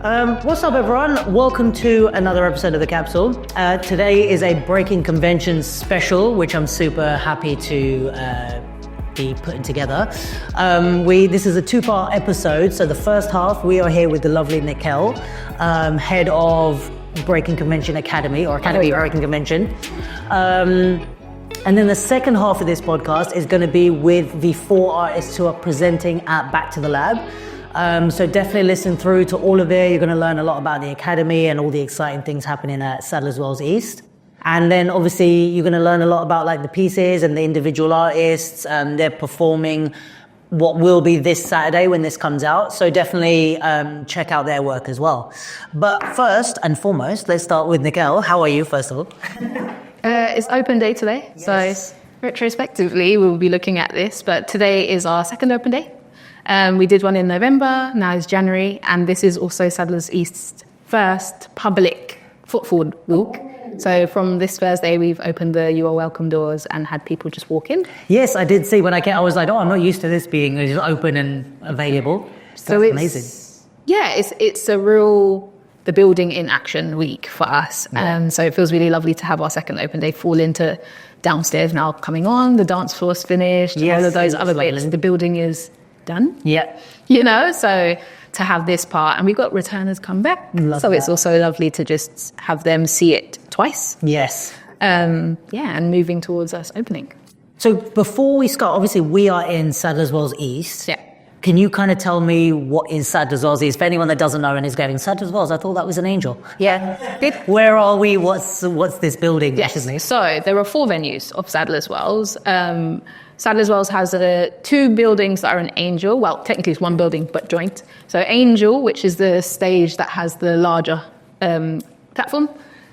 What's up, everyone? Welcome to another episode of The Capsule. Today is a Breakin Convention special, which I'm super happy to be putting together. This is a two-part episode. So the first half, we are here with the lovely Nicole, head of Breakin Convention Academy, or Academy Breakin Convention. And then the second half of this podcast is going to be with the 4 artists who are presenting at Back to the Lab. So definitely listen through to all of it. You're going to learn a lot about the Academy and all the exciting things happening at Sadler East. And then obviously you're going to learn a lot about like the pieces and the individual artists. They're performing what will be this Saturday when this comes out. So definitely check out their work as well. But first and foremost, let's start with Nicole. How are you, first of all? It's open day today. Yes. So retrospectively, we'll be looking at this. But today is our second open day. We did one in November, now it's January. And this is also Sadler East's first public footfall walk. So from this Thursday, we've opened the You Are Welcome doors and had people just walk in. Yes, I did see when I came. I was like, I'm not used to this being open and available. So it's amazing. Yeah, it's a real the building in action week for us. Yeah. So it feels really lovely to have our second open day fall into downstairs now coming on. The dance floor's finished. Yes, all of those other bits. The building is done. Yeah. So to have this part, and we've got returners come back. It's also lovely to just have them see it twice. Yes. And moving towards us opening. So before we start, obviously we are in Sadler East. Yeah. Can you kind of tell me what is Sadler East? For anyone that doesn't know and is going, Sadler I thought that was an angel. Yeah. Where are we? What's this building? Yes. So there are 4 venues of Sadler's Wells. Sadler's Wells has 2 buildings that are an Angel. Well, technically it's 1 building, but joint. So Angel, which is the stage that has the larger platform,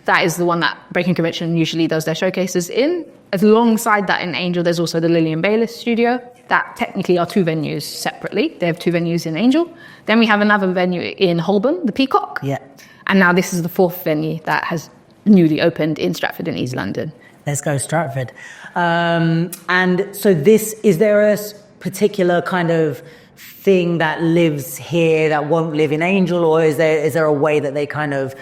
that is the one that Breakin Convention usually does their showcases in. Alongside that in Angel, there's also the Lillian Baylis studio. That technically are 2 venues separately. They have 2 venues in Angel. Then we have another venue in Holborn, the Peacock. Yeah. And now this is the 4th venue that has newly opened in Stratford in East London. Let's go Stratford. And so is there a particular kind of thing that lives here that won't live in Angel, or is there a way that they kind of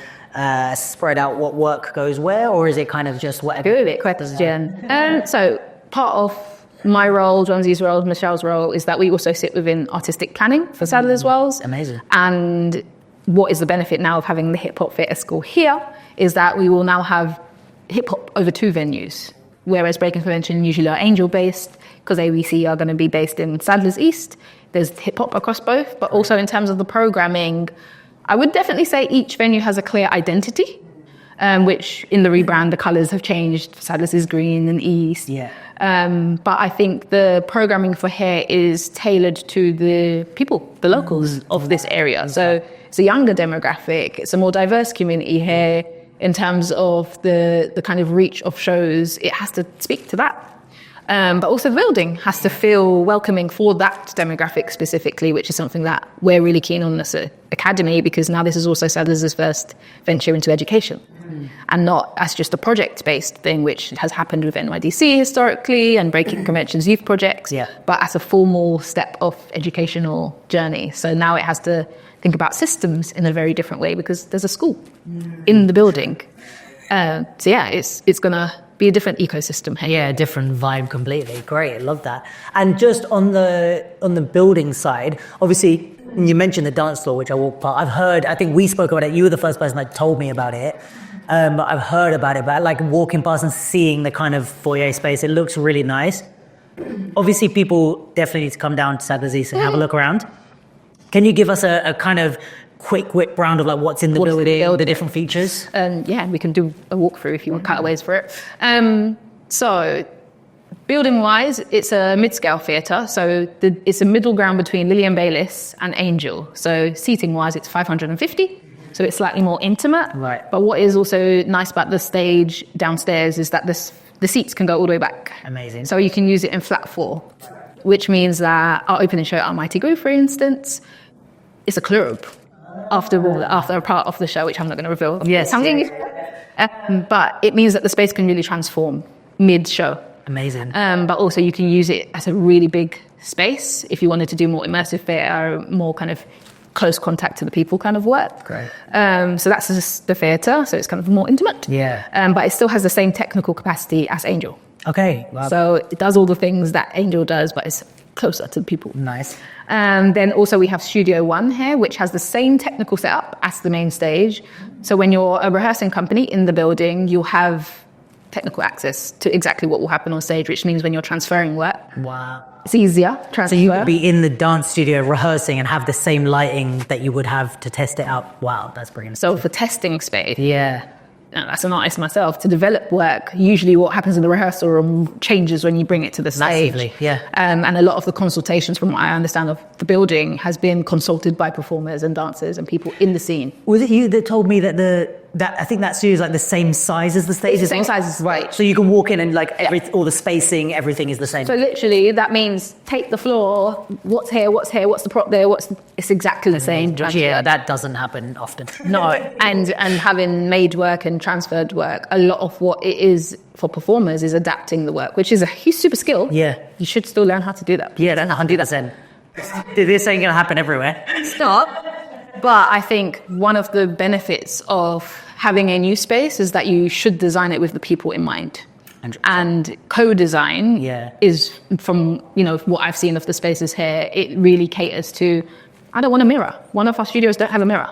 spread out what work goes where, or is it kind of just whatever? Good question. So part of my role, John-Z's role, Michelle's role, is that we also sit within artistic planning for Sadler's Wells. Amazing. And what is the benefit now of having the Hip Hop Theatre School here is that we will now have hip hop over 2 venues, whereas Breakin Convention usually are Angel based, because ABC are going to be based in Sadler's East. There's hip hop across both, but also in terms of the programming, I would definitely say each venue has a clear identity, which in the rebrand, the colours have changed. Sadler's is green and East. Yeah. But I think the programming for here is tailored to the people, the locals of this area. So it's a younger demographic. It's a more diverse community here. In terms of the kind of reach of shows, it has to speak to that. But also the building has to feel welcoming for that demographic specifically, which is something that we're really keen on as an academy, because now this is also Sadler's first venture into education. And not as just a project-based thing, which has happened with NYDC historically and Breakin Convention's youth projects, but as a formal step of educational journey. So now it has to think about systems in a very different way because there's a school in the building. It's going to be a different ecosystem here. Yeah, a different vibe completely. Great, I love that. And just on the building side, obviously you mentioned the dance floor, which I walked past. I think we spoke about it. You were the first person that told me about it. But I've heard about it, but like walking past and seeing the kind of foyer space, it looks really nice. Obviously people definitely need to come down to Sadler East and have a look around. Can you give us a kind of quick whip round of like what's in the building, the different features? We can do a walkthrough if you want cutaways for it. So building-wise, it's a mid-scale theatre. So it's a middle ground between Lillian Baylis and Angel. So seating-wise, it's 550. So it's slightly more intimate. Right. But what is also nice about the stage downstairs is that the seats can go all the way back. Amazing. So you can use it in flat 4, which means that our opening show at Almighty Groove, for instance, is a club after a part of the show, which I'm not going to reveal. Yes. But it means that the space can really transform mid-show. Amazing. But also you can use it as a really big space if you wanted to do more immersive theatre, more kind of close contact to the people kind of work. Great. So that's just the theatre, so it's kind of more intimate. Yeah. But it still has the same technical capacity as Angel. Okay. Wow. So it does all the things that Angel does, but it's closer to the people. Nice. Then also we have Studio One here, which has the same technical setup as the main stage. So when you're a rehearsing company in the building, you'll have technical access to exactly what will happen on stage, which means when you're transferring work, Wow. it's easier transfer. So you could be in the dance studio rehearsing and have the same lighting that you would have to test it out. Wow, that's brilliant. So for testing space, Yeah. as an artist myself, to develop work, usually what happens in the rehearsal room changes when you bring it to the stage. Massively, yeah. And a lot of the consultations, from what I understand of the building, has been consulted by performers and dancers and people in the scene. Was it you that told me that that I think that studio is like the same size as the stage? It's the same size as the stage. So you can walk in and like all the spacing, everything is the same. So literally, that means take the floor. What's here? What's here? What's the prop there? It's exactly the same. Yeah, that doesn't happen often. No, and having made work and transferred work, a lot of what it is for performers is adapting the work, which is a huge super skill. Yeah. You should still learn how to do that. Yeah, that's 100%. This ain't gonna happen everywhere. It's not. But I think one of the benefits of having a new space is that you should design it with the people in mind. 100%. And co-design Yeah. is, from what I've seen of the spaces here, it really caters to, I don't want a mirror. One of our studios don't have a mirror.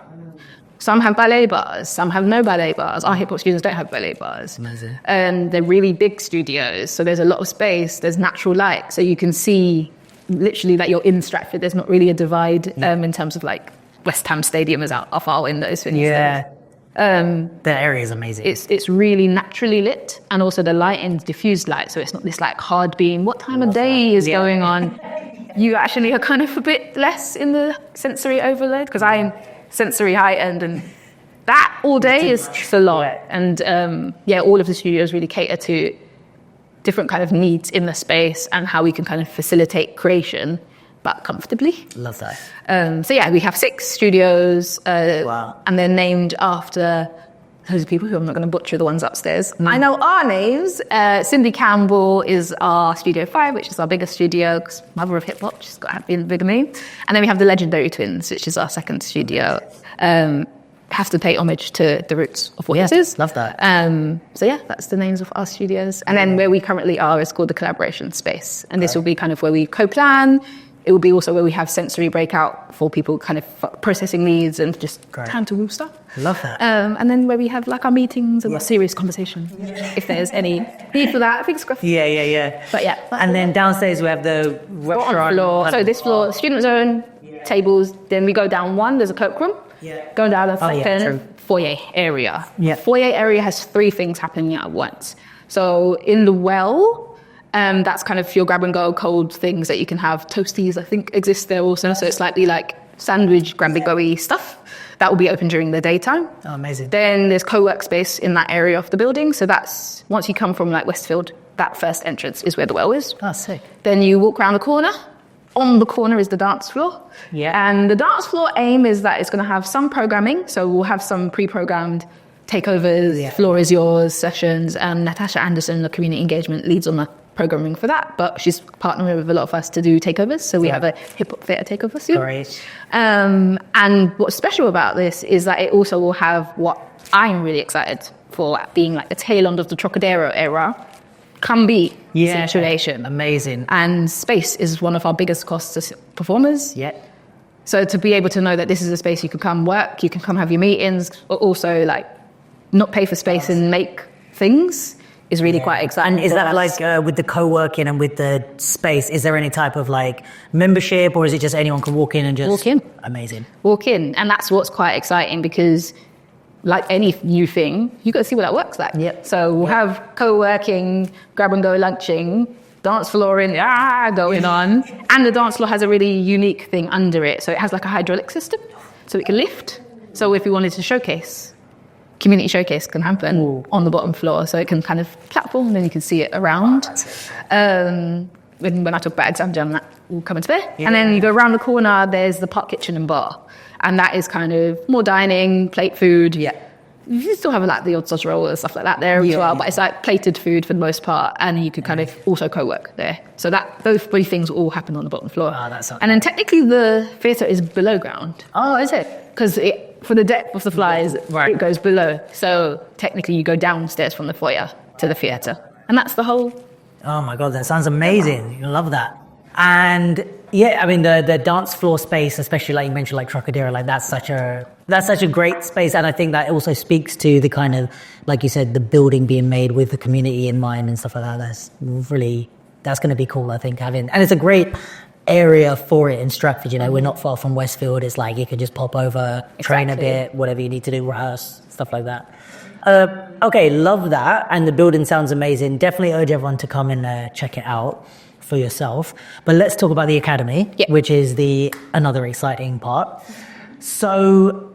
Some have ballet bars, some have no ballet bars. Our hip-hop studios don't have ballet bars. Amazing. And they're really big studios, so there's a lot of space, there's natural light, so you can see literally that you're in Stratford. There's not really a divide in terms of like West Ham Stadium is out of our windows. Yeah. The area is amazing. It's really naturally lit, and also the lighting's diffused light, so it's not this like hard beam. What time of day is going on? You actually are kind of a bit less in the sensory overload, because I'm sensory heightened, and that all day is just a lot. And all of the studios really cater to different kind of needs in the space and how we can kind of facilitate creation, but comfortably. Love that. We have 6 studios, Wow. and they're named after those people who I'm not going to butcher the ones upstairs. I know our names. Cindy Campbell is our Studio 5, which is our biggest studio, because mother of hip-hop, she's got to have a bigger name. And then we have the Legendary Twins, which is our second studio. Have to pay homage to the roots of what it is. Love that. That's the names of our studios. And then where we currently are is called the Collaboration Space. And this will be kind of where we co-plan. It will be also where we have sensory breakout for people kind of processing needs and just time to move stuff. Love that. And then where we have like our meetings and our serious conversation, if there's any need for that. I think it's great. Yeah. But yeah. And then downstairs we have the restaurant. Floor. So this floor, student zone, tables. Then we go down one, there's a cloakroom. Yeah. Going down a second foyer area. Yeah. Foyer area has 3 things happening at once. So in the well, that's kind of your grab and go cold things that you can have. Toasties, I think, exist there also. So it's slightly like sandwich, grab and go-y stuff. That will be open during the daytime. Oh, amazing. Then there's co-work space in that area of the building. So that's, once you come from like Westfield, that first entrance is where the well is. Oh, sick. Then you walk around the corner. On the corner is the dance floor. Yeah. And the dance floor aim is that it's going to have some programming. So we'll have some pre-programmed takeovers, floor is yours sessions. And Natasha Anderson, the community engagement, leads on the programming for that. But she's partnering with a lot of us to do takeovers. So we have a hip-hop theatre takeover soon. Great. And what's special about this is that it also will have what I'm really excited for, being like the tail end of the Trocadero era, come be situation. Amazing. And space is one of our biggest costs as performers. Yeah. So to be able to know that this is a space you can come work, you can come have your meetings, but also like not pay for space and make things is really quite exciting. And is that like with the co-working and with the space, is there any type of like membership, or is it just anyone can walk in and just... Walk in. Amazing. Walk in. And that's what's quite exciting, because like any new thing, you got to see what that works like. Yep. So we'll have co-working, grab and go lunching, dance flooring, going on. And the dance floor has a really unique thing under it. So it has like a hydraulic system, so it can lift. So if we wanted to showcase, community showcase can happen on the bottom floor. So it can kind of platform, and then you can see it around. When I talk about exam jam, that will come into there. Yeah. And then you go around the corner, there's the park kitchen and bar. And that is kind of more dining, plate food. Yeah. You still have like the odd sausage roll and stuff like that there as well, but it's like plated food for the most part, and you could kind of also co-work there. So that those three things all happen on the bottom floor. Oh, that's and then technically the theatre is below ground. Oh, is it? Because for the depth of the flies, Right. it goes below. So technically you go downstairs from the foyer to the theatre. And that's the whole... Oh my God, that sounds amazing. I love that. And yeah, I mean, the dance floor space, especially like you mentioned, like Trocadero, like that's such a great space. And I think that also speaks to the kind of, like you said, the building being made with the community in mind and stuff like that. That's going to be cool, I think, and it's a great area for it in Stratford. You know, we're not far from Westfield. It's like you could just pop over, train a bit, whatever you need to do, rehearse, stuff like that. Okay, love that. And the building sounds amazing. Definitely urge everyone to come and check it out for yourself. But let's talk about the academy, which is another exciting part. So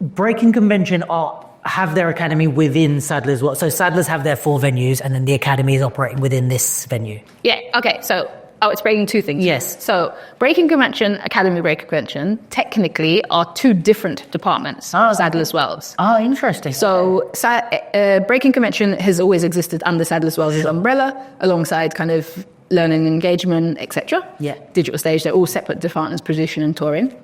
Breakin Convention have their academy within Sadler as well. So Sadler's have their 4 venues, and then the academy is operating within this venue. Yeah, okay, so it's breaking 2 things. Yes. So Breakin Convention, Academy Breakin Convention, technically are 2 different departments of Sadler's Wells. Oh, interesting. So Breakin Convention has always existed under Sadler's Wells' umbrella, alongside kind of learning, engagement, etc. Yeah. Digital stage, they're all separate departments, position and touring.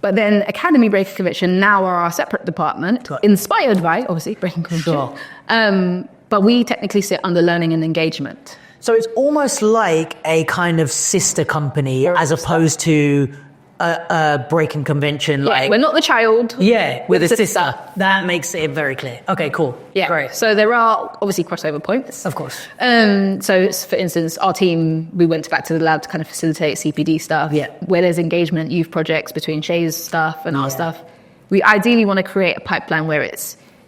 But then Academy Breakin Convention now are our separate department, inspired by, obviously, Breakin Convention. Sure. But we technically sit under learning and engagement. So it's almost like a kind of sister company as opposed to a Breakin Convention. Like, we're not the child. Yeah, we're the sister. That makes it very clear. Okay, cool. Yeah, great. So there are obviously crossover points. Of course. So for instance, our team, we went back to the lab to kind of facilitate CPD stuff. Yeah. Where there's engagement, youth projects between Shay's stuff and our stuff. We ideally want to create a pipeline where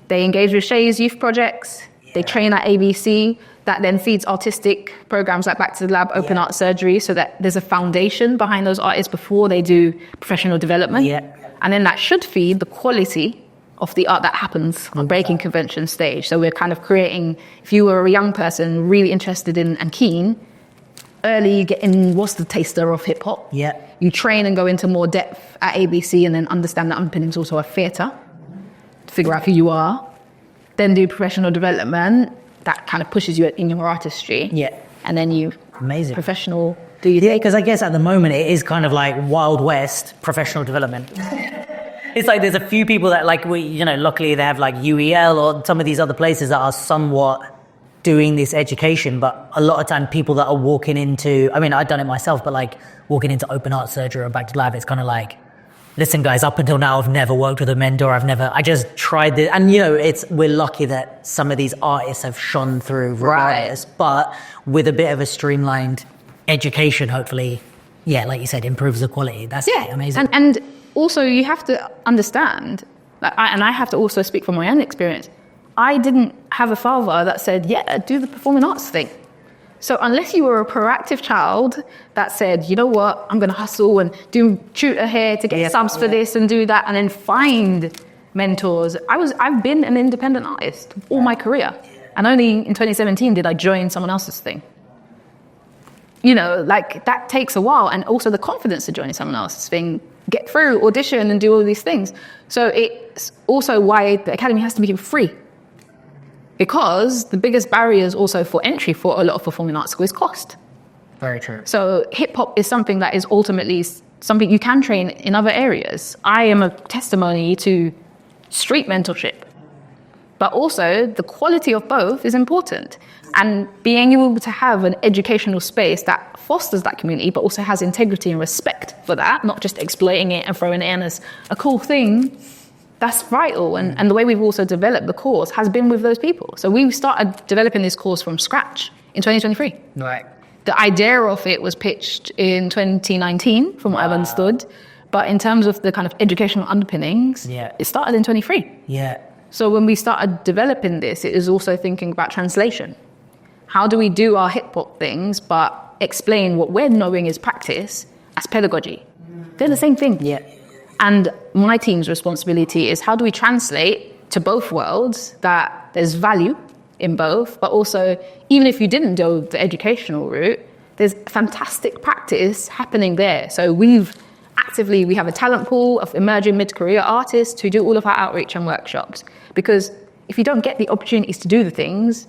they engage with Shay's youth projects, they train at ABC, that then feeds artistic programs like Back to the Lab, Open Art Surgery, so that there's a foundation behind those artists before they do professional development. Yeah. And then that should feed the quality of the art that happens on Breakin Convention stage. So we're kind of creating, if you were a young person really interested in and keen, early getting what's the taster of hip hop. Yeah. You train and go into more depth at ABC and then understand that underpinnings also a theatre, to figure out who you are. Then do professional development. That kind of pushes you in your artistry. Yeah. And then you Amazing. Professional do you Yeah, because I guess at the moment it is kind of like Wild West professional development. It's like there's a few people that like luckily they have like UEL or some of these other places that are somewhat doing this education, but a lot of time people that are walking into, I mean, I've done it myself, but like walking into Open Art Surgery or Back to Lab, it's kind of like, listen guys, up until now I've never worked with a mentor, I just tried this, and we're lucky that some of these artists have shone through regardless, but with a bit of a streamlined education, hopefully, like you said, improves the quality. That's amazing. And also you have to understand, I have to also speak from my own experience, I didn't have a father that said, do the performing arts thing. So unless you were a proactive child that said, you know what, I'm going to hustle and do tutor here to get subs for this and do that and then find mentors. I've been an independent artist all my career. And only in 2017 did I join someone else's thing. That takes a while. And also the confidence to join someone else's thing, get through, audition and do all these things. So it's also why the academy has to be free. Because the biggest barriers also for entry for a lot of performing arts schools is cost. Very true. So hip hop is something that is ultimately something you can train in other areas. I am a testimony to street mentorship. But also the quality of both is important. And being able to have an educational space that fosters that community, but also has integrity and respect for that, not just exploiting it and throwing it in as a cool thing, that's vital. And the way we've also developed the course has been with those people. So we started developing this course from scratch in 2023. Right. The idea of it was pitched in 2019, from what I've understood. But in terms of the kind of educational underpinnings, it started in 23. Yeah. So when we started developing this, it is also thinking about translation. How do we do our hip hop things, but explain what we're knowing is practice as pedagogy? They're the same thing. Yeah. And my team's responsibility is how do we translate to both worlds that there's value in both, but also even if you didn't go the educational route, there's fantastic practice happening there. So we've actively, we have a talent pool of emerging mid-career artists who do all of our outreach and workshops. Because if you don't get the opportunities to do the things,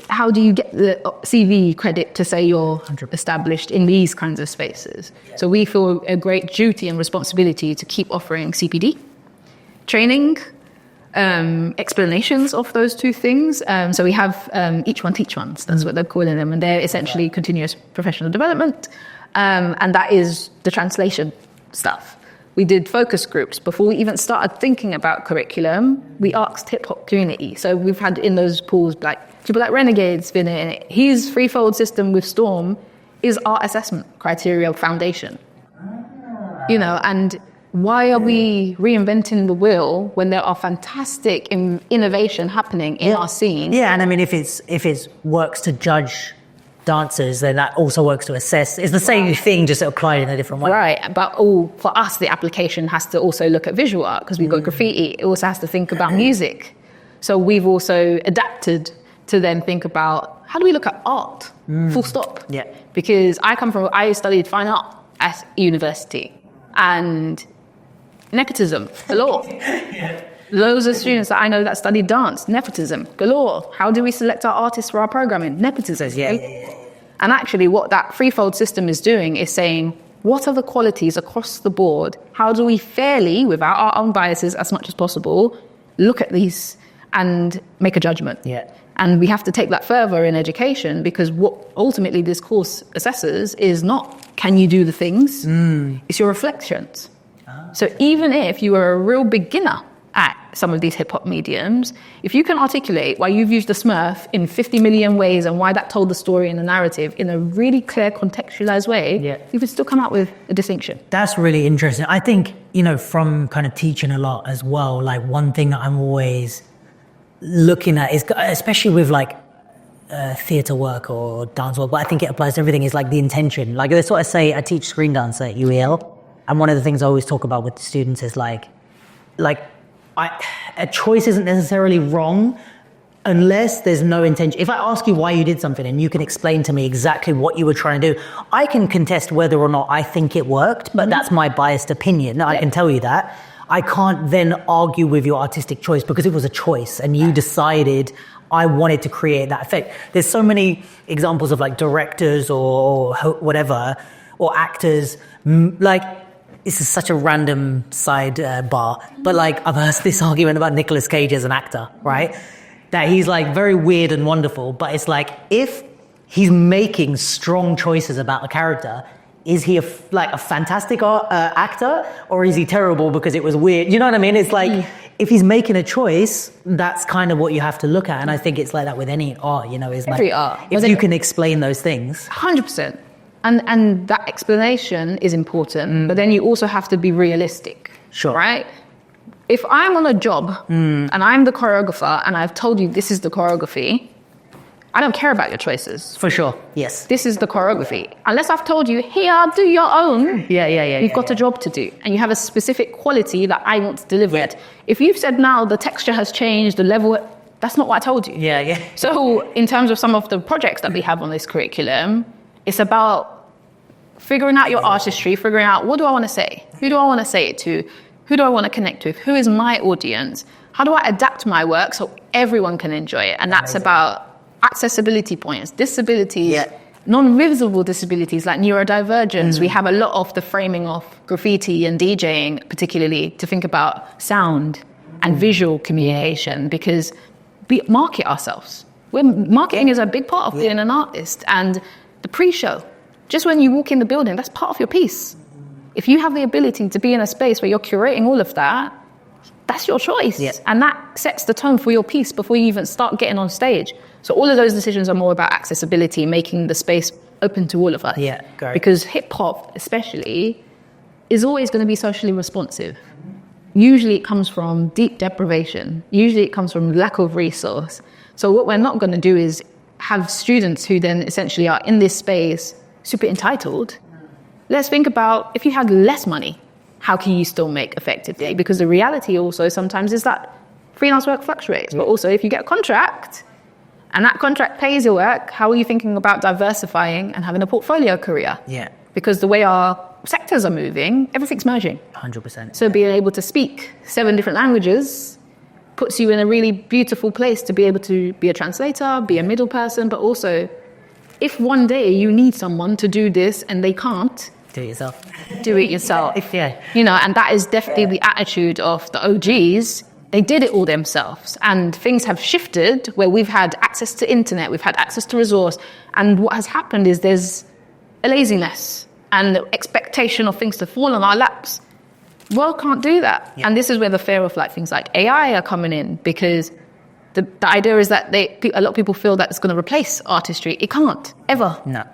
how do you get the CV credit to say you're established in these kinds of spaces? So we feel a great duty and responsibility to keep offering CPD, training, explanations of those two things. So we have each one teach ones, that's what they're calling them, and they're essentially continuous professional development, and that is the translation stuff. We did focus groups before we even started thinking about curriculum. We asked hip hop community, so we've had in those pools like people like Renegade's been in it. His threefold system with Storm is our assessment criteria foundation, and why are we reinventing the wheel when there are fantastic innovation happening in our scene? Yeah, and I mean, if it works to judge dancers, then that also works to assess. It's the same thing, just applied in a different way. Right, but for us, the application has to also look at visual art because we've got graffiti. It also has to think about music. So we've also adapted to then think about how do we look at art, full stop. Yeah. Because I studied fine art at university, and nepotism galore. Loads of students that I know that studied dance, nepotism galore. How do we select our artists for our programming? Nepotism. Yeah. And actually what that threefold system is doing is saying, what are the qualities across the board? How do we fairly, without our own biases as much as possible, look at these and make a judgment? Yeah. And we have to take that further in education, because what ultimately this course assesses is not, can you do the things? It's your reflections. So even if you are a real beginner at some of these hip-hop mediums, if you can articulate why you've used the Smurf in 50 million ways and why that told the story and the narrative in a really clear, contextualized way, you can still come out with a distinction. That's really interesting. I think, from kind of teaching a lot as well, like one thing that I'm always looking at is, especially with like theatre work or dance work, but I think it applies to everything, is like the intention. Like that's what I say, I teach screen dance at UEL. And one of the things I always talk about with the students is a choice isn't necessarily wrong unless there's no intention. If I ask you why you did something and you can explain to me exactly what you were trying to do, I can contest whether or not I think it worked, but that's my biased opinion. I can tell you that. I can't then argue with your artistic choice because it was a choice and you decided I wanted to create that effect. There's so many examples of like directors or whatever, or actors, this is such a random side bar, but like I've heard this argument about Nicolas Cage as an actor, right? That he's like very weird and wonderful, but it's like if he's making strong choices about the character, is he a fantastic actor, or is he terrible because it was weird? You know what I mean? It's like if he's making a choice, that's kind of what you have to look at, and I think it's like that with any art. Is every art. If you can explain those things, 100%. And that explanation is important, but then you also have to be realistic. Sure. Right? If I'm on a job and I'm the choreographer and I've told you this is the choreography, I don't care about your choices. For sure, yes. This is the choreography. Unless I've told you, here, do your own. You've got a job to do. And you have a specific quality that I want to deliver it. If you've said now the texture has changed, the level, that's not what I told you. Yeah. So in terms of some of the projects that we have on this curriculum, it's about figuring out your artistry, figuring out what do I want to say? Who do I want to say it to? Who do I want to connect with? Who is my audience? How do I adapt my work so everyone can enjoy it? And that's about accessibility points, disabilities, non-visible disabilities like neurodivergence. We have a lot of the framing of graffiti and DJing, particularly to think about sound and visual communication, because we market ourselves. Marketing is a big part of being an artist. And the pre-show, just when you walk in the building, that's part of your piece. If you have the ability to be in a space where you're curating all of that, that's your choice. Yeah. And that sets the tone for your piece before you even start getting on stage. So all of those decisions are more about accessibility, making the space open to all of us. Yeah, great. Because hip-hop, especially, is always going to be socially responsive. Usually it comes from deep deprivation. Usually it comes from lack of resource. So what we're not going to do is have students who then essentially are in this space super entitled. Let's think about if you had less money, how can you still make effectively? Because the reality also sometimes is that freelance work fluctuates, but also if you get a contract and that contract pays your work, how are you thinking about diversifying and having a portfolio career? Yeah. Because the way our sectors are moving, everything's merging. 100%. So being able to speak 7 different languages puts you in a really beautiful place to be able to be a translator, be a middle person, but also if one day you need someone to do this and they can't, Do it yourself. do it yourself. Yeah. You know, and that is definitely the attitude of the OGs. They did it all themselves, and things have shifted where we've had access to internet, we've had access to resource, and what has happened is there's a laziness and the expectation of things to fall on our laps. World can't do that. Yeah. And this is where the fear of like things like AI are coming in, because the idea is that a lot of people feel that it's going to replace artistry. It can't, ever. No.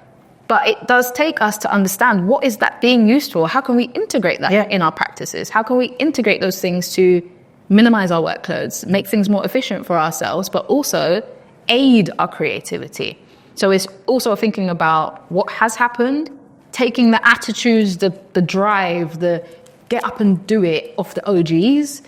But it does take us to understand what is that being used for? How can we integrate that in our practices? How can we integrate those things to minimize our workloads, make things more efficient for ourselves, but also aid our creativity? So it's also thinking about what has happened, taking the attitudes, the drive, the get up and do it of the OGs,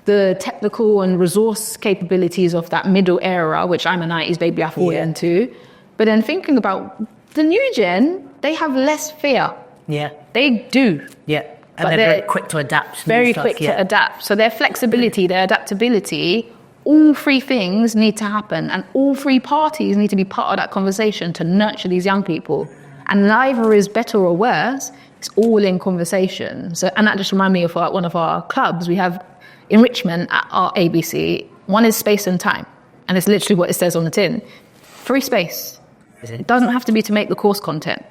the technical and resource capabilities of that middle era, which I'm a 90s baby, I fall into. But then thinking about the new gen, they have less fear. Yeah. They do. Yeah. And they're very quick to adapt. Very quick to adapt. So their flexibility, their adaptability, all 3 things need to happen. And all 3 parties need to be part of that conversation to nurture these young people. And neither is better or worse. It's all in conversation. So, and that just reminded me of one of our clubs. We have enrichment at our ABC. One is space and time. And it's literally what it says on the tin. Free space. It doesn't have to be to make the course content.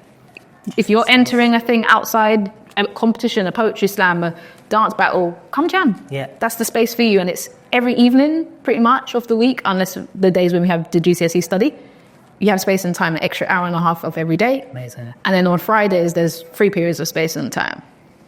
If you're entering a thing outside, a competition, a poetry slam, a dance battle, come jam. Yeah. That's the space for you. And it's every evening, pretty much, of the week, unless the days when we have the GCSE study. You have space and time, an extra hour and a half of every day. Amazing. And then on Fridays, there's 3 periods of space and time.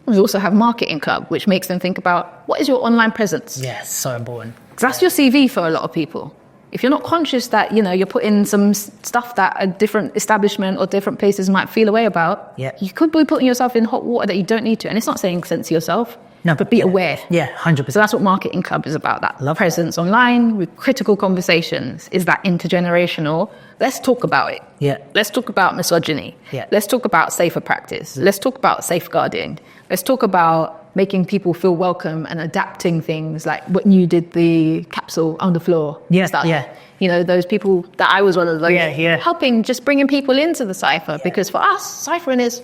We also have Marketing Club, which makes them think about what is your online presence? Yes, so important. Because that's your CV for a lot of people. If you're not conscious that, you know, you're putting some stuff that a different establishment or different places might feel away about, you could be putting yourself in hot water that you don't need to. And it's not saying censor yourself, but be aware. Yeah, 100%. So that's what Marketing Club is about, that presence online with critical conversations. Is that intergenerational? Let's talk about it. Yeah. Let's talk about misogyny. Yeah. Let's talk about safer practice. Let's talk about safeguarding. Let's talk about making people feel welcome and adapting things like when you did the capsule on the floor stuff. Yeah. You know, those people that I was one of those helping, just bringing people into the cipher. Because for us, ciphering is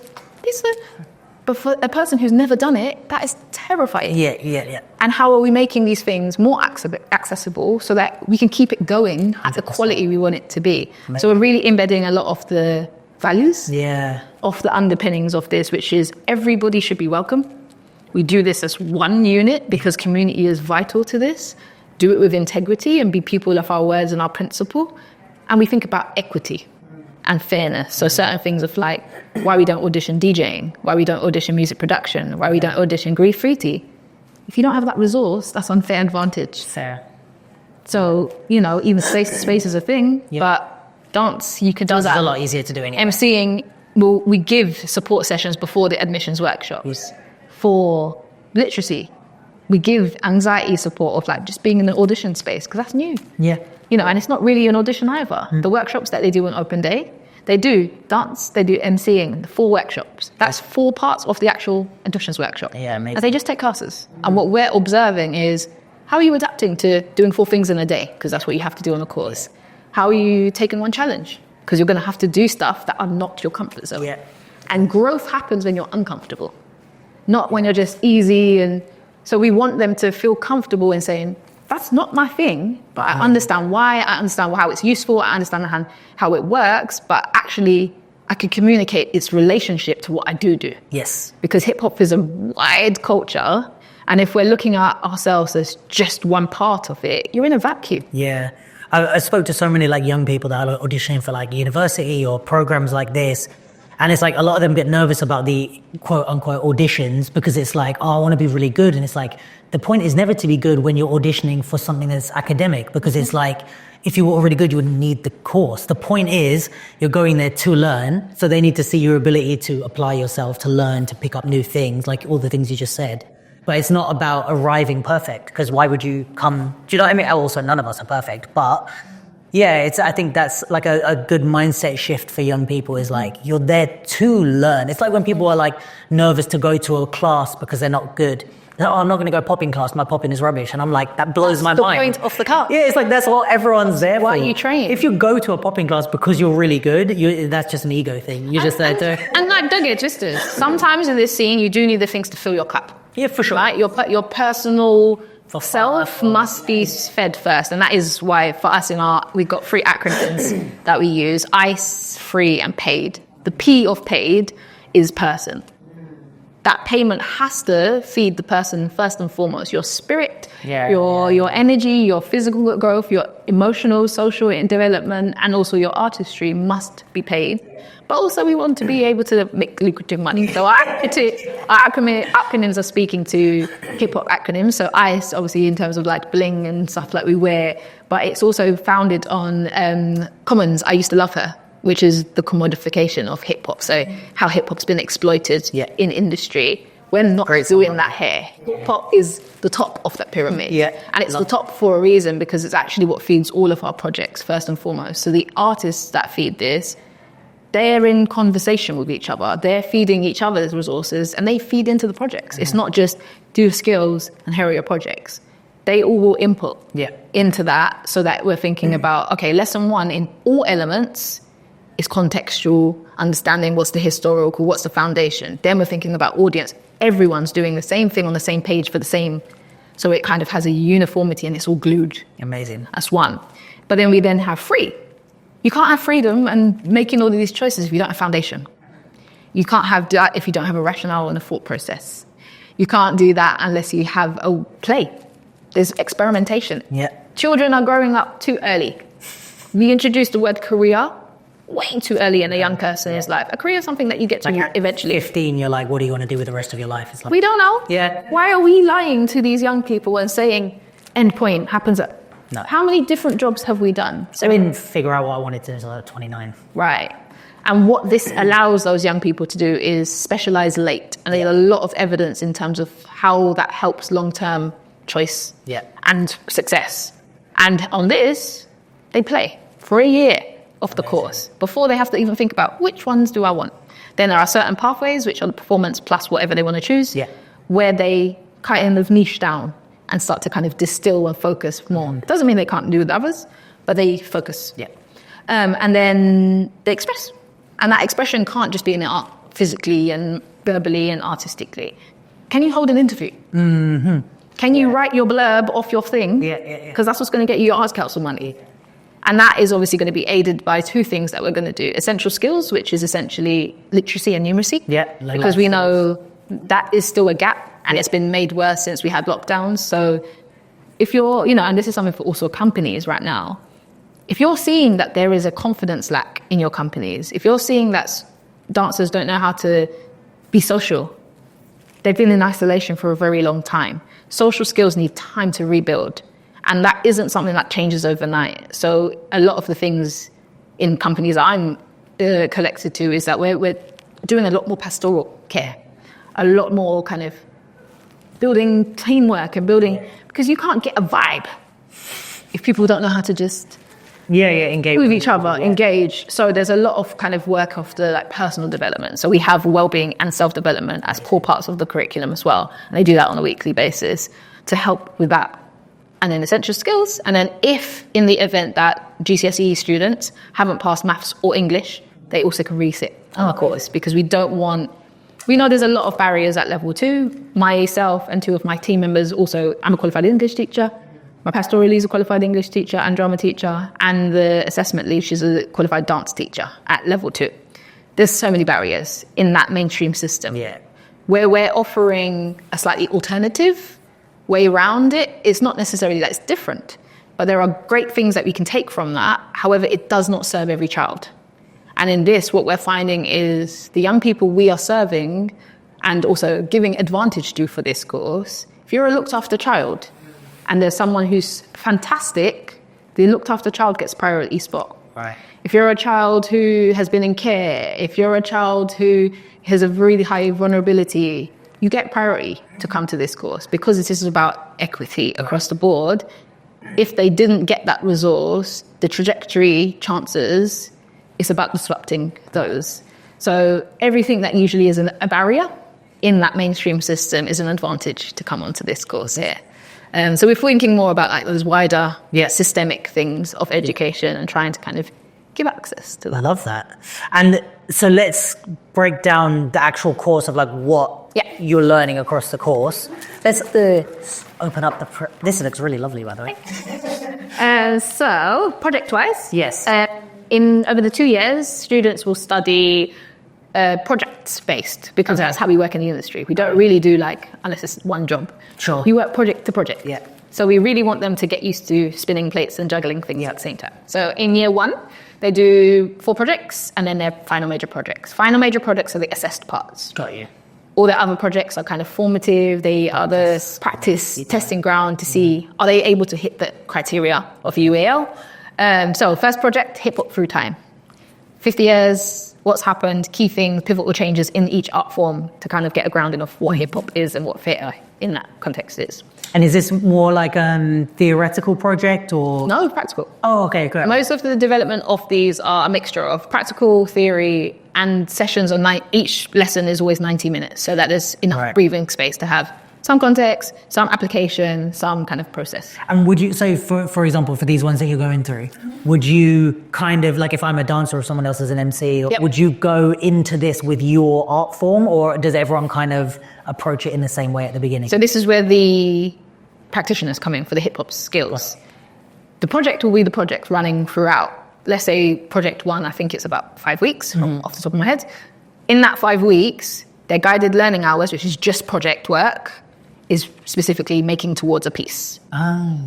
but for a person who's never done it, that is terrifying. Yeah. And how are we making these things more accessible so that we can keep it going at the quality we want it to be? So we're really embedding a lot of the values of the underpinnings of this, which is everybody should be welcome. We do this as one unit because community is vital to this. Do it with integrity and be people of our words and our principle. And we think about equity and fairness. So certain things of like why we don't audition DJing, why we don't audition music production, why we don't audition graffiti. If you don't have that resource, that's unfair advantage. Fair. So, you know, even space is a thing, but dance, you can do that. Dance is a lot easier to do anyway. MCing, we give support sessions before the admissions workshops. Yes. For literacy, we give anxiety support of like just being in the audition space because that's new. Yeah. You know, and it's not really an audition either. The workshops that they do on open day, they do dance, they do MCing, the 4 workshops. That's 4 parts of the actual auditions workshop. Yeah, amazing. And they just take classes. And what we're observing is how are you adapting to doing 4 things in a day? Because that's what you have to do on the course. How are you taking one challenge? Because you're going to have to do stuff that are not your comfort zone. Yeah. And growth happens when you're uncomfortable, not when you're just easy. And so we want them to feel comfortable in saying, that's not my thing, but I understand why, I understand how it's useful, I understand how it works, but actually I can communicate its relationship to what I do. Yes. Because hip-hop is a wide culture, and if we're looking at ourselves as just one part of it, you're in a vacuum. Yeah. I spoke to so many like young people that are auditioning for like university or programs like this. And it's like a lot of them get nervous about the quote unquote auditions because it's like, oh, I want to be really good. And it's like, the point is never to be good when you're auditioning for something that's academic because it's like, if you were already good, you wouldn't need the course. The point is you're going there to learn. So they need to see your ability to apply yourself, to learn, to pick up new things, like all the things you just said. But it's not about arriving perfect because why would you come? Do you know what I mean? Also, none of us are perfect, but Yeah, I think that's like a good mindset shift for young people is like, you're there to learn. It's like when people are like nervous to go to a class because they're not good. They're like, oh, I'm not going to go popping class. My popping is rubbish. And I'm like, that blows my mind. Point off the cuff. Yeah, it's like, that's what everyone's there for. Why are you trained? If you go to a popping class because you're really good, that's just an ego thing. You're just there to... And like, don't get twisted. Sometimes in this scene, you do need the things to fill your cup. Yeah, for sure. Right? Your personal self must be fed first. And that is why for us we've got 3 acronyms that we use: ICE, free, and paid. The P of paid is person. That payment has to feed the person first and foremost. Your spirit, your energy, your physical growth, your emotional, social development, and also your artistry must be paid. But also we want to be able to make lucrative money. So our acronyms are speaking to hip-hop acronyms. So ICE, obviously, in terms of like bling and stuff like we wear. But it's also founded on Commons, I Used to Love Her, which is the commodification of hip-hop. So how hip-hop's been exploited in industry. We're not doing that here. Hip-hop is the top of that pyramid. Yeah. And it's the top for a reason, because it's actually what feeds all of our projects, first and foremost. So the artists that feed this, they're in conversation with each other. They're feeding each other's resources, and they feed into the projects. It's not just do skills and here are your projects. They all will input into that, so that we're thinking about, okay, lesson 1 in all elements is contextual, understanding what's the historical, what's the foundation. Then we're thinking about audience. Everyone's doing the same thing on the same page for the same, so it kind of has a uniformity and it's all glued. Amazing. That's 1. But then we then have free. You can't have freedom and making all of these choices if you don't have foundation. You can't have that if you don't have a rationale and a thought process. You can't do that unless you have a play. There's experimentation. Yeah. Children are growing up too early. We introduced the word career way too early in a young person's life. A career is something that you get to like eventually. 15, you're like, what do you want to do with the rest of your life? It's like, We don't know. Yeah. Why are we lying to these young people and saying end point happens at... No. How many different jobs have we done? So I didn't figure out what I wanted to until I was 29. Right. And what this allows those young people to do is specialize late. And there's a lot of evidence in terms of how that helps long-term choice and success. And on this, they play for a year of the course before they have to even think about which ones do I want. Then there are certain pathways, which are the performance plus whatever they want to choose, where they kind of niche down and start to kind of distill and focus more. It doesn't mean they can't do with others, but they focus. And then they express. And that expression can't just be in the art, physically and verbally and artistically. Can you hold an interview? Mm-hmm. Can you write your blurb off your thing? Because that's what's going to get you your Arts Council money. And that is obviously going to be aided by 2 things that we're going to do. Essential skills, which is essentially literacy and numeracy. Because we know that is still a gap, and it's been made worse since we had lockdowns. So if you're, and this is something for also companies right now, if you're seeing that there is a confidence lack in your companies, if you're seeing that dancers don't know how to be social, they've been in isolation for a very long time. Social skills need time to rebuild. And that isn't something that changes overnight. So a lot of the things in companies I'm connected to is that we're doing a lot more pastoral care, a lot more kind of building teamwork and building, because you can't get a vibe if people don't know how to just engage with each other, engage. So there's a lot of kind of work of the like personal development. So we have well-being and self-development as core parts of the curriculum as well. And they do that on a weekly basis to help with that. And then essential skills. And then if in the event that GCSE students haven't passed maths or English, they also can resit our course, because we know there's a lot of barriers at level 2. Myself and 2 of my team members also, I'm a qualified English teacher. My pastoral lead is a qualified English teacher and drama teacher. And the assessment lead, she's a qualified dance teacher at level 2. There's so many barriers in that mainstream system. Where we're offering a slightly alternative way around it. It's not necessarily that it's different, but there are great things that we can take from that. However, it does not serve every child. And in this, what we're finding is the young people we are serving and also giving advantage to for this course, if you're a looked after child and there's someone who's fantastic, the looked after child gets priority spot. Right. If you're a child who has been in care, if you're a child who has a really high vulnerability, you get priority to come to this course, because it is about equity across the board. If they didn't get that resource, the trajectory chances, it's about disrupting those. So everything that usually is a barrier in that mainstream system is an advantage to come onto this course here. So we're thinking more about like those wider systemic things of education and trying to kind of give access to that. I love that. And so let's break down the actual course of like what you're learning across the course. Let's open up this looks really lovely, by the way. So project-wise, yes. Over the 2 years, students will study projects-based, because that's how we work in the industry. We don't really do unless it's one job. Sure. We work project to project. Yeah. So we really want them to get used to spinning plates and juggling things at the same time. So in year 1, they do 4 projects and then their final major projects. Final major projects are the assessed parts. Got you. All the other projects are kind of formative. They are the practice testing ground to see, are they able to hit the criteria of UAL? So first project, hip hop through time. 50 years, what's happened, key things, pivotal changes in each art form to kind of get a grounding of what hip hop is and what theatre in that context is. And is this more like a theoretical project or? No, practical. Oh, okay, good. Most of the development of these are a mixture of practical, theory, and sessions on each lesson is always 90 minutes, so that there's enough breathing space to have some context, some application, some kind of process. And would you, so for example, for these ones that you're going through, would you kind of, like if I'm a dancer or someone else is an MC, would you go into this with your art form, or does everyone kind of approach it in the same way at the beginning? So this is where the practitioners come in for the hip hop skills. Right. The project will be the project running throughout. Let's say project 1, I think it's about 5 weeks off the top of my head. In that 5 weeks, their guided learning hours, which is just project work, is specifically making towards a piece. Oh.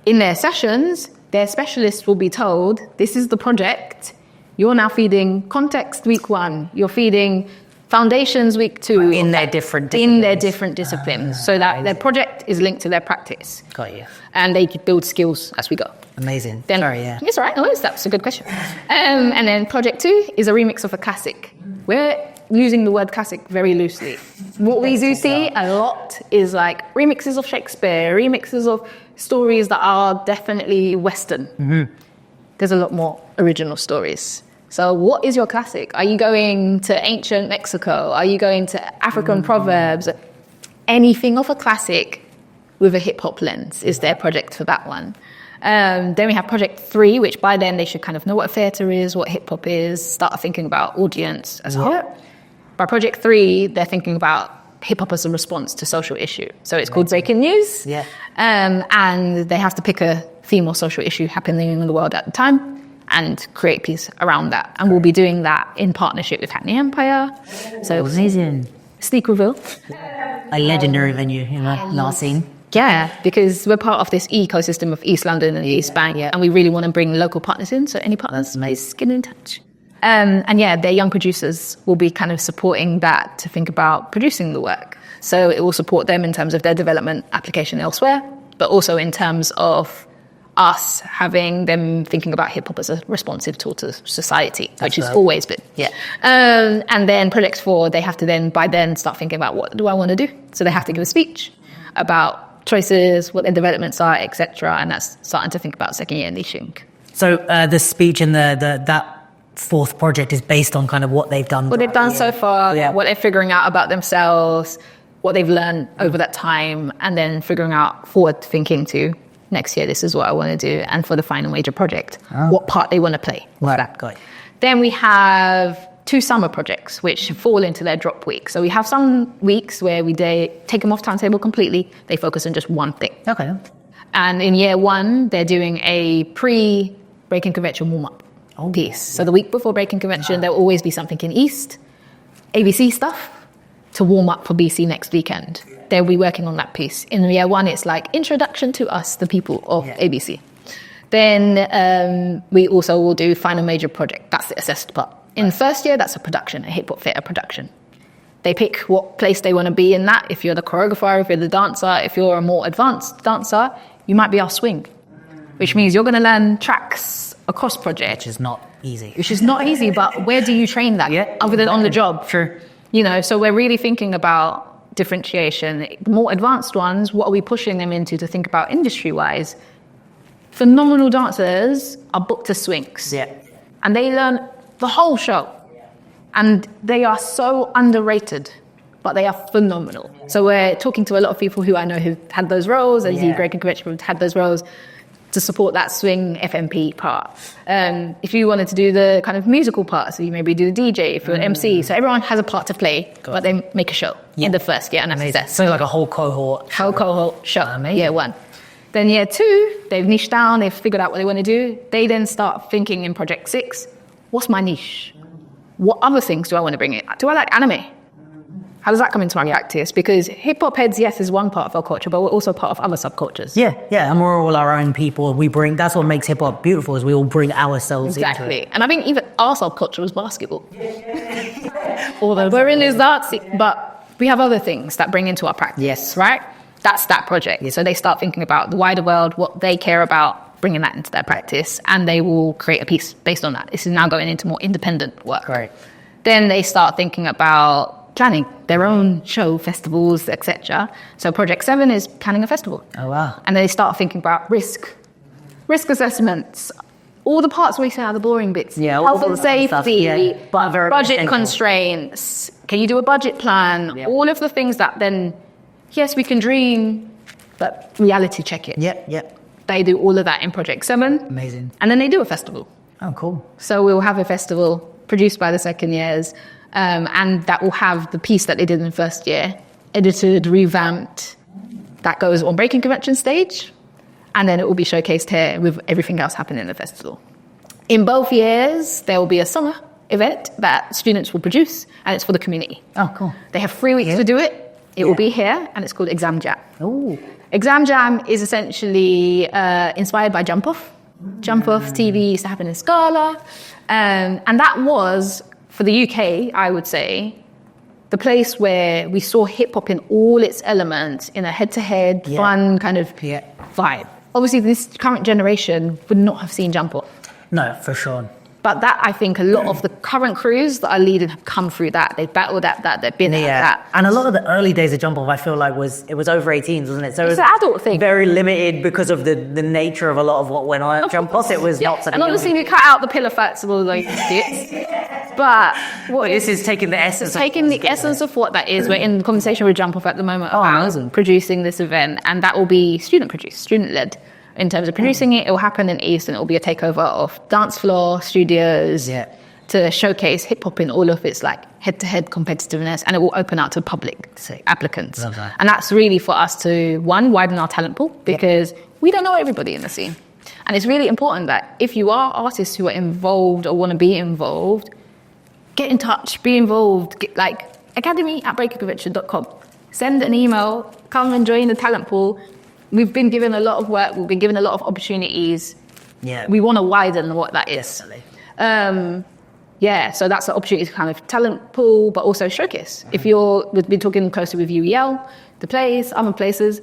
In their sessions, their specialists will be told, this is the project. You're now feeding context week 1. You're feeding foundations week 2. In their different disciplines. In their different disciplines. So that their project is linked to their practice. Got you. And they build skills as we go. Amazing. Then, sorry, yeah. It's all right. No, that's a good question. And then project 2 is a remix of a classic. We're using the word classic very loosely. What we do see a lot is like remixes of Shakespeare, remixes of stories that are definitely Western. Mm-hmm. There's a lot more original stories. So what is your classic? Are you going to ancient Mexico? Are you going to African proverbs? Anything of a classic with a hip-hop lens is their project for that one. Then we have project 3, which by then they should kind of know what theatre is, what hip-hop is, start thinking about audience as well. By project 3, they're thinking about hip-hop as a response to social issue. So it's called Breakin News. Yeah. And they have to pick a theme or social issue happening in the world at the time and create a piece around that. And we'll be doing that in partnership with Hackney Empire. So amazing. Sneak Revell. A legendary venue in the last scene. Yeah, because we're part of this ecosystem of East London and the East Bank, and we really want to bring local partners in. So any partners, please get in touch. And their young producers will be kind of supporting that to think about producing the work. So it will support them in terms of their development application elsewhere, but also in terms of us having them thinking about hip hop as a responsive tool to society, which is always been. Yeah. And then project 4, they have to then by then start thinking about what do I want to do? So they have to give a speech about choices, what their developments are, etc. And that's starting to think about second year niching. So the speech and that 4th project is based on kind of what they've done. What they've done so far, what they're figuring out about themselves, what they've learned over that time, and then figuring out forward thinking to next year, this is what I want to do. And for the final major project, what part they want to play. Right, got it. Then we have 2 summer projects, which fall into their drop week. So we have some weeks where they take them off timetable completely. They focus on just one thing. Okay. And in year 1, they're doing a pre-Breakin convention warm-up piece. So the week before Breakin convention, there'll always be something in East, ABC stuff, to warm up for BC next weekend. They'll be working on that piece. In year 1, it's like introduction to us, the people of ABC. Then we also will do final major project. That's the assessed part. In first year, that's a production, a hip-hop theatre production. They pick what place they want to be in that. If you're the choreographer, if you're the dancer, if you're a more advanced dancer, you might be our swing, which means you're going to learn tracks across project. Which is not easy. But where do you train that other than on the job? Sure. So we're really thinking about differentiation. The more advanced ones, what are we pushing them into to think about industry-wise? phenomenal dancers are booked to swings. Yeah. And they learn the whole show. And they are so underrated, but they are phenomenal. So we're talking to a lot of people who I know who've had those roles, as the Breakin convention who've had those roles, to support that swing FMP part. If you wanted to do the kind of musical part, so you maybe do the DJ, if you're an MC, so everyone has a part to play, but they make a show in the first year. And that's So like a whole cohort. Whole cohort show, Amazing. year one. Then year two, they've niched down, they've figured out what they want to do. They then start thinking in project 6, what's my niche? What other things do I want to bring in? Do I like anime? How does that come into my practice? Because hip-hop heads, yes, is one part of our culture, but we're also part of other subcultures. Yeah, and we're all our own people. That's what makes hip-hop beautiful, is we all bring ourselves into it. Exactly. And I think even our subculture was basketball. Although we're in this artsy, but we have other things that bring into our practice. Yes. Right? That's that project. Yes. So they start thinking about the wider world, what they care about, bringing that into their practice, and they will create a piece based on that. This is now going into more independent work. Right. Then they start thinking about planning their own show, festivals, etc. So project 7 is planning a festival. Oh, wow. And they start thinking about risk assessments, all the parts we say are the boring bits. Yeah, health all and the safety, stuff, but very budget essential. constraints. Can you do a budget plan? Yeah. All of the things that then, yes, we can dream, but reality check it. Yep. They do all of that in project 7. Amazing. And then they do a festival. Oh, cool. So we'll have a festival produced by the second years, and that will have the piece that they did in the first year, edited, revamped, that goes on Breakin convention stage, and then it will be showcased here with everything else happening in the festival. In both years, there will be a summer event that students will produce, and it's for the community. Oh, cool. They have 3 weeks to do it. It will be here, and it's called Exam Jam. Ooh. Exam Jam is essentially inspired by Jump Off. Jump Off TV used to happen in Scala. And that was, for the UK, I would say, the place where we saw hip-hop in all its elements in a head-to-head, fun kind of vibe. Obviously, this current generation would not have seen Jump Off. No, for sure. But that, I think, a lot of the current crews that are leading have come through that. They've battled at that. They've been at that. And a lot of the early days of Jump Off, I feel like it was over 18s, wasn't it? So It's it an was adult thing. very limited because of the nature of a lot of what went on at Jump Off. It was not something. And obviously, we cut out the pillar facts of all those bits. But this is taking the essence. Essence of what that is. We're in conversation with Jump Off at the moment about amazing. producing this event, and that will be student-produced, student-led. In terms of producing it, it will happen in East, and it will be a takeover of dance floor, studios, to showcase hip-hop in all of its like head-to-head competitiveness, and it will open out to public applicants. Love that. And that's really for us to, one, widen our talent pool, because we don't know everybody in the scene. And it's really important that if you are artists who are involved or want to be involved, get in touch, be involved, like academy@breakinconvention.com. Send an email, come and join the talent pool. We've been given a lot of work, we've been given a lot of opportunities. Yeah. We want to widen what that is. Definitely. So that's the opportunity to kind of talent pool, but also showcase. If we've been talking closely with UEL, the plays, other places,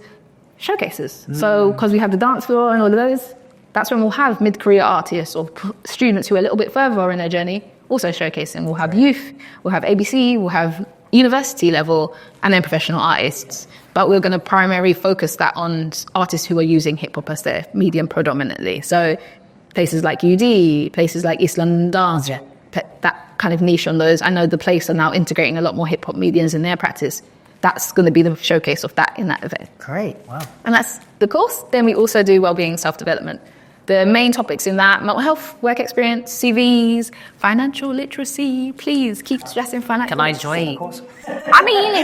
showcases. So, because we have the dance floor and all of those, that's when we'll have mid-career artists or students who are a little bit further in their journey also showcasing. We'll have youth, we'll have ABC, we'll have university level, and then professional artists. But we're going to primarily focus that on artists who are using hip-hop as their medium predominantly. So places like UD, places like East London Dance, that kind of niche on those. I know the place are now integrating a lot more hip-hop mediums in their practice. That's going to be the showcase of that in that event. Great, wow. And that's the course. Then we also do wellbeing, self-development. The main topics in that: mental health, work experience, CVs, financial literacy. Please keep stressing financial literacy. Can I join? I mean,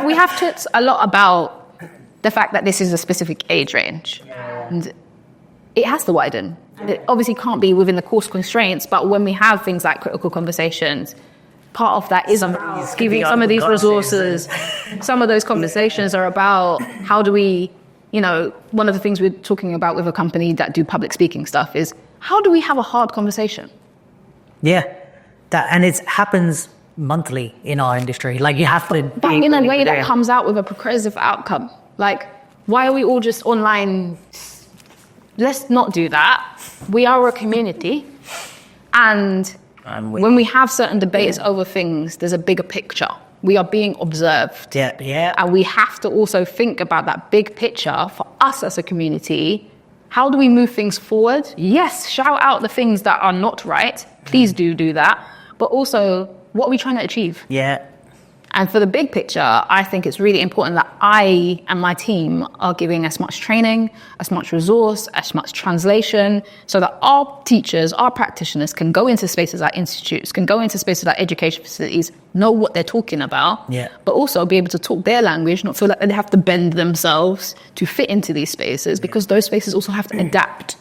we have talked a lot about the fact that this is a specific age range. And it has to widen. It obviously can't be within the course constraints, but when we have things like critical conversations, part of that is about giving some of these resources. Some of those conversations are about how do we, one of the things we're talking about with a company that do public speaking stuff is how do we have a hard conversation? Yeah, and it happens monthly in our industry. Like you have to, but in a way that comes out with a progressive outcome. Like, why are we all just online? Let's not do that. We are a community, and when we have certain debates over things, there's a bigger picture. We are being observed. Yeah. And we have to also think about that big picture for us as a community How do we move things forward? Yes, shout out the things that are not right. Please do that. But also, what are we trying to achieve? Yeah. And for the big picture, I think it's really important that I and my team are giving as much training, as much resource, as much translation, so that our teachers, our practitioners can go into spaces like institutes, can go into spaces like education facilities, know what they're talking about, but also be able to talk their language, not feel like they have to bend themselves to fit into these spaces, because those spaces also have to adapt.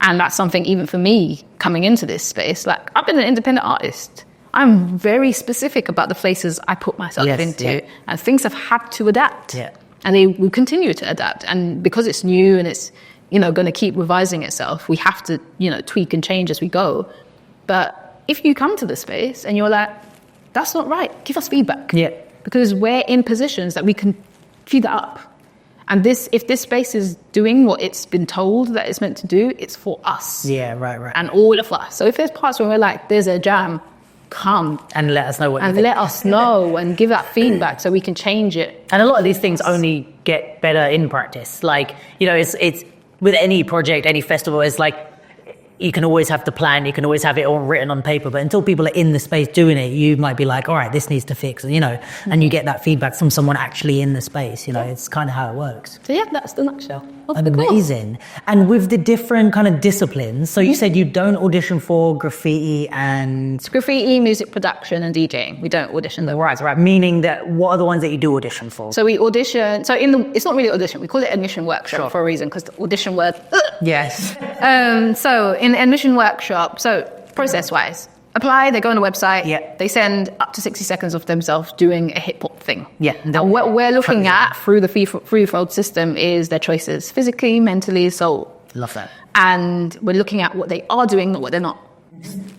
And that's something even for me coming into this space. Like, I've been an independent artist. I'm very specific about the places I put myself into, and things have had to adapt, and they will continue to adapt. And because it's new and it's, going to keep revising itself, we have to, tweak and change as we go. But if you come to the space and you're like, that's not right, give us feedback. Because we're in positions that we can feed that up. And if this space is doing what it's been told that it's meant to do, it's for us. Right. And all of us. So if there's parts where we're like, there's a jam, come and let us know what you and think. let us know and give that feedback so we can change it. And a lot of these things only get better in practice. Like, it's with any project, any festival, it's like you can always have the plan, you can always have it all written on paper, but until people are in the space doing it, you might be like, all right, this needs to fix, and you get that feedback from someone actually in the space. It's kind of how it works. So that's the nutshell. Amazing. And with the different kind of disciplines, so you said you don't audition for graffiti and... It's graffiti, music production and DJing. We don't audition them. Right. Meaning that what are the ones that you do audition for? So we audition... it's not really audition. We call it admission workshop for a reason, because the audition word... Yes. So in admission workshop, process-wise, apply, they go on the website, they send up to 60 seconds of themselves doing a hip-hop thing. And what we're looking at through the threefold system is their choices, physically, mentally, soul. Love that. And we're looking at what they are doing, not what they're not.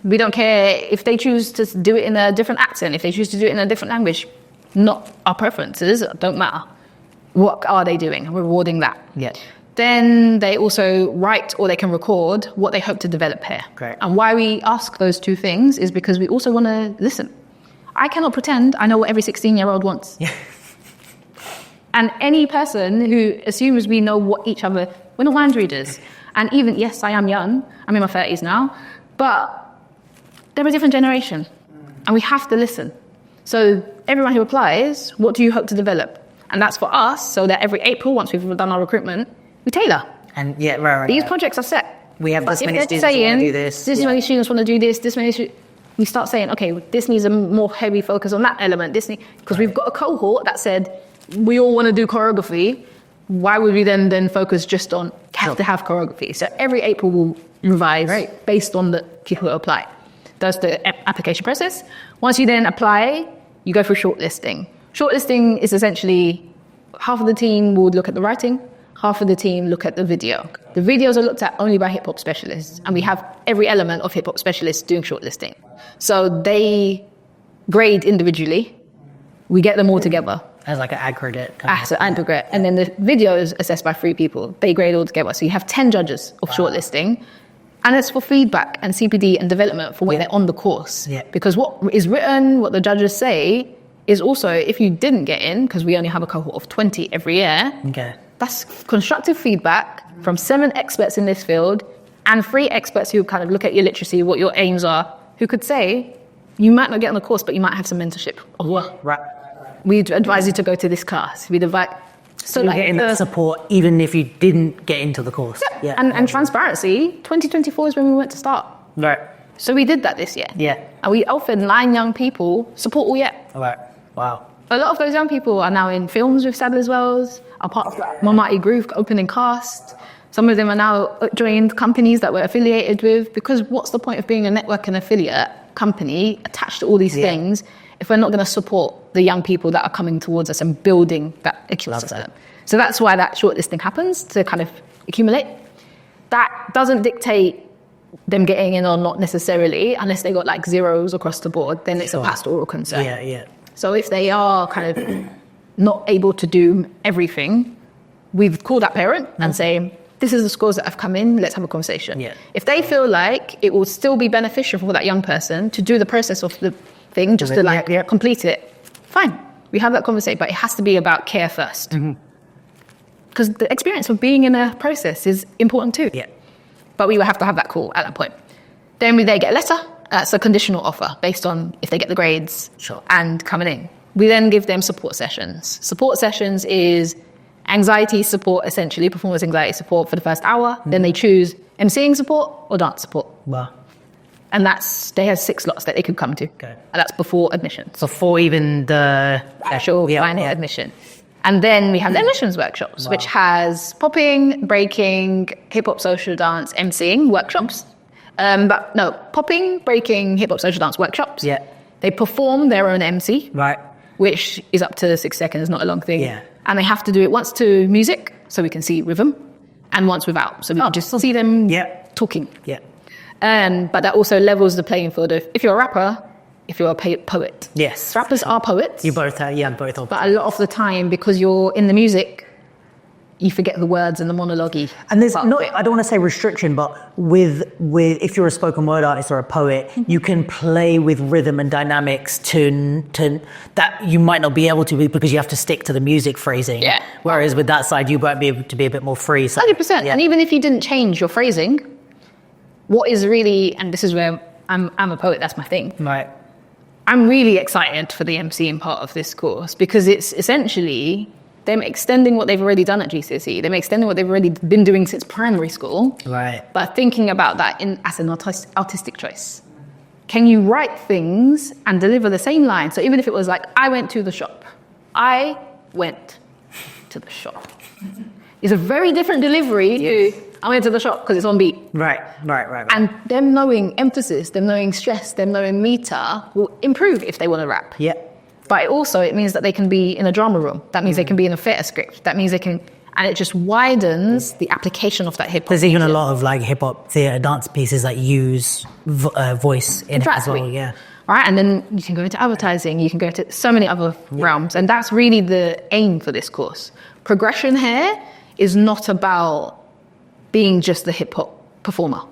We don't care if they choose to do it in a different accent, if they choose to do it in a different language. Not our preferences, don't matter. What are they doing? We're rewarding that. Then they also write, or they can record what they hope to develop here. Great. And why we ask those two things is because we also want to listen. I cannot pretend I know what every 16-year-old wants. And any person who assumes we know what each other, we're not mind readers. And even, yes, I am young, I'm in my 30s now, but they're a different generation. And we have to listen. So everyone who applies, what do you hope to develop? And that's for us, so that every April, once we've done our recruitment, we tailor. And right. These projects are set. We have this many students who want to do this. This many students want to do this, we start saying, okay, this needs a more heavy focus on that element. Because we've got a cohort that said, we all want to do choreography. Why would we then focus just on have to have choreography? So every April we'll revise based on the people who apply. That's the application process. Once you then apply, you go through shortlisting. Shortlisting is essentially half of the team would look at the writing, half of the team look at the video. The videos are looked at only by hip-hop specialists, and we have every element of hip-hop specialists doing shortlisting. So they grade individually. We get them all together. As like an aggregate. As an aggregate. And then the video is assessed by 3 people. They grade all together. So you have 10 judges of shortlisting. And it's for feedback and CPD and development for when they're on the course. Because what is written, what the judges say, is also, if you didn't get in, because we only have a cohort of 20 every year, that's constructive feedback from 7 experts in this field and 3 experts who kind of look at your literacy, what your aims are, who could say, you might not get on the course, but you might have some mentorship. We'd advise you to go to this class. We'd advise... So you're getting that support even if you didn't get into the course. And transparency, 2024 is when we went to start. So we did that this year. And we offered 9 young people support all year. Wow. A lot of those young people are now in films with Sadler's Wells, are part of that Mighty Groove opening cast. Some of them are now joined companies that we're affiliated with, because what's the point of being a network and affiliate company attached to all these things if we're not going to support the young people that are coming towards us and building that ecosystem? So that's why that shortlisting happens, to kind of accumulate. That doesn't dictate them getting in or not necessarily, unless they got like zeros across the board, then it's a pastoral concern. So if they are kind of not able to do everything, we've called that parent and say, this is the scores that have come in, let's have a conversation. If they feel like it will still be beneficial for that young person to do the process of the thing, just to complete it, fine. We have that conversation, but it has to be about care first. because the experience of being in a process is important too. Yeah. But we would have to have that call at that point. Then they get a letter. That's a conditional offer based on if they get the grades and coming in. We then give them support sessions. Support sessions is anxiety support, essentially, performance anxiety support for the first hour. Then they choose MCing support or dance support. Wow. And they have 6 slots that they could come to. Okay. And that's before admission. So for even the actual final admission. And then we have the admissions workshops, which has popping, breaking, hip-hop, social dance, MCing workshops. Popping, breaking, hip-hop, social dance workshops. Yeah. They perform their own MC. Right. Which is up to 6 seconds, not a long thing. Yeah. And they have to do it once to music, so we can see rhythm, and once without, so we can just see them talking. Yeah. But that also levels the playing field of if you're a rapper, if you're a poet. Yes. Rappers are poets. You both are, both are. But a lot of the time, because you're in the music, you forget the words and the monologue-y. And there's not, I don't want to say restriction, but with if you're a spoken word artist or a poet, you can play with rhythm and dynamics to that you might not be able to because you have to stick to the music phrasing. Yeah. Whereas with that side, you might be able to be a bit more free. So, 100%. Yeah. And even if you didn't change your phrasing, what is really, and this is where I'm a poet, that's my thing. Right. I'm really excited for the MCing part of this course because it's essentially them extending what they've already done at GCSE, them extending what they've already been doing since primary school, right? But thinking about that as an artistic choice. Can you write things and deliver the same line? So even if it was like, I went to the shop, I went to the shop. It's a very different delivery to, I went to the shop because it's on beat. Right. And them knowing emphasis, them knowing stress, them knowing meter will improve if they want to rap. Yeah. But it means that they can be in a drama room. That means they can be in a theatre script. That means they can, and it just widens the application of that hip hop. There's even a lot of like hip hop theatre dance pieces that use voice in it as well. Yeah. All right, and then you can go into advertising. You can go to so many other realms, and that's really the aim for this course. Progression here is not about being just the hip hop performer.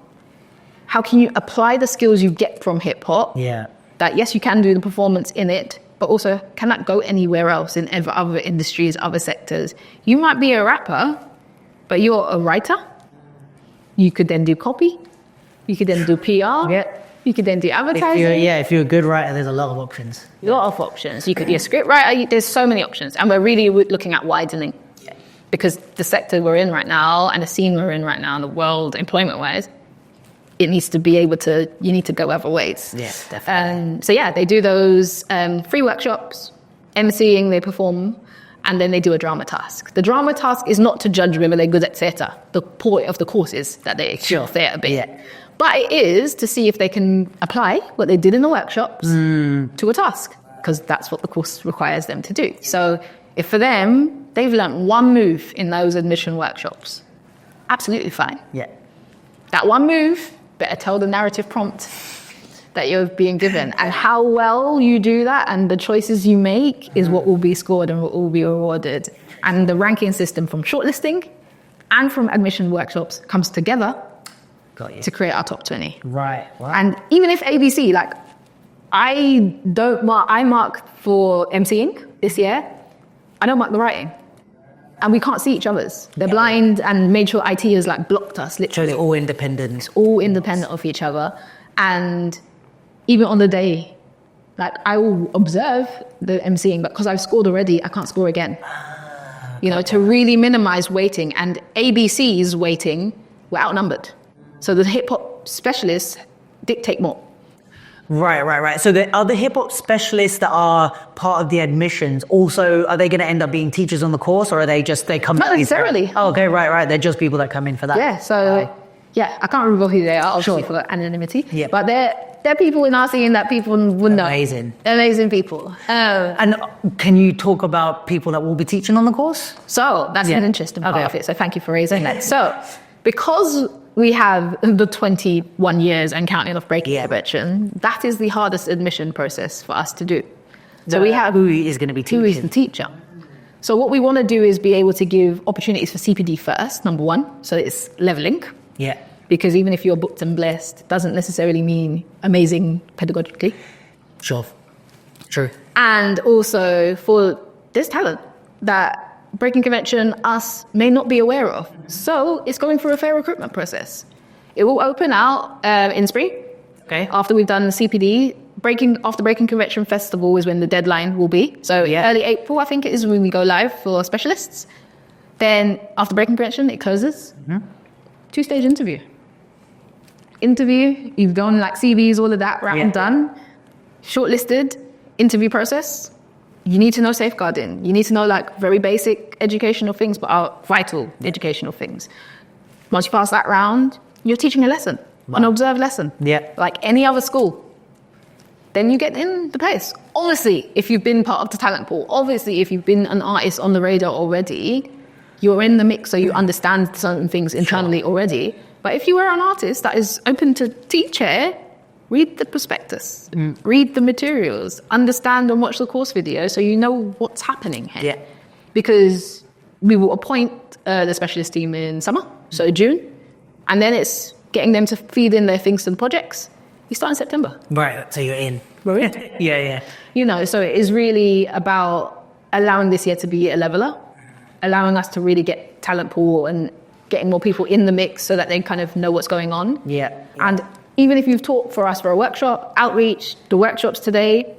How can you apply the skills you get from hip hop? Yeah. That yes, you can do the performance in it. But also, can that go anywhere else in other industries, other sectors? You might be a rapper, but you're a writer. You could then do copy. You could then do PR. Yeah. You could then do advertising. If you're a good writer, there's a lot of options. A lot of options. You could be a script writer. There's so many options. And we're really looking at widening. Because the sector we're in right now and the scene we're in right now in the world, employment-wise, it needs to be able to, you need to go other ways. Yes, definitely. So they do those free workshops, MCing, they perform, and then they do a drama task. The drama task is not to judge whether they're good at theatre. The point of the course is that they excel theatre a bit. Yeah. But it is to see if they can apply what they did in the workshops to a task, because that's what the course requires them to do. So if for them, they've learned one move in those admission workshops, absolutely fine. Yeah. That one move, better tell the narrative prompt that you're being given. And how well you do that and the choices you make is what will be scored and what will be awarded. And the ranking system from shortlisting and from admission workshops comes together to create our top 20. Right. And even if ABC, like I mark for MCing this year, I don't mark the writing. And we can't see each other's. They're blind and made sure IT has like blocked us. Literally. So they're all independent. It's all independent of each other. And even on the day, like I will observe the MCing, but because I've scored already, I can't score again. To really minimize waiting. And ABC's waiting were outnumbered. So the hip hop specialists dictate more. Right. So the other hip hop specialists that are part of the admissions, also, are they going to end up being teachers on the course, or are they come? Not necessarily. Oh, okay, right. They're just people that come in for that. Yeah. So I can't remember who they are, obviously for anonymity. Yeah. But they're people in our scene that people would know. Amazing people. And can you talk about people that will be teaching on the course? So that's an interesting part of it. So thank you for raising that. So because we have the 21 years and counting of Breakin admission, that is the hardest admission process for us to do. So we have who is going to be teaching. Who is the teacher? So what we want to do is be able to give opportunities for CPD first, number one. So it's leveling. Yeah. Because even if you're booked and blessed, doesn't necessarily mean amazing pedagogically. Sure. True. And also for this talent that Breaking Convention, us, may not be aware of. So it's going through a fair recruitment process. It will open out in spring. Okay. After we've done the CPD. After Breaking Convention Festival is when the deadline will be. So early April, I think it is when we go live for specialists. Then after Breaking Convention, it closes. 2-stage interview. You've done like CVs, all of that, and done. Shortlisted, interview process. You need to know safeguarding. You need to know like very basic educational things, but are vital educational things. Once you pass that round, you're teaching a lesson, an observed lesson, like any other school. Then you get in the place. Obviously, if you've been part of the talent pool, obviously, if you've been an artist on the radar already, you're in the mix, so you understand certain things internally already. But if you were an artist that is open to teach here, read the prospectus, read the materials, understand and watch the course video so you know what's happening here. Because we will appoint the specialist team in summer, so June, and then it's getting them to feed in their things to the projects. You start in September. Right, so you're in. Yeah. You know, so it is really about allowing this year to be a leveler, allowing us to really get talent pool and getting more people in the mix so that they kind of know what's going on. And even if you've taught for us for a workshop, outreach, the workshops today,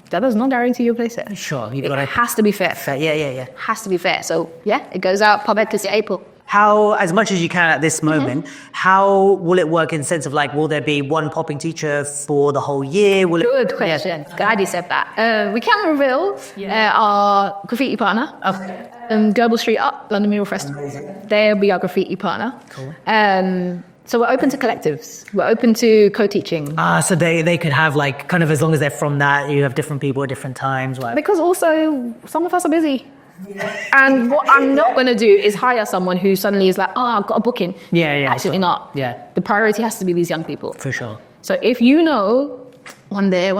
that does not guarantee your place there. Sure. It has to be fair. Yeah. Has to be fair. So, it goes out publicly to April. How, as much as you can at this moment, how will it work in the sense of like, will there be one popping teacher for the whole year? Good question. Glad you said that. We can reveal our graffiti partner. Global Street Up, London Mural Festival. They'll be our graffiti partner. Cool. So we're open to collectives. We're open to co-teaching. So they could have like, kind of as long as they're from that, you have different people at different times. Whatever. Because also, some of us are busy. And what I'm not going to do is hire someone who suddenly is like, I've got a booking. Absolutely not. The priority has to be these young people. For sure. So if you know one day,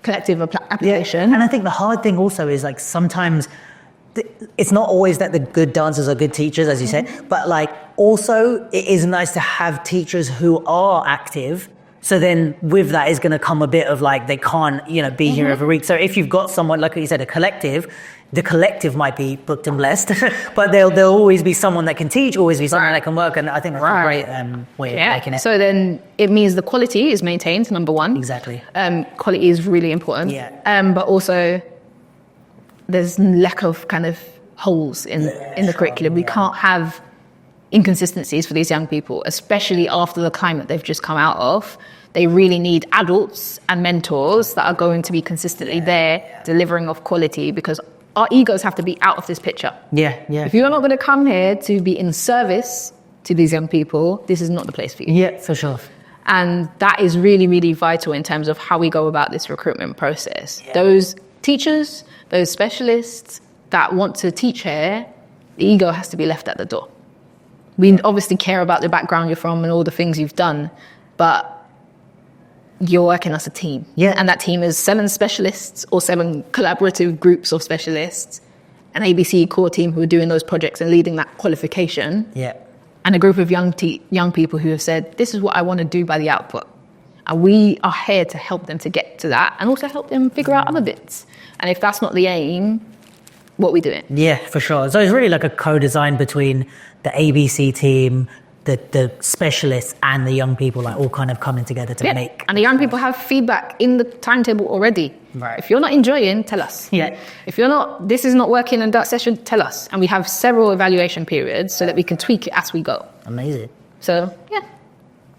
collective application. And I think the hard thing also is like sometimes it's not always that the good dancers are good teachers, as you said, but like also it is nice to have teachers who are active. So then with that is going to come a bit of like, they can't, be here every week. So if you've got someone, like you said, a collective, the collective might be booked and blessed, but there'll always be someone that can teach, always be someone that can work. And I think that's a great way of making it. So then it means the quality is maintained, number one. Exactly. Quality is really important. But also there's lack of kind of holes in the curriculum. We can't have inconsistencies for these young people, especially after the climate they've just come out of. They really need adults and mentors that are going to be consistently there, delivering of quality, because our egos have to be out of this picture. If you're not going to come here to be in service to these young people, this is not the place for you. For sure. And that is really, really vital in terms of how we go about this recruitment process. Those teachers, those specialists that want to teach here, the ego has to be left at the door. We obviously care about the background you're from and all the things you've done, but you're working as a team. And that team is 7 specialists or 7 collaborative groups of specialists, an ABC core team who are doing those projects and leading that qualification, and a group of young people who have said, this is what I want to do by the output. And we are here to help them to get to that and also help them figure out other bits. And if that's not the aim, what are we doing? For sure. So it's really like a co-design between the ABC team, the specialists and the young people, like all kind of coming together to make. And the young people have feedback in the timetable already. If you're not enjoying, tell us. If you're not, this is not working in that session, tell us. And we have several evaluation periods so that we can tweak it as we go. Amazing. So,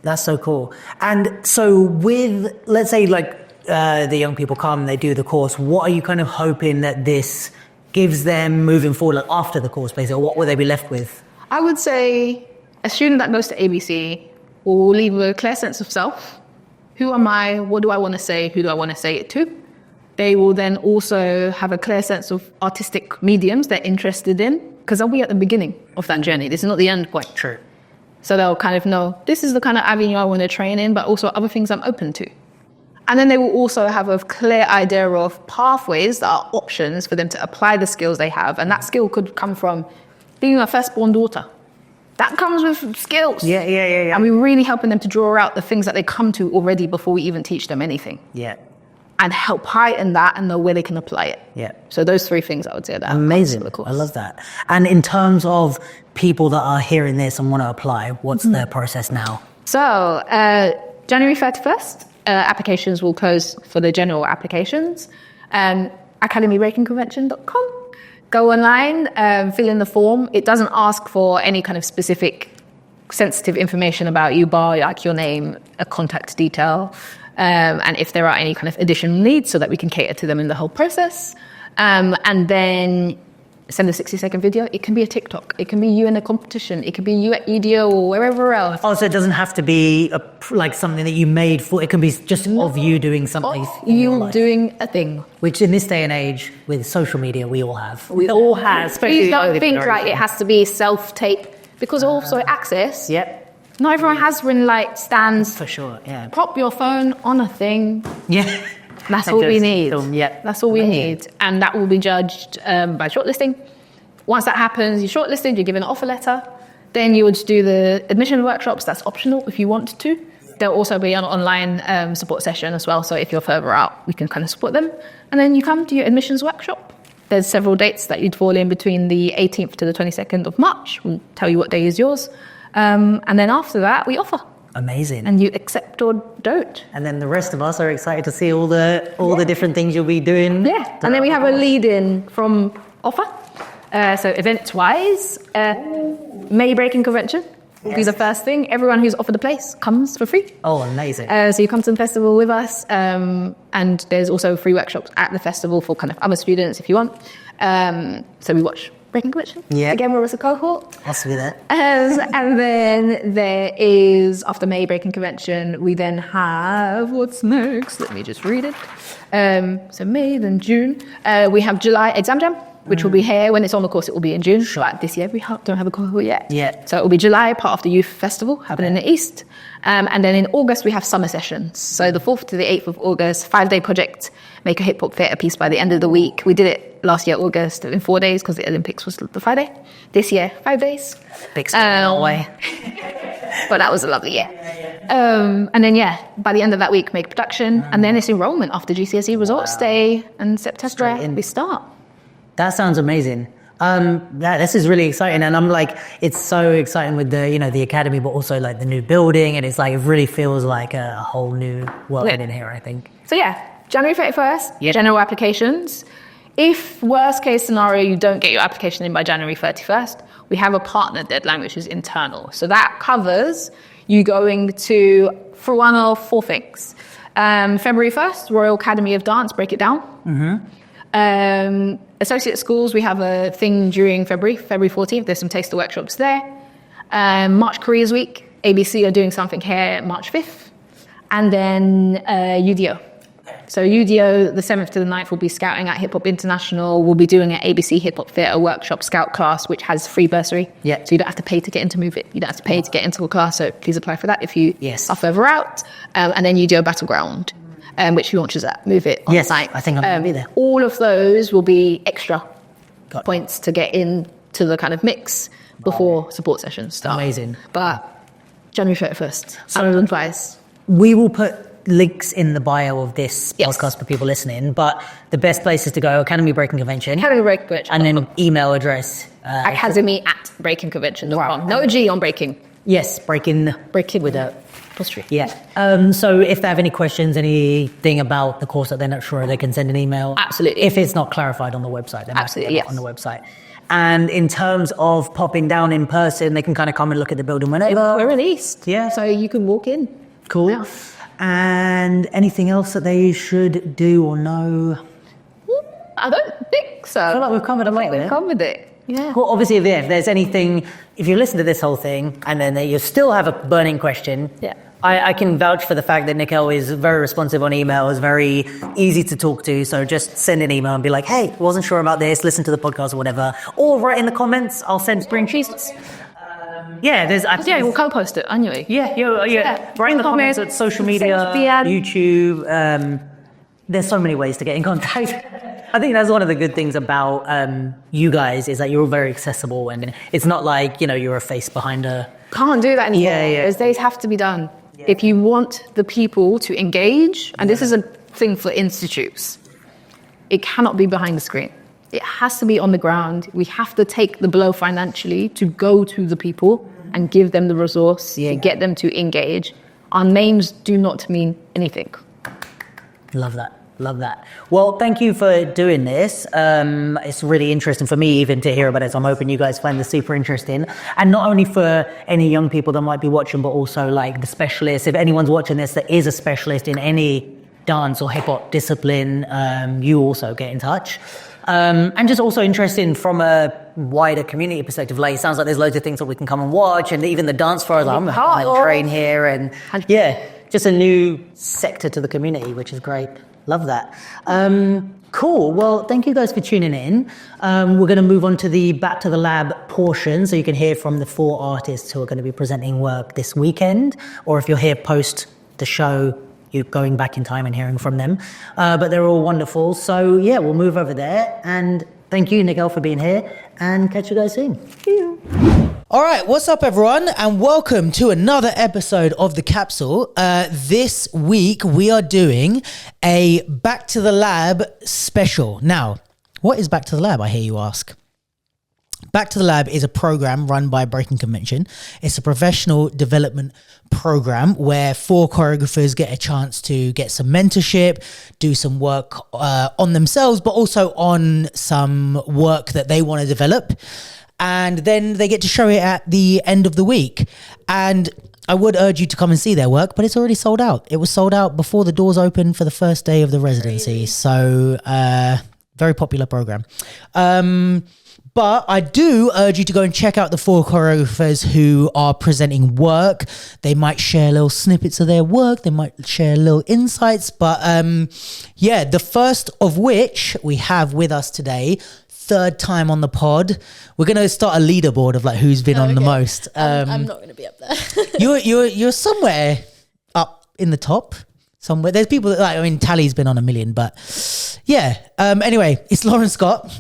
That's so cool. And so with, let's say like the young people come, they do the course, what are you kind of hoping that this gives them moving forward, like after the course, basically, or what will they be left with? I would say a student that goes to ABC will leave with a clear sense of self. Who am I? What do I want to say? Who do I want to say it to? They will then also have a clear sense of artistic mediums they're interested in, because they'll be at the beginning of that journey. This is not the end point. True. So they'll kind of know, this is the kind of avenue I want to train in, but also other things I'm open to. And then they will also have a clear idea of pathways that are options for them to apply the skills they have. And that skill could come from being a firstborn daughter. That comes with skills. And we're really helping them to draw out the things that they come to already before we even teach them anything. and help heighten that and know where they can apply it. Yeah. So those 3 things I would say that. Amazing. I love that. And in terms of people that are hearing this and want to apply, what's their process now? So January 31st, applications will close for the general applications. academybreakinconvention.com. Go online, fill in the form. It doesn't ask for any kind of specific sensitive information about you, bar like your name, a contact detail, and if there are any kind of additional needs so that we can cater to them in the whole process. And then send a 60-second video. It can be a TikTok. It can be you in a competition. It can be you at EDO or wherever else. Also, it doesn't have to be like something that you made for. It can be just of you doing something. You doing a thing. Which in this day and age, with social media, we all have. We all have. Especially Please don't think like it has to be self-tape. Because also access. Yep. Not everyone has ring light stands. For sure, yeah. Prop your phone on a thing. Yeah. That's all we need. Yeah. That's all we need. And that will be judged by shortlisting. Once that happens, you're shortlisted, you're given an offer letter. Then you would do the admission workshops. That's optional if you want to. There'll also be an online support session as well. So if you're further out, we can kind of support them. And then you come to your admissions workshop. There's several dates that you'd fall in between the 18th to the 22nd of March. We'll tell you what day is yours. And then after that, we offer. Amazing. And you accept or don't. And then the rest of us are excited to see all the different things you'll be doing. Yeah. And then we have a lead-in from offer. So events-wise, May Breakin Convention will be the first thing. Everyone who's offered a place comes for free. Oh, amazing. So you come to the festival with us, and there's also free workshops at the festival for kind of other students if you want. So we watch Breakin Convention again with us a cohort. I'll see that. And then there is, after May Breakin Convention, we then have, what's next? Let me just read it. So May, then June. We have July Exam Jam, which will be here. When it's on the course, it will be in June. But this year, we don't have a cohort yet. Yeah. So it will be July, part of the Youth Festival, happening in the East. And then in August, we have summer sessions. So the 4th to the 8th of August, 5-day project, make a hip-hop theatre piece by the end of the week. We did it last year, August, in 4 days, because the Olympics was the Friday. This year, 5 days. Big step away. But that was a lovely year. And then, by the end of that week, make production. And then it's enrollment after GCSE results day. And September, we start. That sounds amazing. This is really exciting, and I'm like, it's so exciting with the the academy, but also like the new building, and it's like it really feels like a whole new world in here, I think. So January 31st, general applications. If worst case scenario you don't get your application in by January 31st, we have a partner deadline which is internal. So that covers you going to for one of 4 things. February 1st, Royal Academy of Dance, break it down. Associate schools, we have a thing during February 14th. There's some taster workshops there. March Careers Week, ABC are doing something here March 5th. And then UDO. So UDO, the 7th to the 9th, will be scouting at Hip Hop International. We'll be doing an ABC Hip Hop Theatre workshop scout class, which has free bursary. Yeah. So you don't have to pay to get into Move It. You don't have to pay to get into a class. So please apply for that if you are further out. And then UDO Battleground, which launches at Move It on the site. I think I'm going to be there. All of those will be extra points to get into the kind of mix before support sessions start. Amazing. But January 31st, Sadler advice. We will put links in the bio of this podcast for people listening, but the best place is to go Academy Breakin Convention. Academy Breakin Convention. And then email address. academy@breakinconvention.com. No G on Breakin. Yes, Breakin with a apostrophe. Yeah. So if they have any questions, anything about the course that they're not sure, they can send an email. Absolutely. If it's not clarified on the website, then absolutely on the website. And in terms of popping down in person, they can kind of come and look at the building whenever. We're released. Yeah. So you can walk in. Cool. Yeah. And anything else that they should do or know? I don't think so. I feel like we've covered it. We've covered it. Yeah. Well, obviously, if there's anything, if you listen to this whole thing and then you still have a burning question, I can vouch for the fact that Nicole is very responsive on email, is very easy to talk to. So just send an email and be like, hey, wasn't sure about this, listen to the podcast or whatever. Or write in the comments, I'll send spring cheeses. We'll co-post it annually. Yeah. Write in the comments at social media, YouTube. There's so many ways to get in contact. I think that's one of the good things about you guys is that you're all very accessible, and it's not like you're a face behind a. Can't do that anymore. Those days have to be done. If you want the people to engage, and this is a thing for institutes. It cannot be behind the screen. It has to be on the ground. We have to take the blow financially to go to the people and give them the resource to get them to engage. Our names do not mean anything. Love that. Love that. Well, thank you for doing this. It's really interesting for me even to hear about it. So I'm hoping you guys find this super interesting. And not only for any young people that might be watching, but also like the specialists. If anyone's watching this that is a specialist in any dance or hip hop discipline, you also get in touch. And just also interesting from a wider community perspective. Like, it sounds like there's loads of things that we can come and watch, and even the dance floors. I'm like train here, and just a new sector to the community, which is great. Love that. Cool. Well, thank you guys for tuning in. We're going to move on to the Back to the Lab portion, so you can hear from the 4 artists who are going to be presenting work this weekend, or if you're here post the show, you're going back in time and hearing from them. But they're all wonderful. So yeah, we'll move over there. And thank you, Nigel, for being here, and catch you guys soon. All right, what's up, everyone, and welcome to another episode of The Capsule. This week, we are doing a Back to the Lab special. Now, what is Back to the Lab, I hear you ask? Back to the Lab is a program run by Breakin Convention. It's a professional development program where 4 choreographers get a chance to get some mentorship, do some work on themselves, but also on some work that they want to develop. And then they get to show it at the end of the week. And I would urge you to come and see their work, but it's already sold out. It was sold out before the doors opened for the first day of the residency. So very popular program. But I do urge you to go and check out the 4 choreographers who are presenting work. They might share little snippets of their work. They might share little insights. But the first of which we have with us today, 3rd time on the pod. We're going to start a leaderboard of like who's been on the most. I'm not going to be up there. You're somewhere up in the top. Somewhere. There's people that like, I mean, Tally's been on 1 million, but yeah. Anyway, it's Lauren Scott,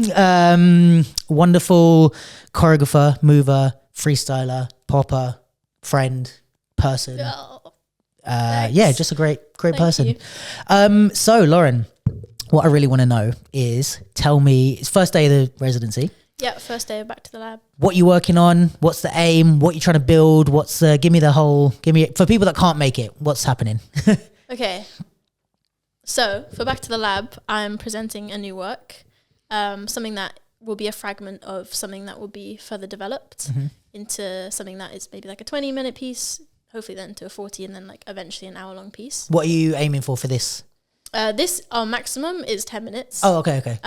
wonderful choreographer, mover, freestyler, popper, friend, person. Just a great Thank person. you. So Lauren, what I really want to know is, tell me, it's first day of the residency. Yeah, first day of Back to the Lab. What you working on? What's the aim? What you trying to build? Give me for people that can't make it, what's happening? Okay. So for Back to the Lab, I'm presenting a new work, something that will be a fragment of something that will be further developed into something that is maybe like a 20-minute piece, hopefully then to a 40, and then like eventually an hour-long piece. What are you aiming for this? Our maximum is 10 minutes. Oh, okay.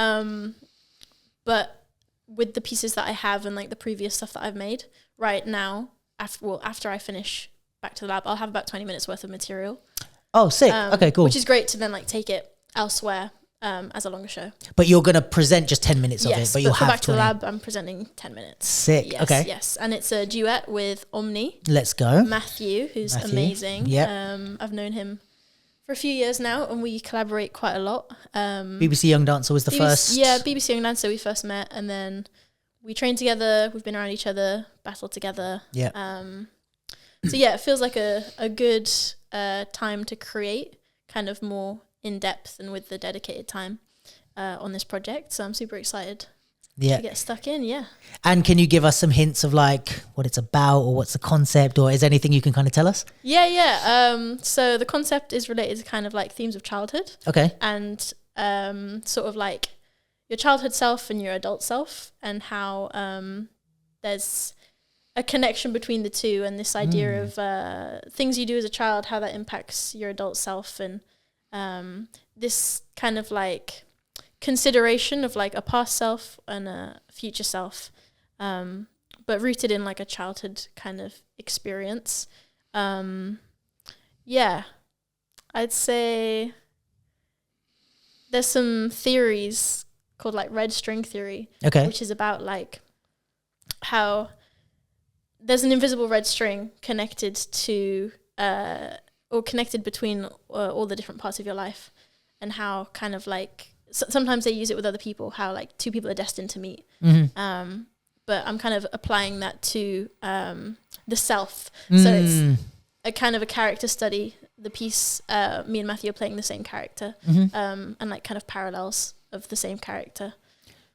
But with the pieces that I have and like the previous stuff that I've made right now, after I finish Back to the Lab, I'll have about 20 minutes worth of material. Oh, sick. Okay, cool. Which is great to then like take it elsewhere as a longer show. But you're going to present just 10 minutes of it, but you'll have Back to the Lab, I'm presenting 10 minutes. Sick. Yes, okay. Yes, and it's a duet with Omni. Let's go. Matthew, who's amazing. Yeah. I've known him for a few years now, and we collaborate quite a lot. BBC Young Dancer was the first. Yeah, BBC Young Dancer we first met, and then we trained together. We've been around each other, battled together. Yeah. So yeah, it feels like a good time to create kind of more in depth and with the dedicated time on this project. So I'm super excited to get stuck in. Yeah. And can you give us some hints of like what it's about or what's the concept, or is there anything you can kind of tell us? Yeah. So the concept is related to kind of like themes of childhood. Okay. And sort of like your childhood self and your adult self, and how there's a connection between the two, and this idea of things you do as a child, how that impacts your adult self, and this kind of like consideration of like a past self and a future self, but rooted in like a childhood kind of experience. I'd say there's some theories called like red string theory, which is about like how there's an invisible red string connected to or connected between all the different parts of your life, and how kind of like sometimes they use it with other people, how like two people are destined to meet. But I'm kind of applying that to the self. So it's a kind of a character study the piece, me and Matthew are playing the same character, and like kind of parallels of the same character.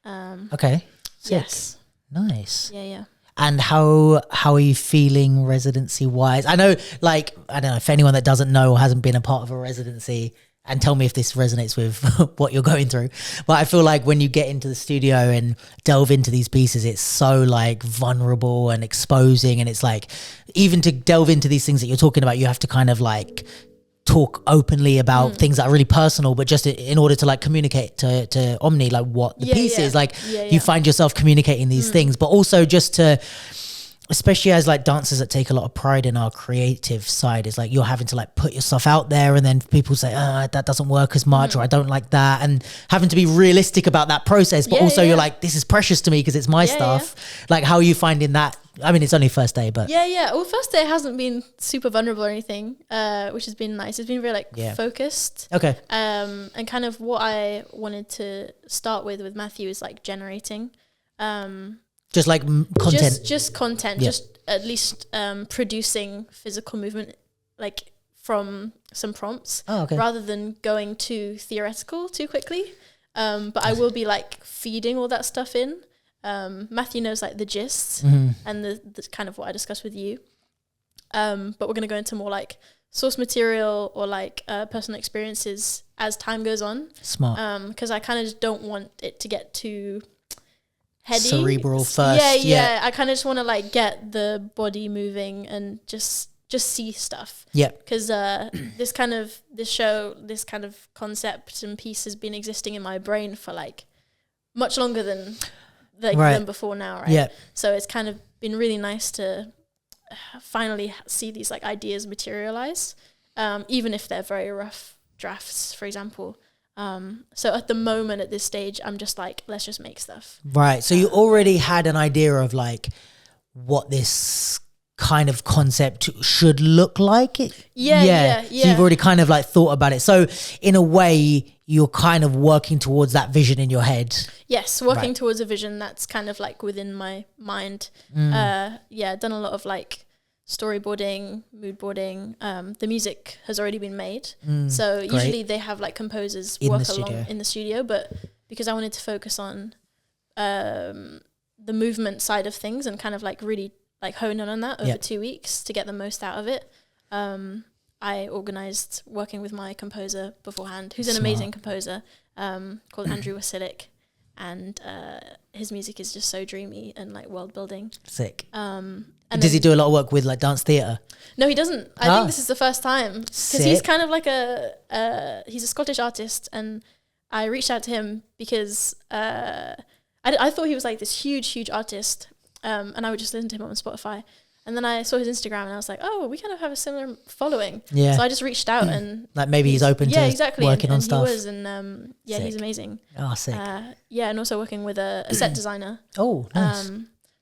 Okay. Sick. Yes. Nice. Yeah. And how are you feeling residency wise? I know, like, I don't know if anyone that doesn't know or hasn't been a part of a residency, and tell me if this resonates with what you're going through. But I feel like when you get into the studio and delve into these pieces, it's so like vulnerable and exposing. And it's like, even to delve into these things that you're talking about, you have to kind of like talk openly about things that are really personal, but just in order to like communicate to Omni, like what the piece is, like you find yourself communicating these things, but also just to, especially as like dancers that take a lot of pride in our creative side, is like you're having to like put yourself out there, and then people say, that doesn't work as much, or I don't like that, and having to be realistic about that process, but also you're like, this is precious to me because it's my stuff. Like, how are you finding that? I mean, it's only first day, but well, first day hasn't been super vulnerable or anything, which has been nice. It's been very like focused, and kind of what I wanted to start with Matthew is like generating just like content, just content, just at least producing physical movement, like from some prompts, rather than going too theoretical too quickly. But I will be like feeding all that stuff in. Matthew knows like the gist and the kind of what I discussed with you. But we're going to go into more like source material or like personal experiences as time goes on. Smart. Because I kind of just don't want it to get too heady. Cerebral first. Yeah. I kind of just want to like get the body moving and just see stuff. Yeah. Because this kind of concept and piece has been existing in my brain for like much longer than before now, right? Yeah. So it's kind of been really nice to finally see these like ideas materialize, even if they're very rough drafts, for example. So at the moment, at this stage, I'm just like, let's just make stuff. Right. So you already had an idea of like what this kind of concept should look like. Yeah. So you've already kind of like thought about it. So in a way, you're kind of working towards that vision in your head. Yes, working towards a vision that's kind of like within my mind. Done a lot of like storyboarding, mood boarding. The music has already been made. So usually they have like composers work along in the studio, but because I wanted to focus on the movement side of things and kind of like really like hone in on that over 2 weeks to get the most out of it. I organised working with my composer beforehand, who's an amazing composer called Andrew Wasilik, and his music is just so dreamy and like world building. Sick. And does he do a lot of work with like dance theatre? No, he doesn't. I think this is the first time, because he's kind of like he's a Scottish artist, and I reached out to him because I thought he was like this huge artist, and I would just listen to him on Spotify. And then I saw his Instagram and I was like, oh, we kind of have a similar following. Yeah. So I just reached out and like maybe he's open to working on stuff. He was, and he's amazing. Oh, sick. And also working with a set designer. Oh, nice.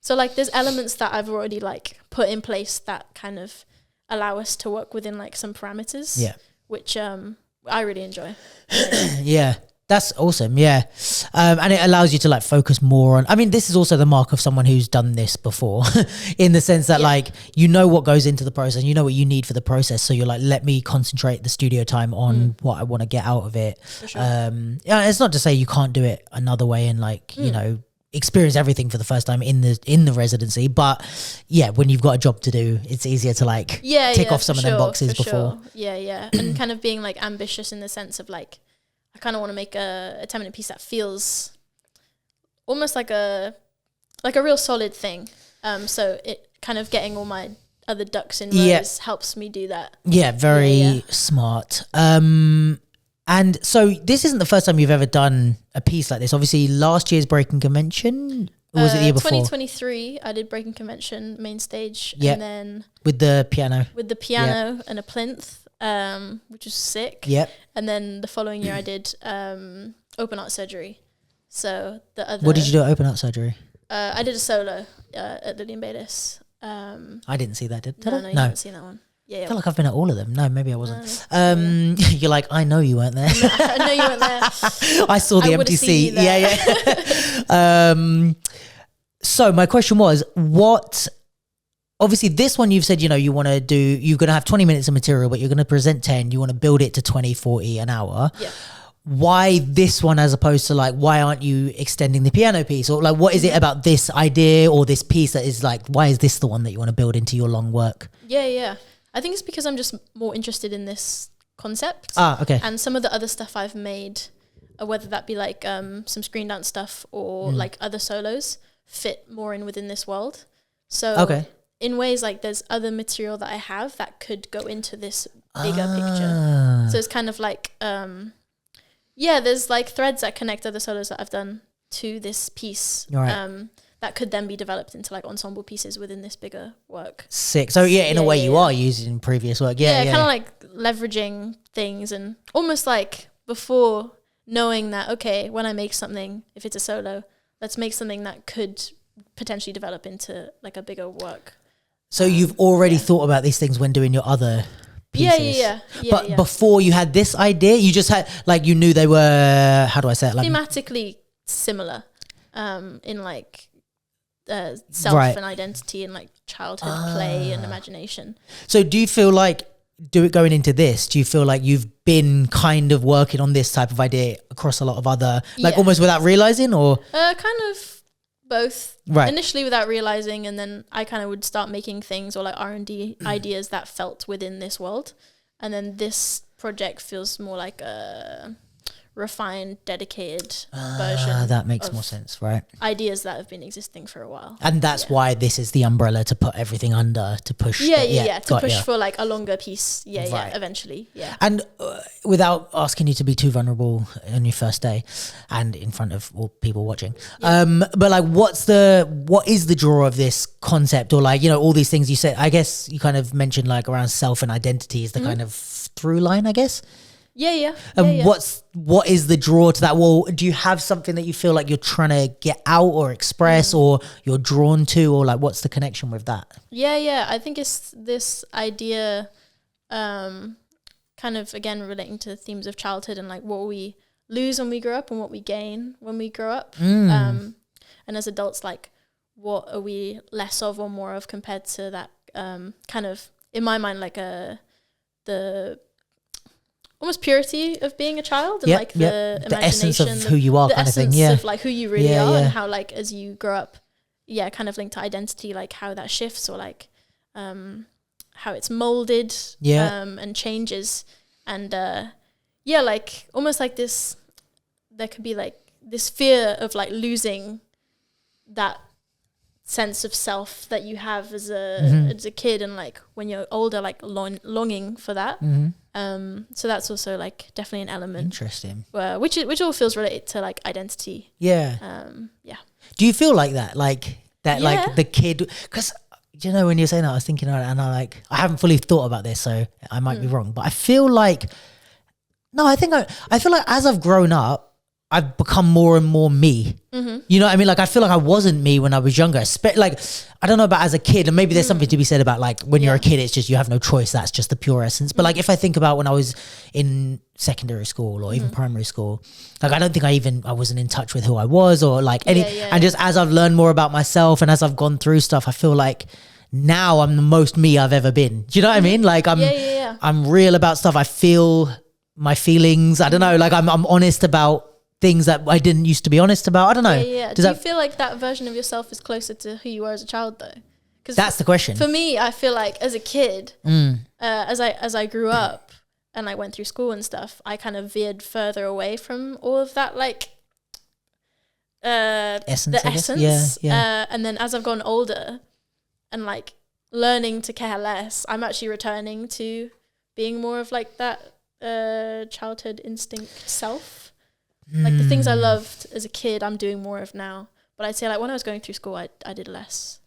So like there's elements that I've already like put in place that kind of allow us to work within like some parameters. Yeah. Which I really enjoy. Yeah. That's awesome, yeah. And it allows you to like focus more on, I mean, this is also the mark of someone who's done this before in the sense that like, you know what goes into the process, you know what you need for the process. So you're like, let me concentrate the studio time on what I want to get out of it. For sure. It's not to say you can't do it another way and like, you know, experience everything for the first time in the residency, but yeah, when you've got a job to do, it's easier to like tick off some of them boxes before. Yeah. And kind of being like ambitious in the sense of like, I kind of want to make a 10-minute piece that feels almost like a real solid thing. So it kind of getting all my other ducks in rows helps me do that. Yeah, very smart. And so this isn't the first time you've ever done a piece like this. Obviously, last year's Breakin Convention, or was it the year before? 2023, I did Breakin Convention main stage, and then with the piano and a plinth. Which was sick. Yep. And then the following year I did open heart surgery. So the other. What did you do at open heart surgery? I did a solo at Lillian Baylis. I didn't see that. Did no, I? you haven't seen that one. Yeah. I feel like I've been at all of them. No, maybe I wasn't. You're like, I know you weren't there. I know you weren't there. I saw the empty seat. Yeah. So my question was, what obviously this one you've said, you know, you're going to have 20 minutes of material, but you're going to present 10, you want to build it to 20, 40 an hour. Yeah. Why this one as opposed to like, why aren't you extending the piano piece? Or like, what is it about this idea or this piece that is like, why is this the one that you want to build into your long work? Yeah. I think it's because I'm just more interested in this concept. Okay. And some of the other stuff I've made, whether that be like some screen dance stuff or like other solos, fit more in within this world. So in ways like there's other material that I have that could go into this bigger picture. So it's kind of like... there's like threads that connect other solos that I've done to this piece that could then be developed into like ensemble pieces within this bigger work. Sick. So in a way you are using previous work. Yeah. Kind of like leveraging things and almost like before knowing that, okay, when I make something, if it's a solo, let's make something that could potentially develop into like a bigger work. So you've already thought about these things when doing your other pieces. But before you had this idea, you just had like, you knew they were, how do I say it? Like thematically similar in like self and identity and like childhood play and imagination. So do you feel like going into this, do you feel like you've been kind of working on this type of idea across a lot of other, like almost without realizing, or? Kind of both. Initially without realizing, and then I kind of would start making things or like R&D ideas that felt within this world. And then this project feels more like a refined, dedicated version. That makes more sense, right? Ideas that have been existing for a while. And that's why this is the umbrella to put everything under, to push. To push for like a longer piece. Eventually. Yeah. And without asking you to be too vulnerable on your first day and in front of all people watching, but like, what is the draw of this concept, or like, you know, all these things you said? I guess you kind of mentioned like around self and identity is the kind of through line, I guess. And what is the draw to that? Well, do you have something that you feel like you're trying to get out or express, or you're drawn to, or like what's the connection with that? I think it's this idea, kind of again relating to themes of childhood and like what we lose when we grow up and what we gain when we grow up. And as adults, like what are we less of or more of compared to that kind of, in my mind, like the almost purity of being a child and like the imagination, essence of who you are, kind of thing. Of like who you really are, and how like as you grow up, kind of linked to identity, like how that shifts, or like how it's molded and changes, and like almost like this, there could be like this fear of like losing that sense of self that you have as a kid, and like when you're older, like longing for that. So that's also like definitely an element. Interesting. Which all feels related to like identity. Do you feel like that? Like that, like the kid, because you know, when you're saying that, I was thinking, and I haven't fully thought about this, so I might be wrong, but I feel like, I feel like as I've grown up, I've become more and more me. You know what I mean? Like, I feel like I wasn't me when I was younger. Like, I don't know about as a kid, and maybe there's something to be said about like when you're a kid, it's just, you have no choice. That's just the pure essence. But like, if I think about when I was in secondary school or even primary school, like, I don't think I wasn't in touch with who I was, or like and just as I've learned more about myself and as I've gone through stuff, I feel like now I'm the most me I've ever been. Do you know what I mean? Like, I'm real about stuff. I feel my feelings. I don't know. Like, I'm honest about things that I didn't used to be honest about. I don't know. Do you feel like that version of yourself is closer to who you were as a child though? Because that's the question. For me, I feel like as a kid, as I grew up and I went through school and stuff, I kind of veered further away from all of that, like essence. And then as I've gotten older and like learning to care less, I'm actually returning to being more of like that childhood instinct self. Like the things I loved as a kid, I'm doing more of now. But I'd say like when I was going through school, I did less.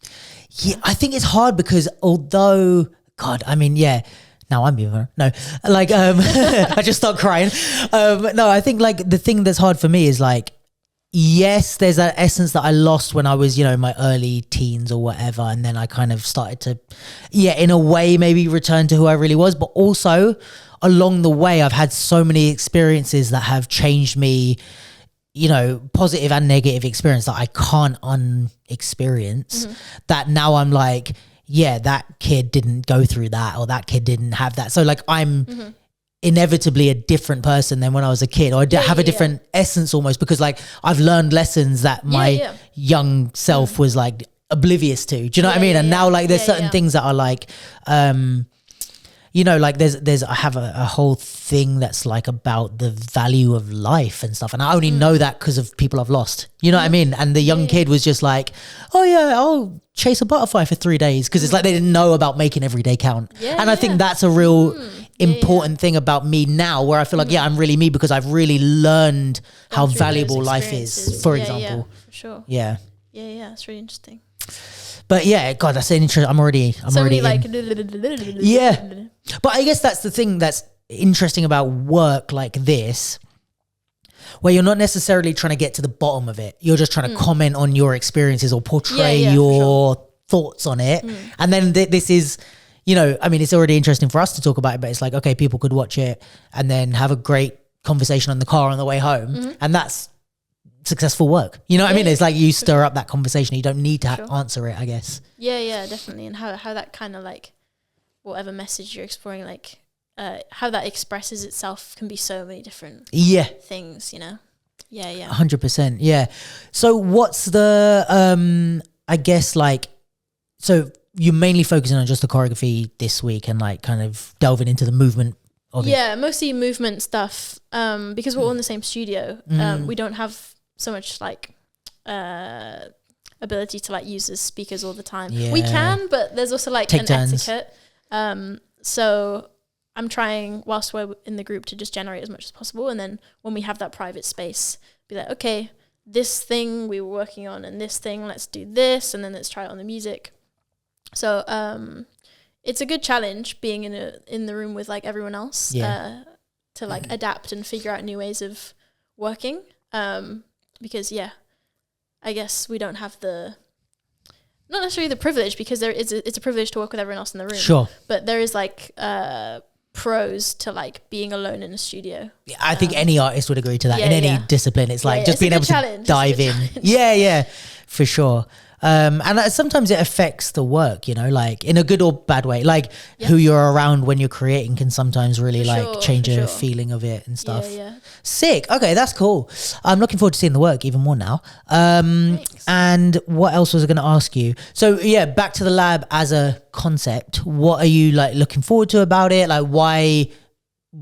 Yeah, I think it's hard because although, God, I mean, now I'm being, no, like, I just start crying. No, I think like the thing that's hard for me is like, yes, there's that essence that I lost when I was, you know, in my early teens or whatever. And then I kind of started to, in a way, maybe return to who I really was. But also along the way, I've had so many experiences that have changed me, you know, positive and negative experience that I can't unexperience, that now I'm like, yeah, that kid didn't go through that, or that kid didn't have that. So like I'm inevitably a different person than when I was a kid, or I have a different essence almost, because like I've learned lessons that my young self was like oblivious to. Do you know what I mean? And now like there's certain things that are like, you know, like there's I have a whole thing that's like about the value of life and stuff, and I only know that because of people I've lost. You know what I mean? And the young kid was just like, oh yeah, I'll chase a butterfly for 3 days, because it's like they didn't know about making every day count. And I think that's a real important thing about me now, where I feel like I'm really me, because I've really learned how valuable life is, for example. For sure. Yeah, it's really interesting. But yeah, God, that's interesting. I'm already like yeah. But I guess that's the thing that's interesting about work like this, where you're not necessarily trying to get to the bottom of it. You're just trying to comment on your experiences or portray your thoughts on it. And then this is, you know, I mean, it's already interesting for us to talk about it, but it's like, okay, people could watch it and then have a great conversation on the car on the way home. And that's successful work. You know what I mean? It's like you stir up that conversation. You don't need to answer it, I guess. Yeah, definitely. And how that kind of like, whatever message you're exploring, like how that expresses itself can be so many different things, you know? Yeah. 100%. Yeah. So what's the, I guess like, so you're mainly focusing on just the choreography this week and like kind of delving into the movement of it? Mostly movement stuff. Because we're all in the same studio. We don't have so much like ability to like use as speakers all the time. We can, but there's also like an etiquette. So I'm trying, whilst we're in the group, to just generate as much as possible, and then when we have that private space, be like, okay, this thing we were working on and this thing, let's do this, and then let's try it on the music. So it's a good challenge being in the room with like everyone else to like adapt and figure out new ways of working. Because I guess we don't have not necessarily the privilege, because it's a privilege to work with everyone else in the room. Sure. But there is like pros to like being alone in a studio. I think any artist would agree to that in any discipline. It's like just being able to dive in. Yeah, for sure. And sometimes it affects the work, you know, like in a good or bad way. Like who you're around when you're creating can sometimes really change a feeling of it and stuff. Sick. Okay, that's cool. I'm looking forward to seeing the work even more now. And what else was I going to ask you? So back to the lab as a concept. What are you like looking forward to about it? Like why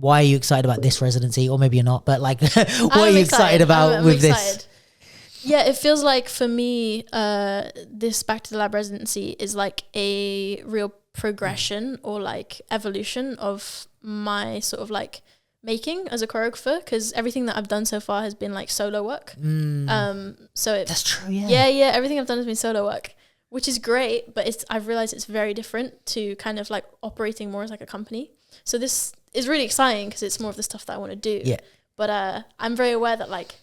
are you excited about this residency? Or maybe you're not, but like what are you excited about with this? Yeah, it feels like for me, this Back to the Lab residency is like a real progression or like evolution of my sort of like making as a choreographer, because everything that I've done so far has been like solo work. So that's true. Yeah. Everything I've done has been solo work, which is great, but I've realized it's very different to kind of like operating more as like a company. So this is really exciting because it's more of the stuff that I want to do. Yeah. But I'm very aware that like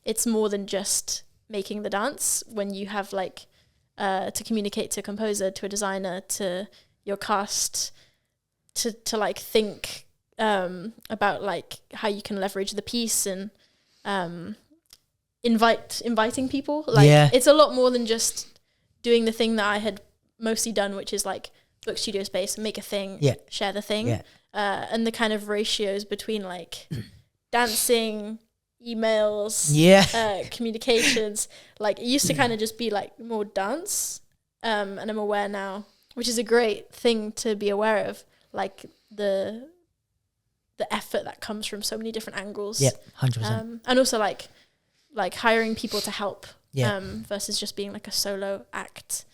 it's more than just making the dance, when you have like to communicate to a composer, to a designer, to your cast, to like think about like how you can leverage the piece and inviting people. Like it's a lot more than just doing the thing that I had mostly done, which is like book studio space, make a thing, share the thing, and the kind of ratios between like dancing, emails, communications. Like it used to kind of just be like more dance, and I'm aware now, which is a great thing to be aware of, like the effort that comes from so many different angles. 100%. And also like hiring people to help, versus just being like a solo act.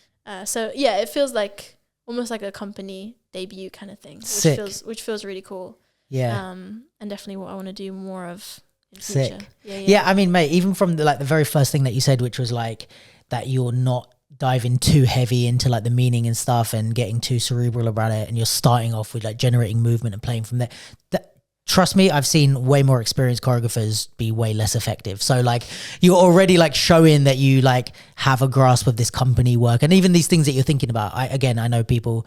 So it feels like almost like a company debut kind of thing, which feels really cool. And definitely what I want to do more of. Sick. Yeah, I mean, mate, even from the very first thing that you said, which was like that you're not diving too heavy into like the meaning and stuff and getting too cerebral about it, and you're starting off with like generating movement and playing from there. Trust me, I've seen way more experienced choreographers be way less effective. So like you're already like showing that you like have a grasp of this company work, and even these things that you're thinking about. I know people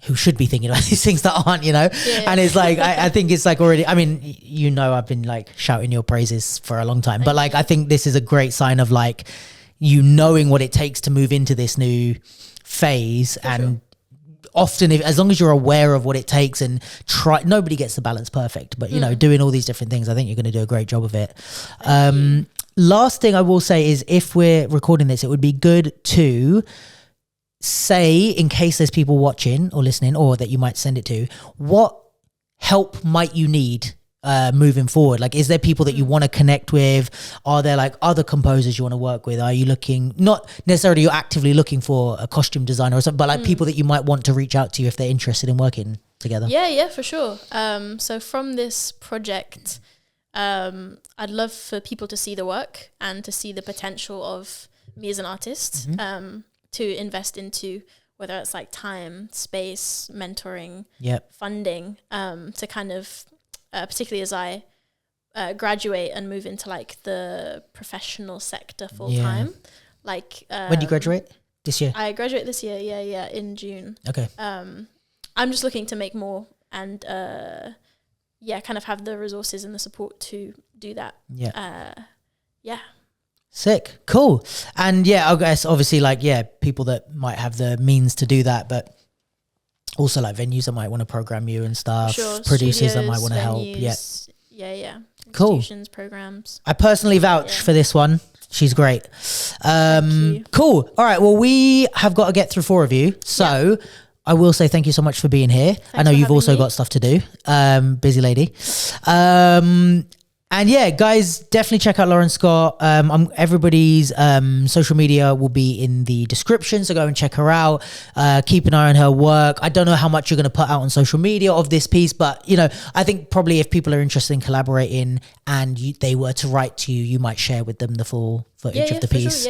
who should be thinking about these things that aren't, you know? And it's like, I think it's like already, I mean, you know, I've been like shouting your praises for a long time, but like, I think this is a great sign of like, you knowing what it takes to move into this new phase and often, as long as you're aware of what it takes and try, nobody gets the balance perfect, but you know, doing all these different things, I think you're going to do a great job of it. Last thing I will say is, if we're recording this, it would be good to say, in case there's people watching or listening, or that you might send it to, what help might you need moving forward? Like, is there people that you want to connect with? Are there like other composers you want to work with? Are you looking, not necessarily you're actively looking for a costume designer or something, but like people that you might want to reach out to you if they're interested in working together? Yeah, for sure. So from this project, I'd love for people to see the work and to see the potential of me as an artist, to invest into, whether it's like time, space, mentoring, funding, to kind of, particularly as I graduate and move into like the professional sector full time. Like, when do you graduate? This year? I graduate this year, in June. Okay. I'm just looking to make more and kind of have the resources and the support to do that. Sick. Cool. And I guess obviously like, people that might have the means to do that, but also like venues that might want to program you and stuff, producers Studios, that might want to help. Cool. Institutions, programs. I personally vouch for this one. She's great. Cool. All right. Well, we have got to get through 4 of you. So I will say thank you so much for being here. I know you've also got stuff to do. Busy lady. And guys, definitely check out Lauren Scott. Everybody's social media will be in the description, so go and check her out. Keep an eye on her work. I don't know how much you're going to put out on social media of this piece, but I think probably if people are interested in collaborating and they were to write to you, you might share with them the full footage of the piece,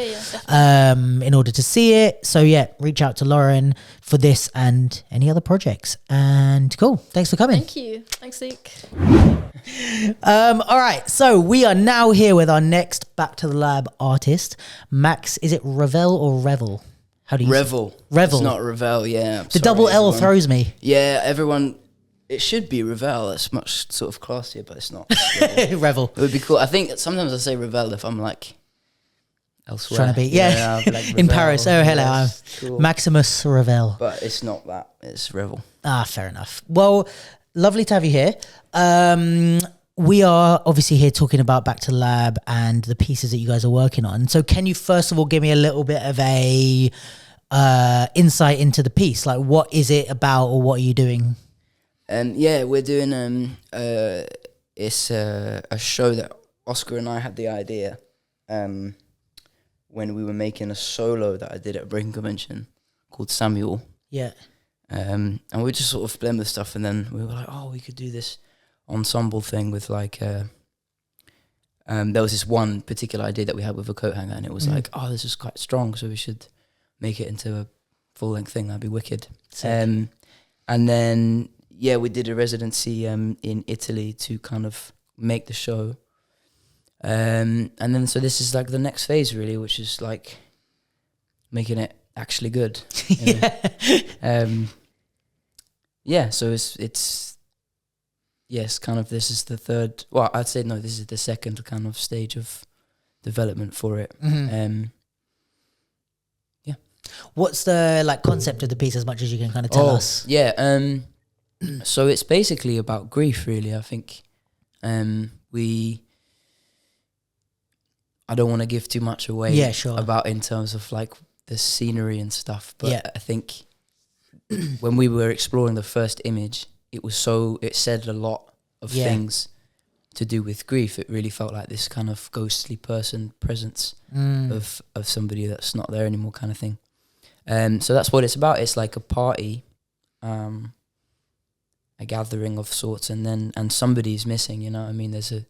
in order to see it. So reach out to Lauren for this and any other projects. And cool, thanks for coming. Thank you. Thanks, Luke. All right, so we are now here with our next Back to the Lab artist, Max. Is it Revell or Revell? How do you Revell. Revell. It's not Revell, The double L throws me. Yeah, everyone, it should be Revell. It's much sort of classier, but it's not. Revell. It would be cool. I think sometimes I say Revell if I'm like elsewhere. Trying to be, like in Paris. Oh, hello, I'm cool. Maximus Revell. But it's not that. It's Revell. Fair enough. Well, lovely to have you here. We are obviously here talking about Back to the Lab and the pieces that you guys are working on. So can you first of all give me a little bit of a insight into the piece? Like, what is it about, or what are you doing? We're doing it's a show that Oscar and I had the idea when we were making a solo that I did at Breakin convention called Samuel. Yeah. And we just sort of blend with stuff, and then we were like, we could do this ensemble thing with like there was this one particular idea that we had with a coat hanger, and it was like, this is quite strong, so we should make it into a full-length thing. That'd be wicked. And then we did a residency in Italy to kind of make the show, and then so this is like the next phase really, which is like making it actually good. So it's kind of, this is the third, well, I'd say no, this is the second kind of stage of development for it. What's the like concept of the piece, as much as you can kind of tell us? So it's basically about grief really. I think I don't want to give too much away about in terms of like the scenery and stuff, but I think when we were exploring the first image, it said a lot of things to do with grief. It really felt like this kind of ghostly person presence of somebody that's not there anymore, kind of thing. So that's what it's about. It's like a party, a gathering of sorts, and somebody's missing, you know what I mean? There's a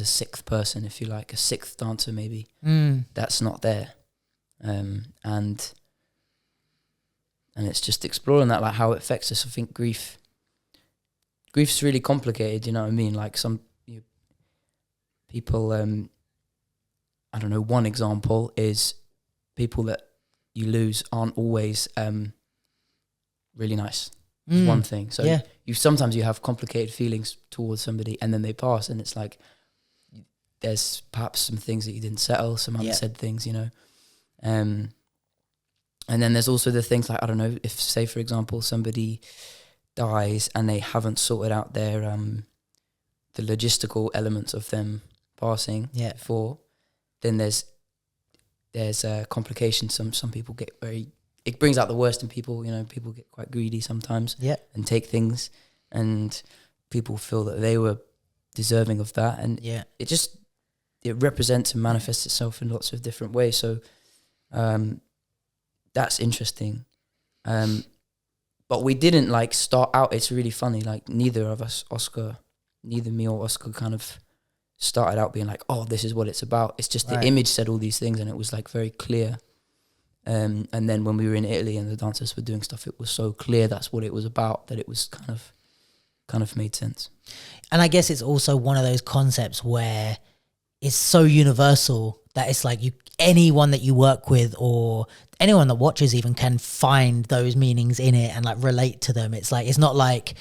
sixth person, if you like, a sixth dancer maybe, that's not there. And it's just exploring that, like how it affects us. I think grief's really complicated, you know what I mean? Like some people, I don't know, one example is people that you lose aren't always really nice. It's one thing. So sometimes you have complicated feelings towards somebody, and then they pass, and it's like there's perhaps some things that you didn't settle, some unsaid things, you know. And And then there's also the things like, I don't know, if say for example somebody dies and they haven't sorted out their the logistical elements of them passing before, then there's complications. Some people get it brings out the worst in people. You know, people get quite greedy sometimes and take things, and people feel that they were deserving of that, and it represents and manifests itself in lots of different ways. So that's interesting. But we didn't like start out, it's really funny, like neither me or Oscar kind of started out being like, oh, this is what it's about. It's just the image said all these things and it was like very clear. And then when we were in Italy and the dancers were doing stuff, it was so clear that's what it was about that it was kind of made sense. And I guess it's also one of those concepts where it's so universal that it's like anyone that you work with or anyone that watches even can find those meanings in it and like relate to them. It's like, it's not like,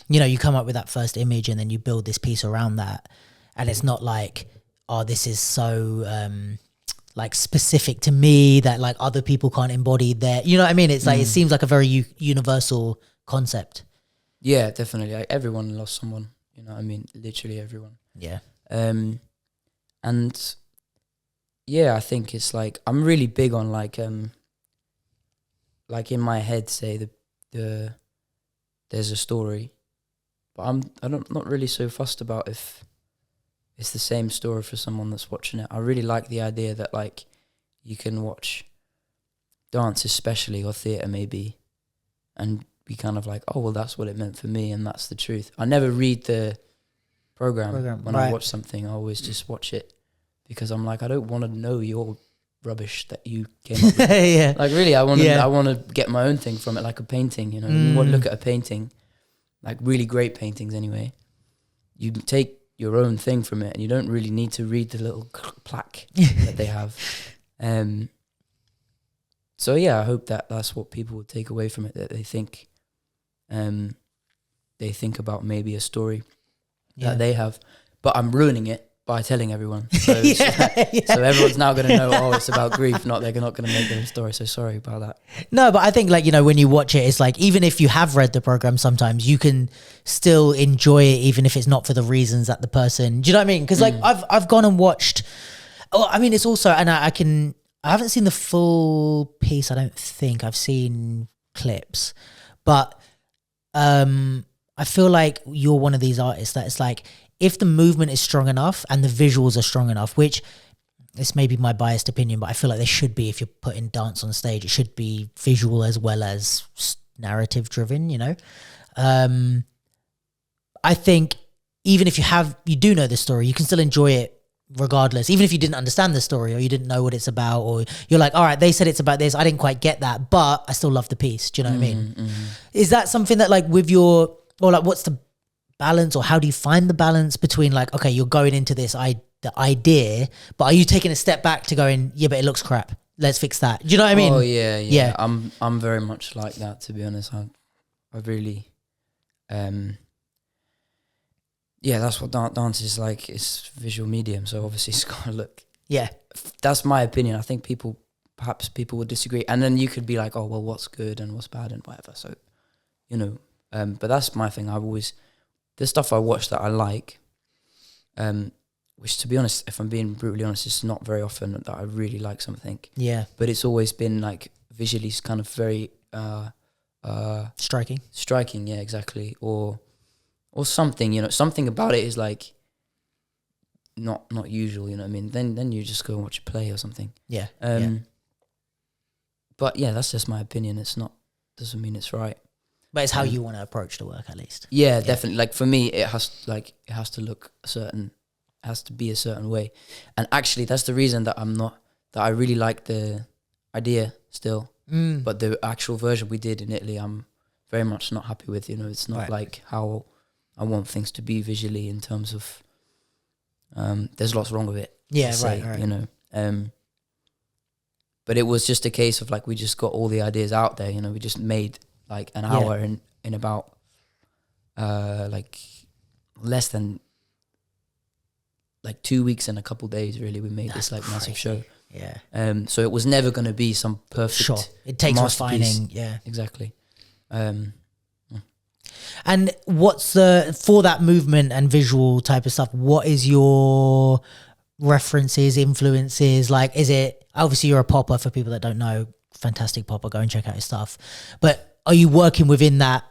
you know, you come up with that first image and then you build this piece around that. And it's not like, oh, this is so like specific to me that like other people can't embody that. You know what I mean? It's like, it seems like a very universal concept. Yeah, definitely. Like, everyone lost someone, you know what I mean? Literally everyone. Yeah. And yeah, I think it's like, I'm really big on like in my head, say there's a story, but I'm not really so fussed about if it's the same story for someone that's watching it. I really like the idea that like you can watch dance especially or theatre maybe and be kind of like, oh, well, that's what it meant for me and that's the truth. I never read the program when I watch something. I always just watch it because I'm like, I don't want to know your rubbish that you came up with. Yeah. Like really, I want to get my own thing from it, like a painting, you know. You want to look at a painting, like really great paintings anyway. You take your own thing from it and you don't really need to read the little plaque that they have. So yeah, I hope that that's what people would take away from it, that they think about maybe a story that they have, but I'm ruining it by telling everyone. So, so everyone's now going to know, oh, it's about grief, they're not going to make their own story. So sorry about that. No, but I think like, you know, when you watch it, it's like, even if you have read the program, sometimes you can still enjoy it, even if it's not for the reasons that the person, do you know what I mean? Because like I've gone and watched, I mean, it's also, and I haven't seen the full piece. I don't think I've seen clips, but I feel like you're one of these artists that it's like, if the movement is strong enough and the visuals are strong enough, which this may be my biased opinion, but I feel like they should be, if you're putting dance on stage, it should be visual as well as narrative driven, you know? I think even if you do know the story, you can still enjoy it regardless, even if you didn't understand the story or you didn't know what it's about, or you're like, all right, they said it's about this, I didn't quite get that, but I still love the piece. Do you know what I mean? Is that something that like with or like what's the balance, or how do you find the balance between like, okay, you're going into this the idea, but are you taking a step back to going, yeah, but it looks crap, let's fix that? Do you know what I mean? Oh yeah. I'm very much like that, to be honest. I really that's what dance is like. It's visual medium, so obviously it's got to look. Yeah, that's my opinion. I think perhaps people would disagree, and then you could be like, oh well, what's good and what's bad and whatever. So, you know, but that's my thing. The stuff I watch that I like, which to be honest, if I'm being brutally honest, it's not very often that I really like something. Yeah, but it's always been like visually kind of very striking. Yeah, exactly. Or something, you know, something about it is like not usual, you know what I mean? Then you just go and watch a play or something. Yeah. But yeah, that's just my opinion. Doesn't mean it's right. But it's how you want to approach the work, at least. Yeah, definitely. Like for me, it has to look has to be a certain way. And actually that's the reason that I really like the idea still. But the actual version we did in Italy, I'm very much not happy with, you know. It's not like how I want things to be visually, in terms of there's lots wrong with it. Yeah, right. You know, but it was just a case of like, we just got all the ideas out there. You know, we just made like an hour in about like less than like 2 weeks and a couple days. Really, we made this like massive show. Yeah. So it was never going to be some perfect. Sure, it takes masterpiece. refining. Yeah, exactly. And what's for that movement and visual type of stuff? What is your references, influences? Like, is it obviously you're a popper? For people that don't know, fantastic popper. Go and check out his stuff. But are you working within that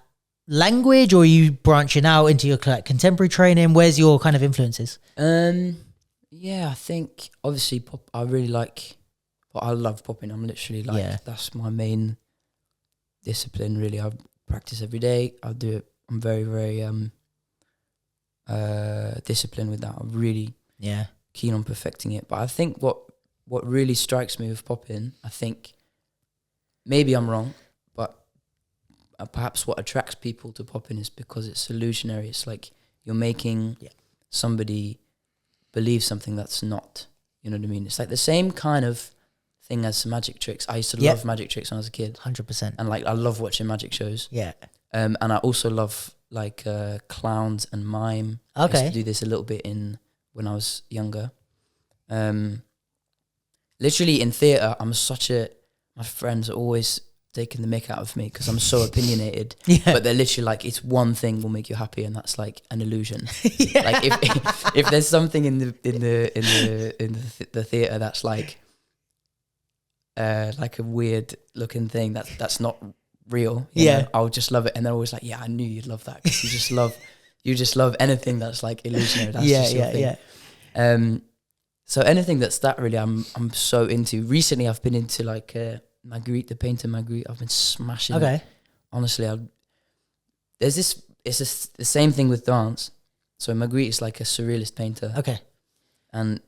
language, or are you branching out into your contemporary training? Where's your kind of influences? Yeah, I think obviously pop. I really like. Well, I love popping. I'm literally like that's my main discipline. Really, I practice every day. I do it. I'm very, very disciplined with that. I'm really keen on perfecting it. But I think what really strikes me with popping, I think maybe I'm wrong, but perhaps what attracts people to popping is because it's illusionary. It's like you're making somebody believe something that's not. You know what I mean? It's like the same kind of thing as magic tricks. I used to love magic tricks when I was a kid. 100%. And like I love watching magic shows. Yeah. And I also love like clowns and mime. Okay. I used to do this a little bit when I was younger. Literally in theatre, my friends are always taking the mick out of me because I'm so opinionated. But they're literally like, it's one thing will make you happy, and that's like an illusion. Like if there's something in the theatre that's like a weird looking thing that's not real, you know, I'll just love it. And they're always like, I knew you'd love that because you just love anything that's like illusionary. That's just your thing. So anything that's that really, I'm so into. Recently, I've been into like Magritte, the painter Magritte. I've been smashing it. Honestly, it's the same thing with dance. So Magritte is like a surrealist painter. Okay. And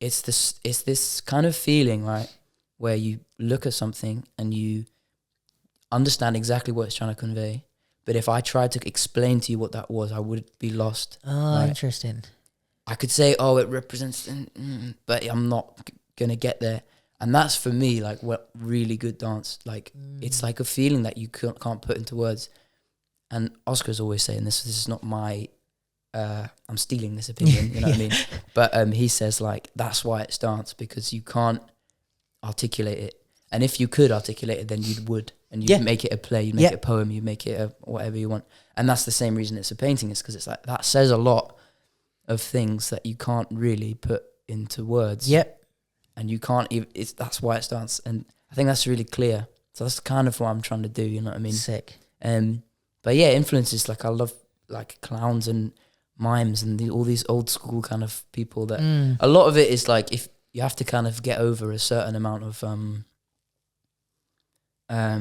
it's this kind of feeling, right, where you look at something and you understand exactly what it's trying to convey. But if I tried to explain to you what that was, I would be lost. Oh, right? Interesting. I could say, it represents, but I'm not going to get there. And that's for me, like, what really good dance. Like, it's like a feeling that you can't put into words. And Oscar's always saying this is not my, I'm stealing this opinion, you know what I mean? But he says, like, that's why it's dance, because you can't articulate it. And if you could articulate it, then you would. And you'd make it a play, you'd make it a poem, you'd make it a whatever you want. And that's the same reason it's a painting, is because it's like, that says a lot of things that you can't really put into words. And you can't even, that's why it's dance. And I think that's really clear. So that's kind of what I'm trying to do, you know what I mean? Sick. But yeah, influences, like I love like clowns and mimes and all these old school kind of people that a lot of it is like, if you have to kind of get over a certain amount of, how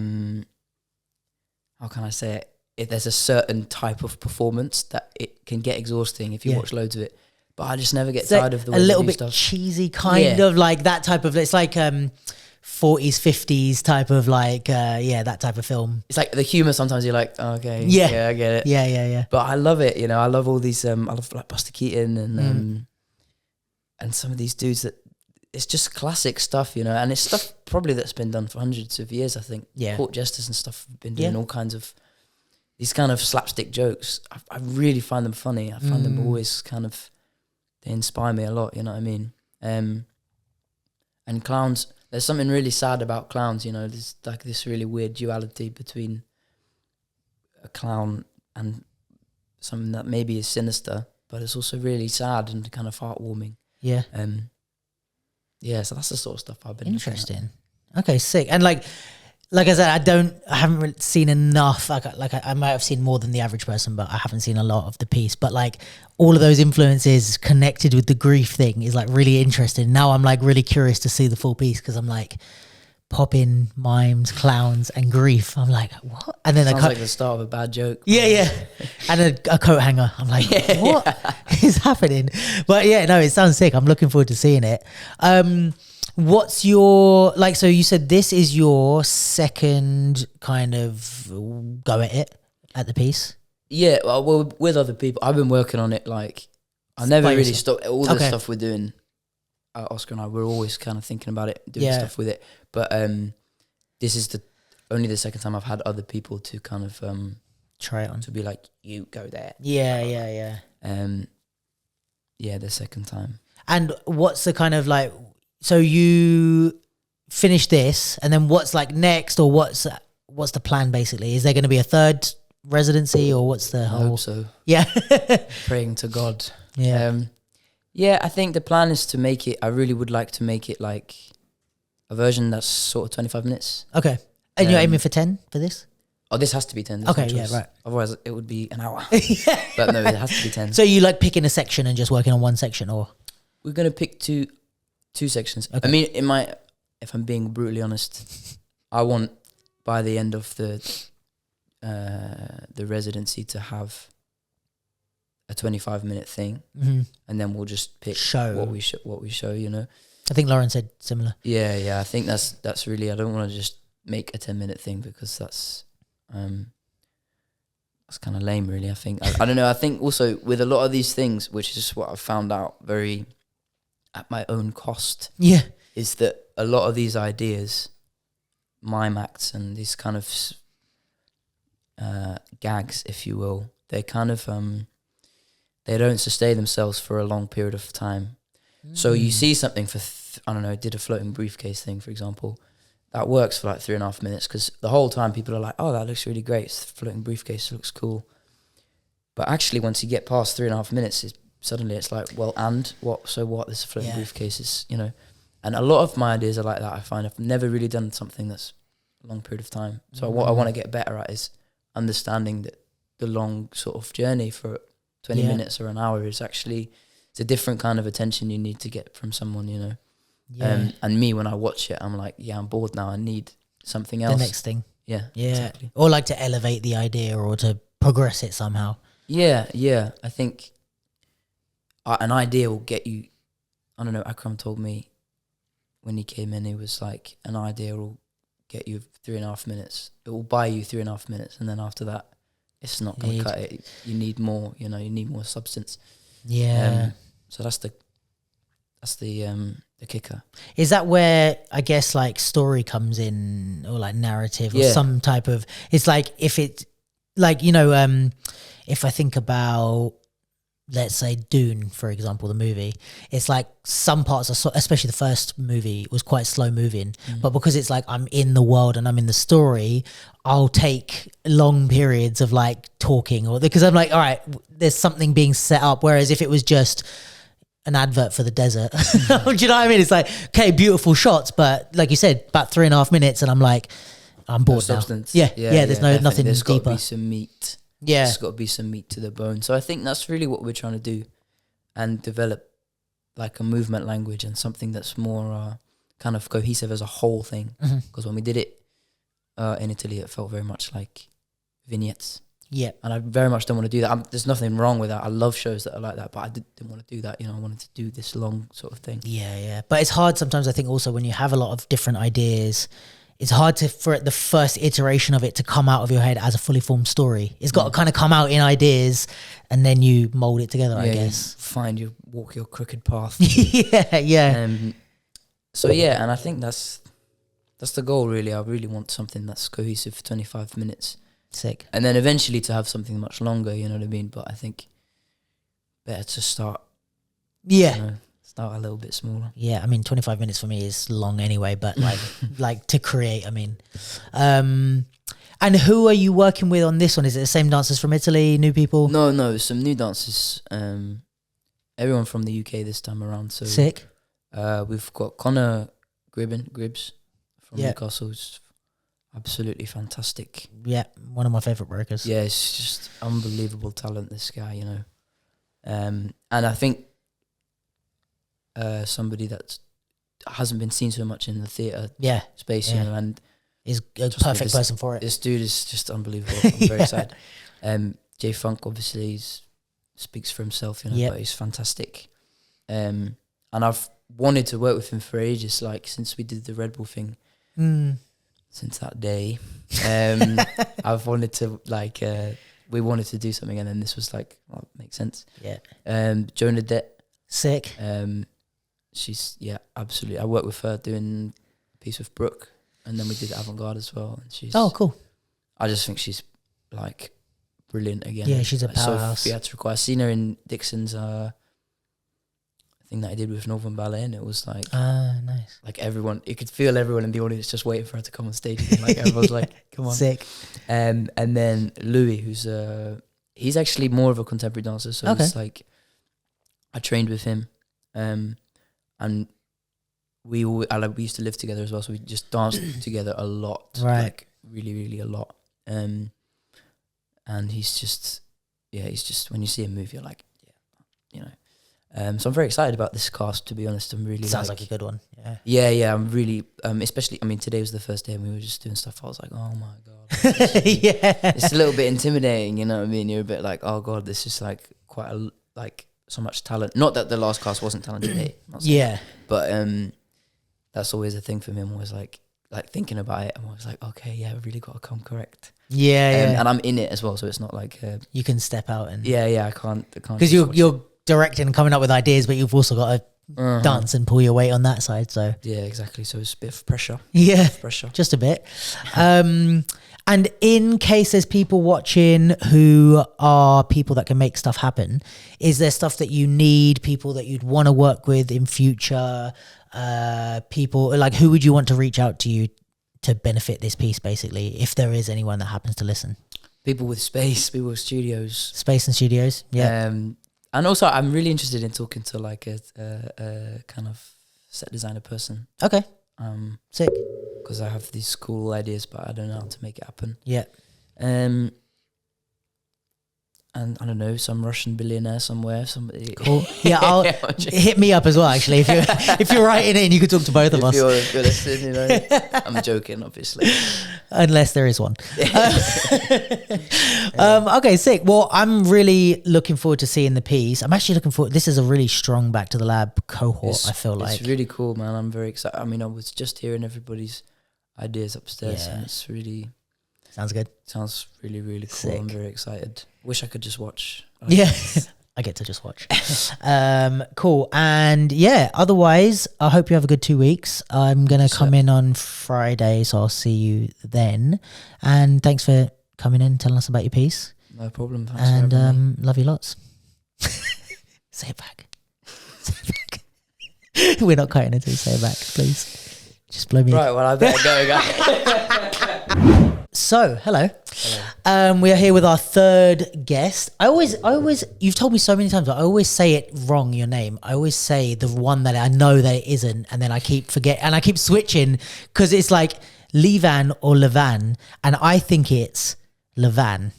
can I say it? If there's a certain type of performance that it can get exhausting if you watch loads of it. But I just never get tired of the way a little they do bit stuff. Cheesy, kind of like that type of. It's like 40s, 50s type of like that type of film. It's like the humor. Sometimes you're like, I get it. Yeah. But I love it. You know, I love all these. I love like Buster Keaton and some of these dudes that. It's just classic stuff, you know, and it's stuff probably that's been done for hundreds of years. I think court jesters and stuff have been doing all kinds of these kind of slapstick jokes. I really find them funny. I find them always kind of, they inspire me a lot, you know what I mean? And clowns, there's something really sad about clowns, you know, there's like this really weird duality between a clown and something that maybe is sinister, but it's also really sad and kind of heartwarming. So that's the sort of stuff I've been interesting. Okay, sick. And like I said, I haven't really seen enough. I might have seen more than the average person, but I haven't seen a lot of the piece. But like all of those influences connected with the grief thing is like really interesting. Now I'm like really curious to see the full piece, because I'm like popping, mimes, clowns, and grief. I'm like, what? And then sounds like the start of a bad joke. Yeah. And a coat hanger. I'm like, what is happening? But yeah, no, it sounds sick. I'm looking forward to seeing it. What's your, like, so you said this is your second kind of go at it at the piece? Yeah, well, with other people. I've been working on it, like, I never really stopped. All the stuff we're doing, Oscar and I, we're always kind of thinking about it, doing stuff with it. But this is only the second time I've had other people to kind of try it on, to be like, you go there. Yeah. The second time. And what's the kind of like, so you finish this, and then what's like next, or what's the plan basically? Is there going to be a third residency, or what's the whole? I hope so. Yeah. Praying to God. Yeah. Yeah, I think the plan is to make it, I really would like to make it like a version that's sort of 25 minutes. Okay. And you're aiming for 10 for this? Oh, this has to be 10. There's Okay, no choice. yeah, right. Otherwise, it would be an hour. But no, it has to be 10. So you like picking a section and just working on one section, or? We're going to pick two sections. Okay. I mean, if I'm being brutally honest, I want by the end of the residency to have a 25-minute thing, and then we'll just pick what we show, you know. I think Lauren said similar. Yeah. I think that's really, I don't want to just make a 10-minute thing, because that's kind of lame, really. I think I don't know. I think also with a lot of these things, which is what I've found out very at my own cost, is that a lot of these ideas, mime acts, and these kind of gags, if you will, they kind of they don't sustain themselves for a long period of time. So you see something for I don't know, did a floating briefcase thing, for example. That works for like 3.5 minutes, because the whole time people are like, oh, that looks really great. It's floating briefcase, looks cool. But actually, once you get past 3.5 minutes, suddenly it's like, well, and what? So what? This floating briefcase is, you know. And a lot of my ideas are like that. I find I've never really done something that's a long period of time. So what I want to get better at is understanding that the long sort of journey for 20 minutes or an hour is actually, it's a different kind of attention you need to get from someone, you know. And me, when I watch it, I'm like, I'm bored now. I need something else. The next thing. Yeah, exactly. Or like to elevate the idea, or to progress it somehow. Yeah. I think an idea will get you, I don't know, Akram told me when he came in, he was like, an idea will get you 3.5 minutes. It will buy you 3.5 minutes. And then after that, it's not going to cut it. You need more, you know, you need more substance. Yeah. So that's the kicker. Is that where, I guess, like story comes in, or like narrative, or some type of, it's like, if it, like, you know, if I think about, let's say Dune, for example, the movie, it's like some parts are, especially the first movie, was quite slow moving, but because it's like I'm in the world and I'm in the story, I'll take long periods of like talking, or because I'm like, all right, there's something being set up. Whereas if it was just an advert for the desert, do you know what I mean? It's like, okay, beautiful shots, but like you said, about 3.5 minutes, and I'm like, I'm bored now. Yeah. There's nothing there's deeper. Got to be some meat. Yeah, there's got to be some meat to the bone. So I think that's really what we're trying to do, and develop like a movement language and something that's more kind of cohesive as a whole thing. Because when we did it in Italy, it felt very much like vignettes. Yeah, and I very much don't want to do that. There's nothing wrong with that. I love shows that are like that, but I didn't want to do that. You know, I wanted to do this long sort of thing. Yeah. But it's hard sometimes. I think also when you have a lot of different ideas, it's hard for the first iteration of it to come out of your head as a fully formed story. It's got to kind of come out in ideas, and then you mold it together, I guess. Walk your crooked path. Yeah. So and I think that's the goal, really. I really want something that's cohesive for 25 minutes. Sick. And then eventually to have something much longer, you know what I mean? But I think better to start. Yeah. You know, start a little bit smaller. Yeah, I mean, 25 minutes for me is long anyway, but like like to create, I mean. And who are you working with on this one? Is it the same dancers from Italy, new people? No, some new dancers. Everyone from the UK this time around. So sick. We've got Connor Gribbs from Newcastle, who's absolutely fantastic. Yeah, one of my favourite breakers. Yeah, it's just unbelievable talent, this guy, you know. And I think somebody that hasn't been seen so much in the theatre space, you know, and is a perfect person for it. This dude is just unbelievable. I'm very excited. J Funk obviously speaks for himself, you know, but he's fantastic. And I've wanted to work with him for ages, like since we did the Red Bull thing. Since that day, I've wanted to we wanted to do something, and then this was like, well, it makes sense. Yeah. Jonah Det. Sick. She's absolutely. I worked with her doing a piece with Brooke, and then we did Avant-Garde as well. And she's cool. I just think she's like brilliant again. Yeah, she's a powerhouse. So theatrical. I seen her in Dixon's. I thing that I did with Northern Ballet, and it was like, nice. Like everyone, you could feel everyone in the audience just waiting for her to come on stage. And like everyone's like, come on. Sick. And then Louis, who's he's actually more of a contemporary dancer. So it's like, I trained with him, and we used to live together as well. So we just danced together a lot, like really, really a lot. And he's just when you see him move, you're like, you know. So I'm very excited about this cast, to be honest. I'm really sounds like a good one. Yeah. I'm really, especially, I mean, today was the first day and we were just doing stuff. I was like, oh my God. It's a little bit intimidating, you know what I mean? You're a bit like, oh God, this is like quite so much talent. Not that the last cast wasn't talented, but that's always a thing for me. I'm always like thinking about it. I'm always like, okay, yeah, I've really got to come correct. And I'm in it as well, so it's not like you can step out and I can't because you're directing and coming up with ideas, but you've also got to dance and pull your weight on that side. So exactly. So it's a bit of pressure. Just a bit. And in case there's people watching who are people that can make stuff happen, is there stuff that you need, people that you'd want to work with in future? People like, who would you want to reach out to you to benefit this piece, basically, if there is anyone that happens to listen? People with space, people with studios. Space and studios, and also, I'm really interested in talking to like a kind of set designer person. Okay. Sick. Because I have these cool ideas, but I don't know how to make it happen. Yeah. And I don't know, some Russian billionaire somewhere, somebody. Cool. Yeah, hit me up as well. Actually, if you're writing it, and you could talk to both of us. If you're listening, you know, I'm joking, obviously. Unless there is one. Okay, sick. Well, I'm really looking forward to seeing the piece. I'm actually looking forward. This is a really strong Back to the Lab cohort. I feel like it's really cool, man. I'm very excited. I mean, I was just hearing everybody's ideas upstairs, and it's really. Sounds good. Sounds really, really cool. Sick. I'm very excited. Wish I could just watch. I get to just watch. Cool. And otherwise, I hope you have a good 2 weeks. I'm going to come in on Friday, so I'll see you then. And thanks for coming in and telling us about your piece. No problem. Thanks and love you lots. Say it back. Say it back. We're not cutting until you say it back, please. Just blow me. Right, well, I better go, guys. So, hello. We are here with our third guest. I always, you've told me so many times, but I always say it wrong, your name. I always say the one that I know that it isn't, and then I keep forgetting, and I keep switching, because it's like Levan or Levan, and I think it's Levan,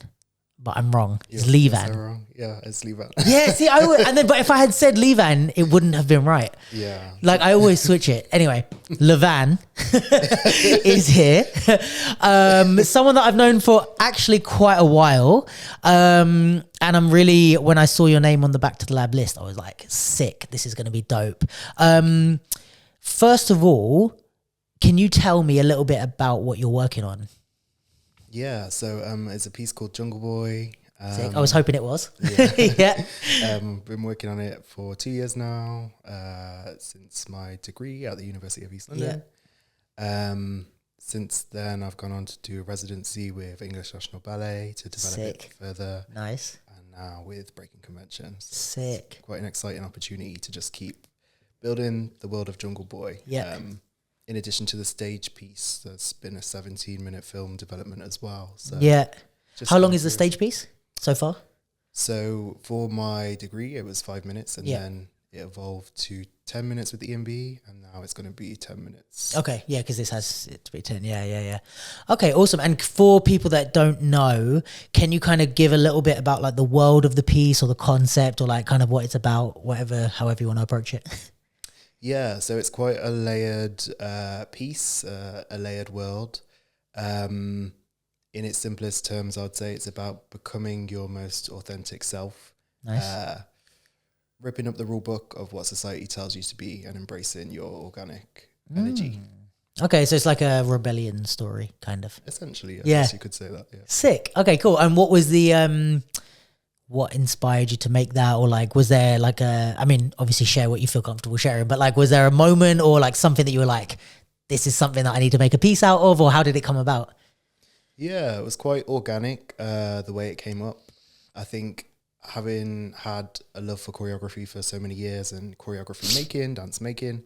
but I'm wrong. It's Levan. So wrong. Yeah, it's Levan. Yeah, see, but if I had said Levan, it wouldn't have been right. Yeah. Like, I always switch it. Anyway, Levan is here. Someone that I've known for actually quite a while. And I'm really, when I saw your name on the Back to the Lab list, I was like, sick. This is going to be dope. First of all, can you tell me a little bit about what you're working on? Yeah, so it's a piece called Jungle Boy. I was hoping it was. Yeah. Been working on it for 2 years now, since my degree at the University of East London. Yeah. Since then, I've gone on to do a residency with English National Ballet to develop it further. Nice. And now with Breakin Conventions. So Sick. Quite an exciting opportunity to just keep building the world of Jungle Boy. Yeah. In addition to the stage piece, there's been a 17-minute film development as well. So yeah. How long is the stage piece so far? So for my degree, it was 5 minutes, and then it evolved to 10 minutes with the EMB, and now it's going to be 10 minutes. Okay, yeah, because this has it to be 10. Yeah. Okay, awesome. And for people that don't know, can you kind of give a little bit about like the world of the piece or the concept or like kind of what it's about, however you want to approach it? Yeah, so it's quite a layered piece, a layered world. In its simplest terms, I'd say it's about becoming your most authentic self. Nice. Ripping up the rule book of what society tells you to be and embracing your organic energy. Okay, so it's like a rebellion story, kind of. Essentially, I guess you could say that, yeah. Sick. Okay, cool. And what was the... what inspired you to make that? Or like, was there like obviously share what you feel comfortable sharing, but like, was there a moment or like something that you were like, this is something that I need to make a piece out of, or how did it come about? Yeah, it was quite organic, the way it came up. I think having had a love for choreography for so many years and choreography making, dance making,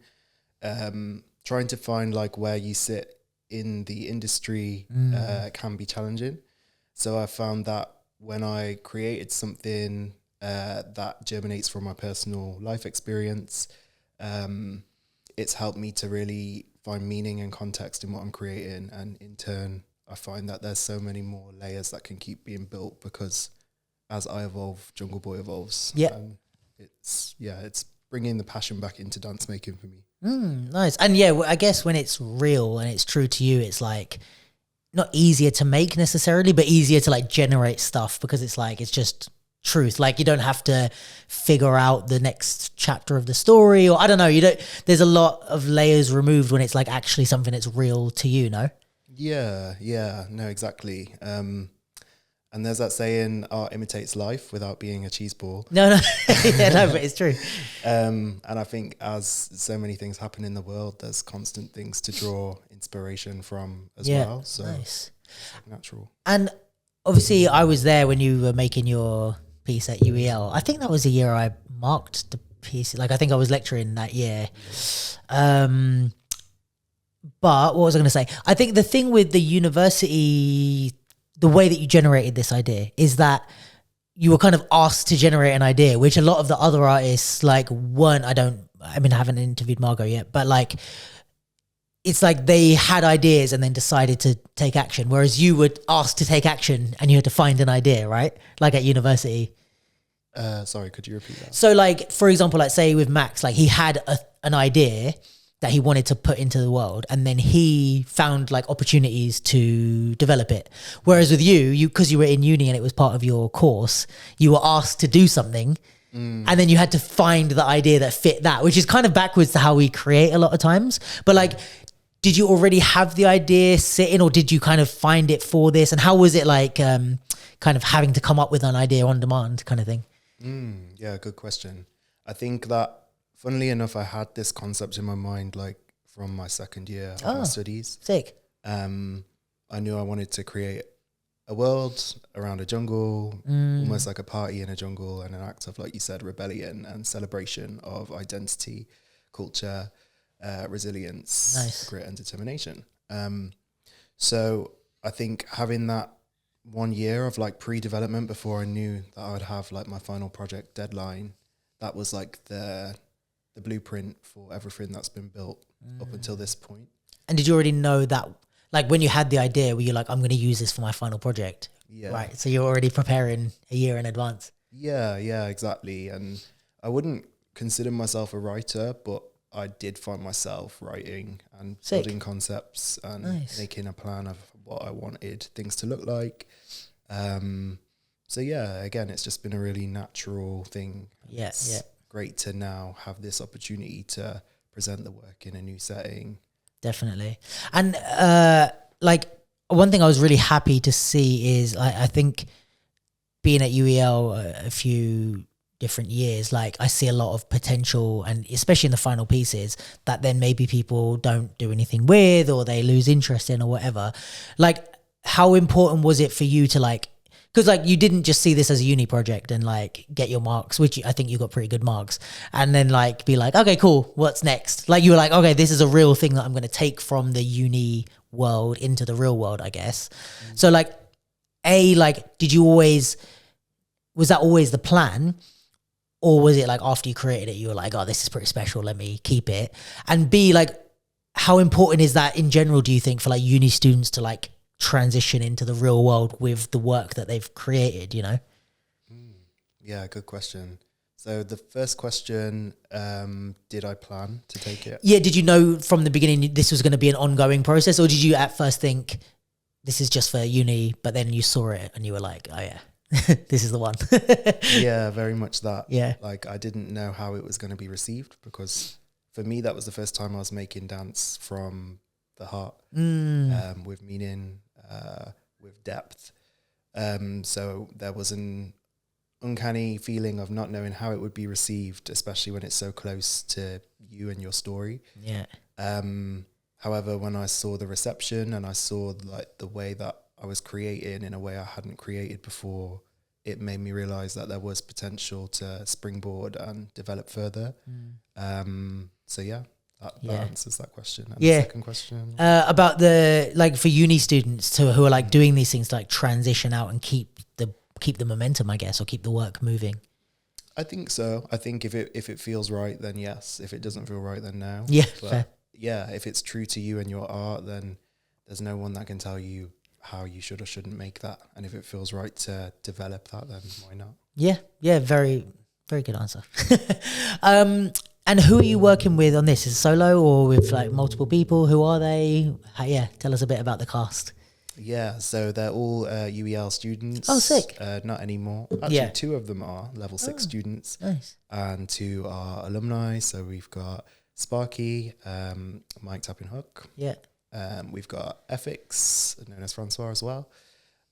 trying to find like where you sit in the industry can be challenging. So I found that when I created something that germinates from my personal life experience, it's helped me to really find meaning and context in what I'm creating. And in turn, I find that there's so many more layers that can keep being built, because as I evolve, Jungle Boy evolves. Yeah. And it's bringing the passion back into dance making for me. Nice. And yeah, I guess when it's real and it's true to you, it's like not easier to make necessarily, but easier to like generate stuff, because it's like, it's just truth. Like you don't have to figure out the next chapter of the story, or I don't know, there's a lot of layers removed when it's like actually something that's real to you, no? Yeah, no, exactly. And there's that saying, art imitates life without being a cheese ball. No, yeah, no, but it's true. And I think as so many things happen in the world, there's constant things to draw inspiration from as well. So nice. It's natural. And obviously I was there when you were making your piece at UEL. I think that was the year I marked the piece. Like I think I was lecturing that year. But what was I going to say? I think the thing with the university, the way that you generated this idea is that you were kind of asked to generate an idea, which a lot of the other artists like weren't. I haven't interviewed Margot yet, but like, it's like they had ideas and then decided to take action. Whereas you were asked to take action and you had to find an idea, right? Like at university. Sorry, could you repeat that? So like, for example, like say with Max, like he had an idea that he wanted to put into the world, and then he found like opportunities to develop it. Whereas with you, because you were in uni and it was part of your course, you were asked to do something, and then you had to find the idea that fit that, which is kind of backwards to how we create a lot of times. But like, did you already have the idea sitting, or did you kind of find it for this? And how was it like kind of having to come up with an idea on demand kind of thing? Yeah, good question. I think that, funnily enough, I had this concept in my mind like from my second year of my studies. Sick. I knew I wanted to create a world around a jungle, almost like a party in a jungle, and an act of, like you said, rebellion and celebration of identity, culture, resilience, nice. grit and determination. So I think having that 1 year of like pre-development before I knew that I would have like my final project deadline, that was like the blueprint for everything that's been built up until this point. And did you already know that, like when you had the idea, were you like, I'm going to use this for my final project? Yeah. Right. So you're already preparing a year in advance. Yeah, exactly. And I wouldn't consider myself a writer, but I did find myself writing and building concepts and making a plan of what I wanted things to look like. So yeah, again, it's just been a really natural thing. It's great to now have this opportunity to present the work in a new setting. Definitely. And like one thing I was really happy to see is I think being at UEL a few different years, like I see a lot of potential, and especially in the final pieces that then maybe people don't do anything with, or they lose interest in, or whatever. Like how important was it for you to like, because like you didn't just see this as a uni project and like get your marks, which I think you got pretty good marks, and then like be like, okay, cool, what's next? Like you were like, okay, this is a real thing that I'm going to take from the uni world into the real world, I guess. So like, was that always the plan? Or was it like after you created it, you were like, oh, this is pretty special, let me keep it? And B, like, how important is that in general, do you think, for like uni students to like transition into the real world with the work that they've created, you know? Yeah, good question. So the first question, did I plan to take it? Yeah, did you know from the beginning this was going to be an ongoing process, or did you at first think this is just for uni, but then you saw it and you were like, oh yeah, this is the one? Yeah, very much that. Yeah. Like I didn't know how it was going to be received, because for me, that was the first time I was making dance from the heart, with meaning, with depth. So there was an uncanny feeling of not knowing how it would be received, especially when it's so close to you and your story. Yeah. However, when I saw the reception and I saw like the way that I was creating in a way I hadn't created before, it made me realize that there was potential to springboard and develop further. So yeah, that answers that question. And the second question about the, like, for uni students who are like doing these things to like transition out and keep the momentum, I guess, or keep the work moving. I think so. I think if it feels right, then yes. If it doesn't feel right, then no. Yeah, but fair. Yeah, if it's true to you and your art, then there's no one that can tell you how you should or shouldn't make that. And if it feels right to develop that, then why not? Yeah, very, very good answer. And who are you working with on this? Is it solo or with like multiple people? Who are they? Tell us a bit about the cast. Yeah, so they're all UEL students. Oh, sick. Not anymore. Actually, 2 of them are level 6 students. Nice. And 2 are alumni. So we've got Sparky, Mike Tapping Hook. Yeah. We've got Ethics, known as Francois as well.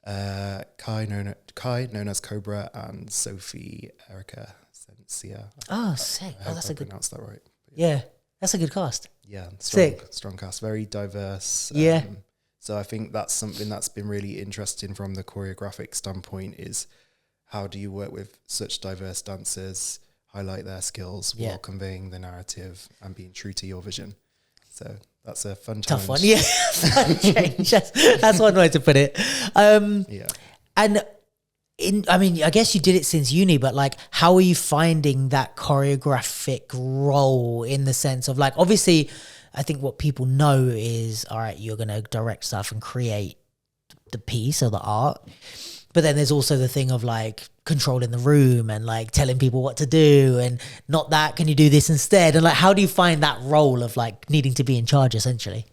Kai, known as Cobra, and Sophie Erica Sencia. Oh, sick. I hope That's I a good. pronounced that right. Yeah, that's a good cast. Yeah, Sick. Strong cast, very diverse. Yeah. So I think that's something that's been really interesting from the choreographic standpoint is how do you work with such diverse dancers, highlight their skills while conveying the narrative and being true to your vision. So that's a fun challenge. Tough one, yeah. Fun change. That's one way to put it. Yeah. And I guess you did it since uni, but like, how are you finding that choreographic role in the sense of like, obviously, I think what people know is, all right, you're going to direct stuff and create the piece or the art. But then there's also the thing of like controlling the room and like telling people what to do and not that, can you do this instead? And like, how do you find that role of like needing to be in charge essentially?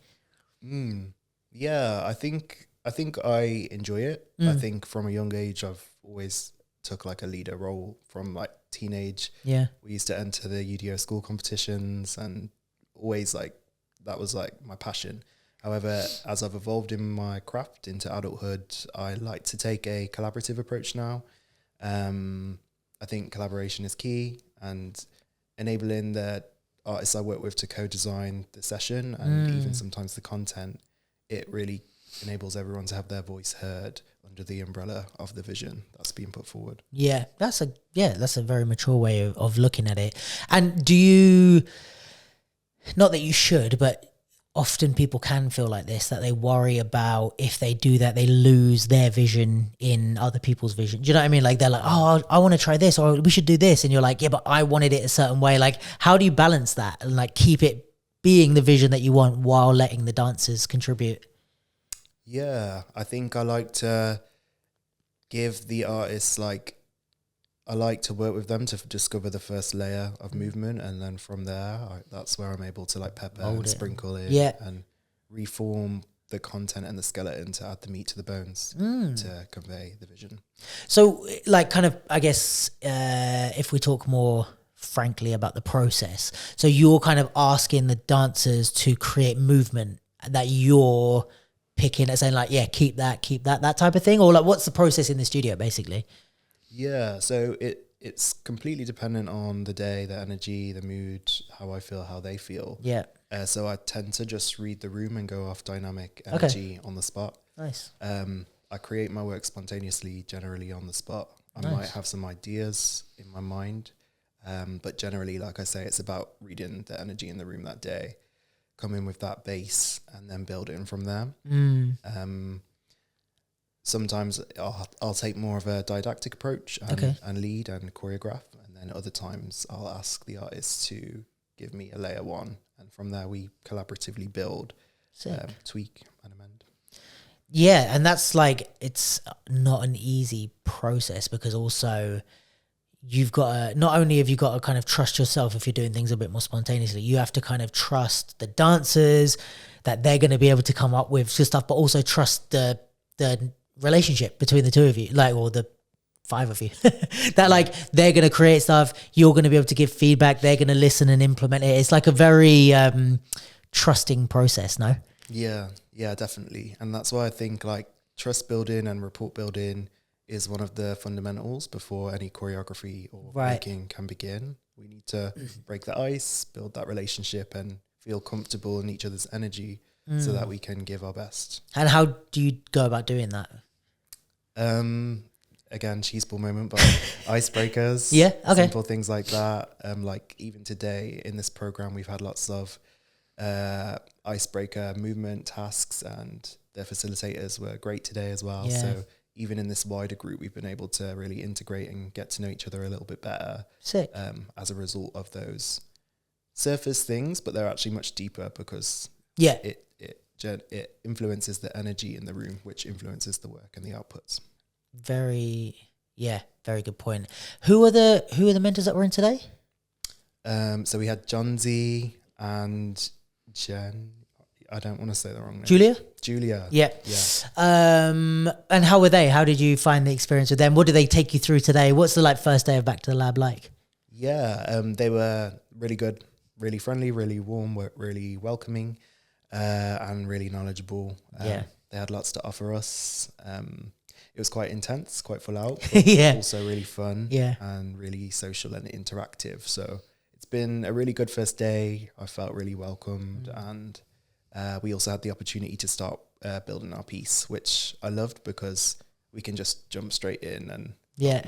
Yeah, I think I enjoy it. I think from a young age, I've always took like a leader role from like teenage. Yeah. We used to enter the UDO school competitions and always like, that was like my passion. However, as I've evolved in my craft into adulthood, I like to take a collaborative approach now. I think collaboration is key and enabling the artists I work with to co-design the session and even sometimes the content, it really enables everyone to have their voice heard under the umbrella of the vision that's being put forward. Yeah, that's a very mature way of looking at it. And do you, not that you should, but often people can feel like this, that they worry about if they do that, they lose their vision in other people's vision. Do you know what I mean? Like they're like, oh, I want to try this, or we should do this. And you're like, yeah, but I wanted it a certain way. Like, how do you balance that and like keep it being the vision that you want while letting the dancers contribute? Yeah, I think I like to give the artists I like to work with them to discover the first layer of movement, and then from there, that's where I'm able to like pepper and sprinkle in and reform the content and the skeleton to add the meat to the bones to convey the vision. So, like, kind of, I guess, if we talk more frankly about the process, so you're kind of asking the dancers to create movement that you're picking and saying like, yeah, keep that type of thing, or like, what's the process in the studio, basically? Yeah, so it's completely dependent on the day, the energy, the mood, how I feel, how they feel. Yeah. So I tend to just read the room and go off dynamic energy on the spot. Nice. I create my work spontaneously, generally on the spot. I might have some ideas in my mind, but generally, like I say, it's about reading the energy in the room that day, come in with that base, and then build in from there. Sometimes I'll take more of a didactic approach and lead and choreograph. And then other times I'll ask the artists to give me a layer one. And from there we collaboratively build, tweak and amend. Yeah, and that's like, it's not an easy process because also you've got to, not only have you got to kind of trust yourself if you're doing things a bit more spontaneously, you have to kind of trust the dancers that they're going to be able to come up with stuff, but also trust the relationship between the two of you, like, or the 5 of you, that like they're going to create stuff, you're going to be able to give feedback, they're going to listen and implement it. It's like a very trusting process, no? Yeah, definitely. And that's why I think like trust building and rapport building is one of the fundamentals before any choreography or breaking can begin. We need to break the ice, build that relationship and feel comfortable in each other's energy so that we can give our best. And how do you go about doing that? again, cheese ball moment, but icebreakers. Yeah, okay. Simple things like that. Like even today in this program, we've had lots of icebreaker movement tasks, and the facilitators were great today as well. Yeah. So even in this wider group, we've been able to really integrate and get to know each other a little bit better. Sick. As a result of those surface things, but they're actually much deeper because it influences the energy in the room, which influences the work and the outputs. Very good point. Who are the mentors that were in today? So we had John Z and Jen. I don't want to say the wrong name. Julia. Yeah. And how were they? How did you find the experience with them? What did they take you through today? What's the first day of Back to the Lab like? Yeah, they were really good, really friendly, really warm, really welcoming, and really knowledgeable. They had lots to offer us. It was quite intense, quite full out, but also really fun and really social and interactive. So it's been a really good first day. I felt really welcomed, and we also had the opportunity to start building our piece, which I loved because we can just jump straight in and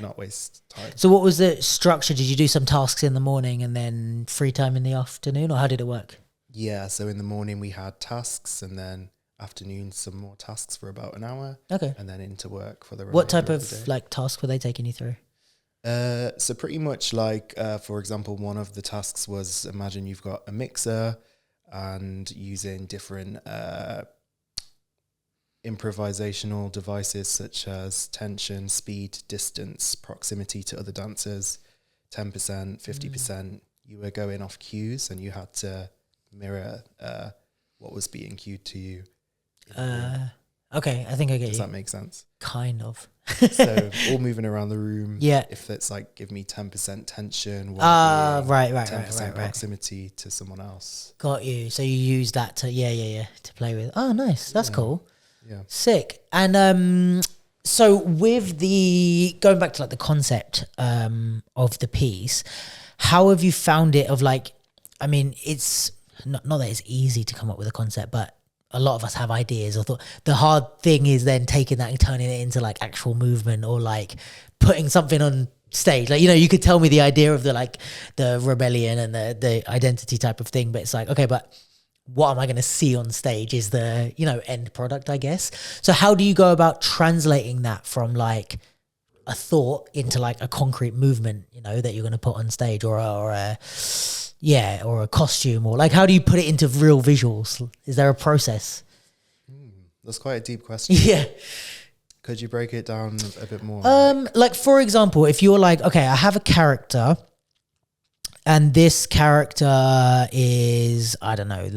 not waste time. So what was the structure? Did you do some tasks in the morning and then free time in the afternoon, or how did it work? Yeah, so in the morning we had tasks, and then afternoon some more tasks for about an hour. Okay. And then into work for the What type of task were they taking you through? So pretty much for example, one of the tasks was, imagine you've got a mixer and using different improvisational devices such as tension, speed, distance, proximity to other dancers, 10%, 50%. You were going off cues and you had to mirror what was being cued to you. Okay, I think I get you. Does that make sense? Kind of. So all moving around the room. Yeah. If it's give me 10% tension. Right. 10% proximity to someone else. Got you. So you use that to to play with. Oh, nice. That's cool. Yeah. Sick. And so with going back to the concept of the piece, how have you found it? It's not that it's easy to come up with a concept, but a lot of us have ideas. I thought the hard thing is then taking that and turning it into actual movement, or putting something on stage. You could tell me the idea of the rebellion and the identity type of thing, but it's okay, but what am I going to see on stage is the, end product, I guess. So how do you go about translating that from a thought into a concrete movement, that you're going to put on stage, or a costume, or how do you put it into real visuals? Is there a process? That's quite a deep question. Yeah. Could you break it down a bit more? For example, if you're okay, I have a character, and this character is, I don't know,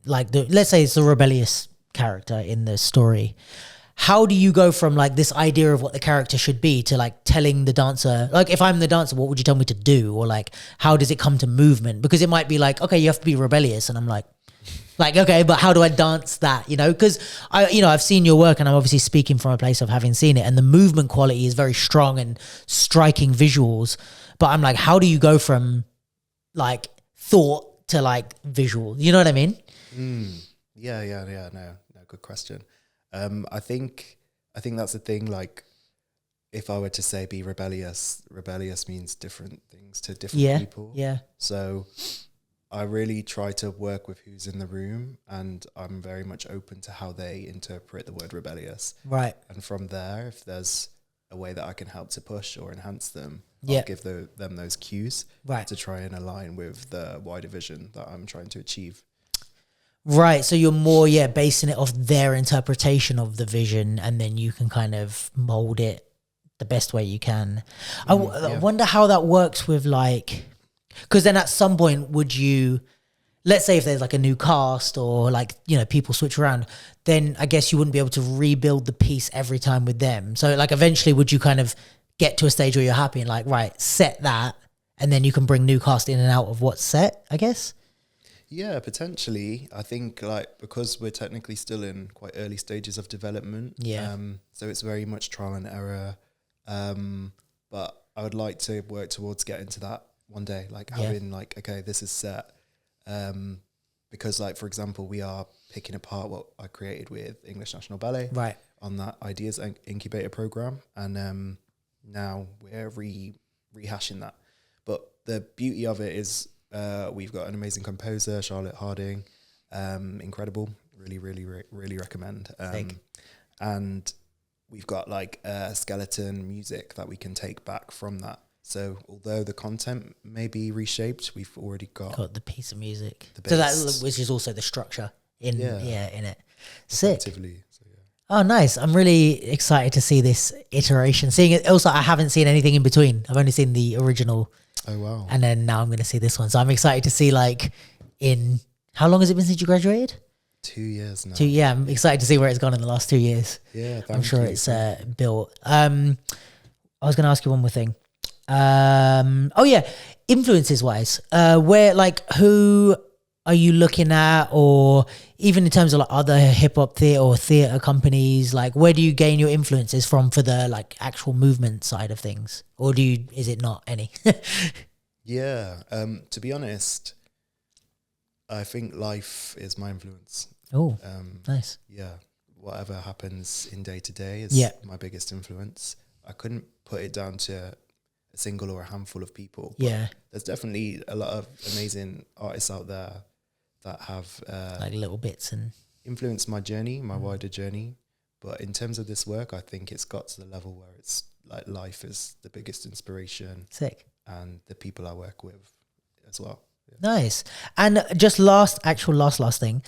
let's say it's the rebellious character in the story. How do you go from this idea of what the character should be to telling the dancer, if I'm the dancer, what would you tell me to do? Or how does it come to movement? Because it might be okay, you have to be rebellious. And I'm okay, but how do I dance that? Because I've seen your work, and I'm obviously speaking from a place of having seen it, and the movement quality is very strong and striking visuals. But I'm how do you go from thought to visual? You know what I mean? Yeah. No, good question. I think that's the thing. If I were to say be rebellious means different things to different people. Yeah. So I really try to work with who's in the room, and I'm very much open to how they interpret the word rebellious. Right. And from there, if there's a way that I can help to push or enhance them, I'll give them those cues to try and align with the wider vision that I'm trying to achieve. Right, so you're more, basing it off their interpretation of the vision, and then you can kind of mold it the best way you can. I wonder how that works with because then at some point would you, let's say if there's a new cast, or people switch around, then I guess you wouldn't be able to rebuild the piece every time with them. So eventually would you kind of get to a stage where you're happy and right, set that, and then you can bring new cast in and out of what's set, I guess? Yeah, potentially. I think because we're technically still in quite early stages of development. Yeah. So it's very much trial and error. But I would like to work towards getting to that one day, having okay, this is set. Because for example, we are picking apart what I created with English National Ballet. Right. on that ideas incubator program, and now we're rehashing that. But the beauty of it is we've got an amazing composer, Charlotte Harding, incredible, really recommend. And we've got like skeleton music that we can take back from that. So although the content may be reshaped, we've already got the piece of music. So that, which is also the structure in it. Sick. So, Oh, nice. I'm really excited to see this iteration. Seeing it, also, I haven't seen anything in between. I've only seen the original. Oh, wow. And then now I'm going to see this one. So I'm excited to see, like, how long has it been since you graduated? 2 years now. Yeah, I'm excited to see where it's gone in the last 2 years. Yeah, I'm sure it's built. I was going to ask you one more thing. Influences wise, who are you looking at, or even in terms of like other hip hop theater companies, like where do you gain your influences from for the like actual movement side of things, or is it not any? Yeah, to be honest, I think life is my influence. Oh, nice. Yeah, whatever happens in day to day is my biggest influence. I couldn't put it down to a single or a handful of people. Yeah, there's definitely a lot of amazing artists out there that have like little bits and influenced my journey, my wider journey. But in terms of this work, I think it's got to the level where it's like life is the biggest inspiration. Sick. And the people I work with as well. Yeah. Nice. And just last thing,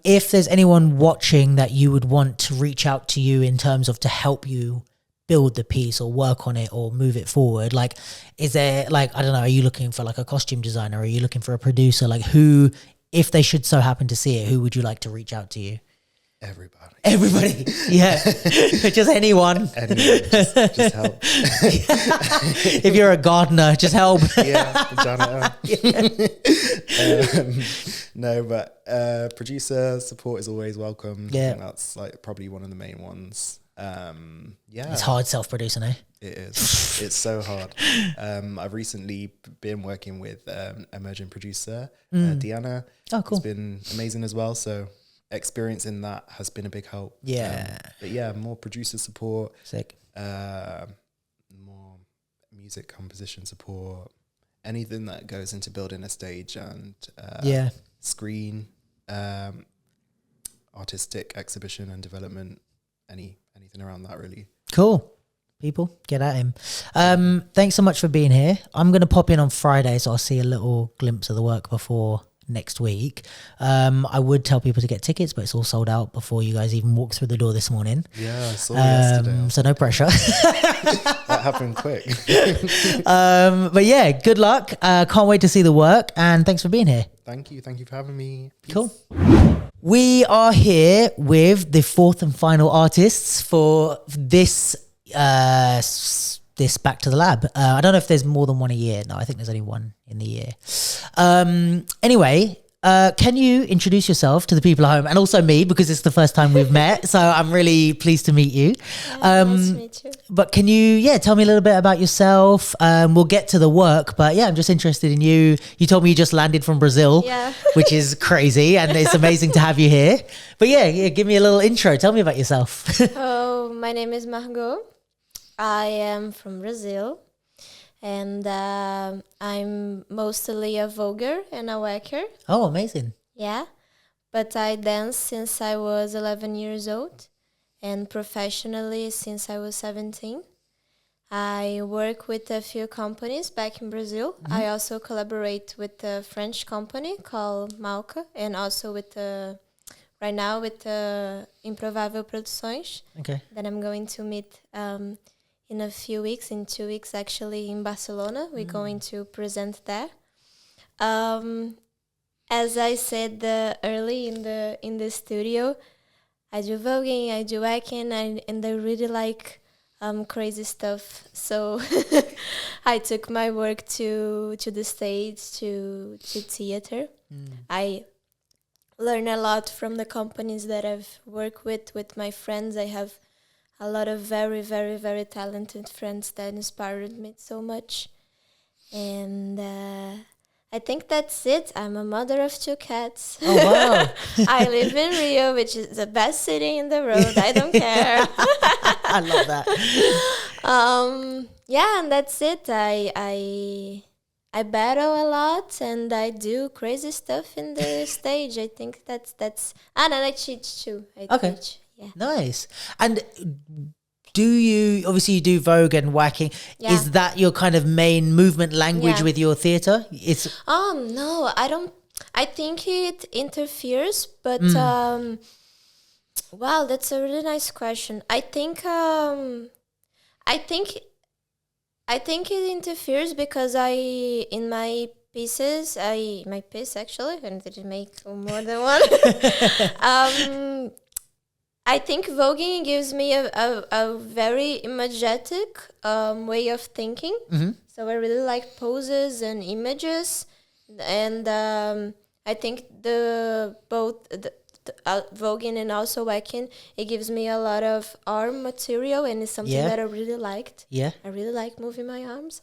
if there's anyone watching that you would want to reach out to you in terms of to help you build the piece or work on it or move it forward, like, is there, like, I don't know, are you looking for like a costume designer? Are you looking for a producer? Like, who, if they should so happen to see it, who would you like to reach out to you? Everybody. Yeah. Just anyone. Just help. If you're a gardener, just help. Yeah, janitor. No, but producer support is always welcome. Yeah. I think that's like probably one of the main ones. It's hard self-producing, eh? It is. It's so hard. I've recently been working with emerging producer Deanna. Oh, cool. It's been amazing as well. So experience in that has been a big help. Yeah. But yeah, more producer support. Sick. More music composition support. Anything that goes into building a stage and screen, artistic exhibition and development. Anything around that, really. Cool. People, get at him. Thanks so much for being here. I'm going to pop in on Friday, so I'll see a little glimpse of the work before next week. I would tell people to get tickets, but it's all sold out before you guys even walked through the door this morning. Yeah, I saw yesterday. So no pressure. That happened quick. But yeah, good luck. Can't wait to see the work, and thanks for being here. Thank you for having me. Peace. Cool. We are here with the fourth and final artists for this this Back to the Lab. I don't know if there's more than one a year. No, I think there's only one in the year. Anyway, can you introduce yourself to the people at home, and also me, because it's the first time we've met, so I'm really pleased to meet you. Nice to meet you. But can you tell me a little bit about yourself? We'll get to the work, but I'm just interested in you. You told me you just landed from Brazil, which is crazy, and it's amazing to have you here. But give me a little intro. Tell me about yourself. Oh, my name is Margot. I am from Brazil, and I'm mostly a voguer and a worker. Oh, amazing. Yeah, but I dance since I was 11 years old, and professionally since I was 17. I work with a few companies back in Brazil. Mm-hmm. I also collaborate with a French company called Malca, and also with right now with Improvável Produções. Okay. That I'm going to meet in a few weeks, in 2 weeks actually, in Barcelona. We're going to present there. As I said early in the studio, I do voguing, I do acting, and I really like crazy stuff. So I took my work to the stage, to theater. I learn a lot from the companies that I've worked with my friends. I have a lot of very, very, very talented friends that inspired me so much. And I think that's it. I'm a mother of 2 cats. Oh, wow. I live in Rio, which is the best city in the world. I don't care. I love that. Yeah, and that's it. I battle a lot and I do crazy stuff in the stage. I think that's and I teach too. I teach. Yeah. Nice. And do you obviously you do Vogue and whacking? Yeah. Is that your kind of main movement language Yeah. with your theatre? It's no, I don't. I think it interferes, but wow, that's a really nice question. I think it interferes because in my pieces, my piece actually, and did make more than one. I think voguing gives me a very imagetic way of thinking. Mm-hmm. So I really like poses and images, and I think both voguing and also whacking, it gives me a lot of arm material, and it's something that I really liked. Yeah, I really like moving my arms.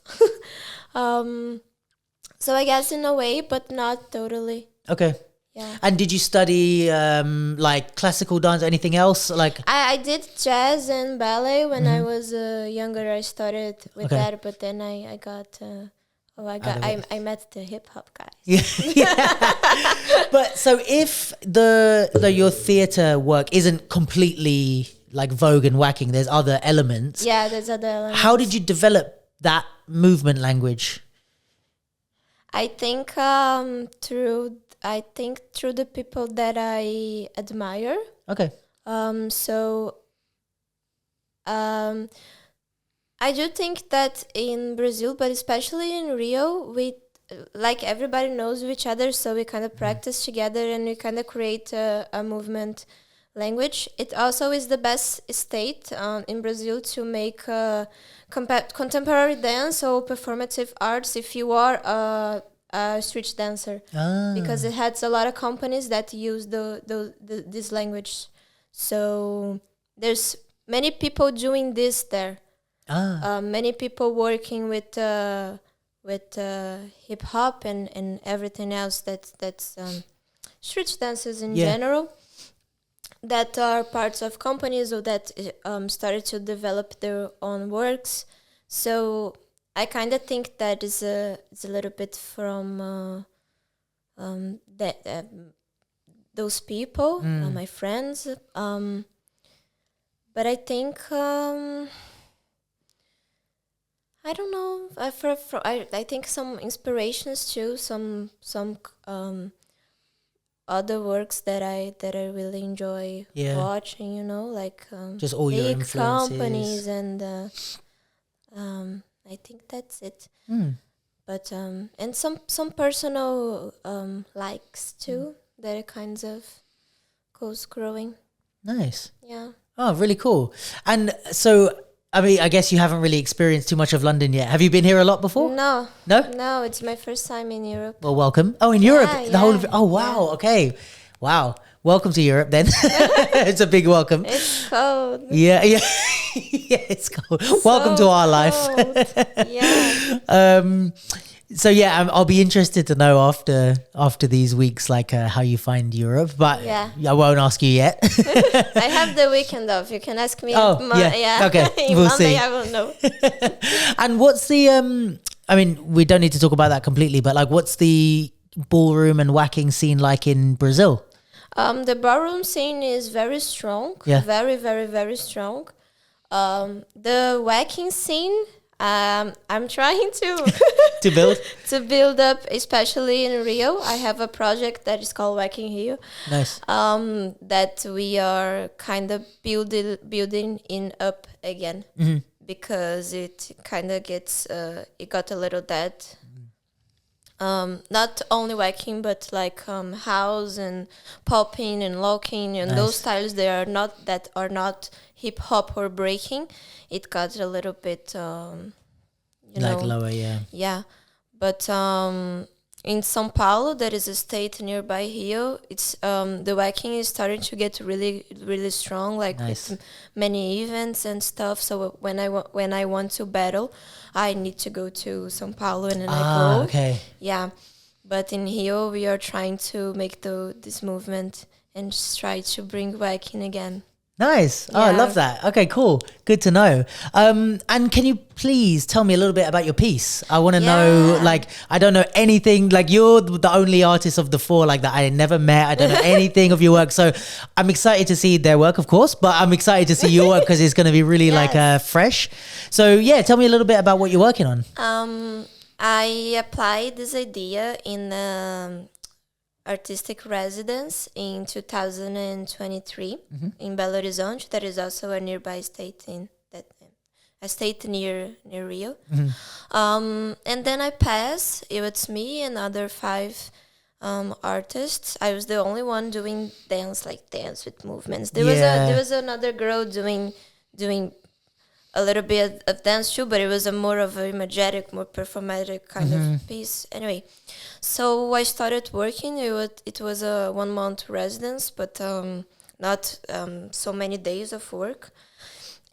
So I guess in a way, but not totally. Okay. Yeah. And did you study like classical dance or anything else? Like I did jazz and ballet when I was younger. I started with that, but then I got I met the hip hop guys. Yeah. But so if your theatre work isn't completely like Vogue and whacking, there's other elements. Yeah, there's other elements. How did you develop that movement language? I think through the people that I admire. Okay. I do think that in Brazil, but especially in Rio, we like everybody knows each other, so we kind of practice together and we kind of create a movement language. It also is the best state in Brazil to make contemporary dance or performative arts if you are a street dancer, because it has a lot of companies that use this language. So there's many people doing this there. Many people working with hip hop and everything else that's street dances in general, that are parts of companies or that started to develop their own works. So I kind of think that is a little bit from those people, my friends. But I think I don't know. I think some inspirations too. Some other works that I really enjoy watching. You know, like just all your big influences. companies, and I think that's it. But and some personal likes too that are kinds of goes growing. Nice. Yeah. Oh, really cool. And so, I mean, I guess you haven't really experienced too much of London yet. Have you been here a lot before? No. No? No, it's my first time in Europe. Well, welcome. Oh, in Europe? The whole of it? Oh, wow. Yeah. Okay. Wow. Welcome to Europe then. It's a big welcome. It's cold. Yeah. Yeah, it's cold. Welcome to our life. Yeah. So yeah, I'll be interested to know after these weeks, like how you find Europe. But I won't ask you yet. I have the weekend off. You can ask me. Okay, we'll Monday see. I will know. And what's the? I mean, we don't need to talk about that completely, but like, what's the ballroom and whacking scene like in Brazil? The ballroom scene is very strong. Yeah. Very, very, very strong. The whacking scene. I'm trying to build up, especially in Rio. I have a project that is called Whacking Rio. Nice. That we are kind of building in up again, because it kind of gets it got a little dead. Not only whacking, but like house and popping and locking and those styles that are not hip hop or breaking. It got a little bit, lower, yeah. Yeah, but in São Paulo, there is a state nearby Rio. It's the whacking is starting to get really, really strong, like with many events and stuff. So when I want to battle, I need to go to São Paulo and then I go. Okay. Yeah. But in Rio, we are trying to make this movement and just try to bring Breakin again. Nice. Oh, I love that. Okay, cool. Good to know. And can you please tell me a little bit about your piece? I want to know, like, I don't know anything. Like, you're the only artist of the four, like, that I never met. I don't know anything of your work. So I'm excited to see their work, of course, but I'm excited to see your work because it's going to be really, like, fresh. So, yeah, tell me a little bit about what you're working on. I applied this idea in artistic residence in 2023 in Belo Horizonte. That is also a nearby state a state near Rio. And then I passed. It was me and other 5 artists. I was the only one doing dance with movements. There was another girl doing a little bit of dance too, but it was more of a imagetic, more performatic kind of piece. Anyway, so I started working. It was a 1-month residence, but not so many days of work.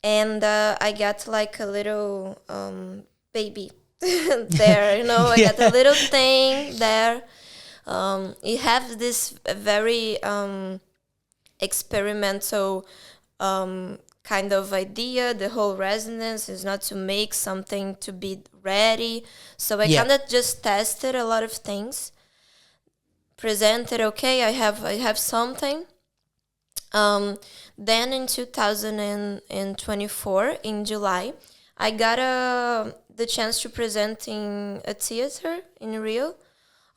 And I got like a little baby there, you know. I got a little thing there. It has this very experimental kind of idea. The whole residence is not to make something to be ready. So I kind of just tested a lot of things. Presented, okay, I have something. Then in 2024, in July, I got the chance to present in a theater in Rio.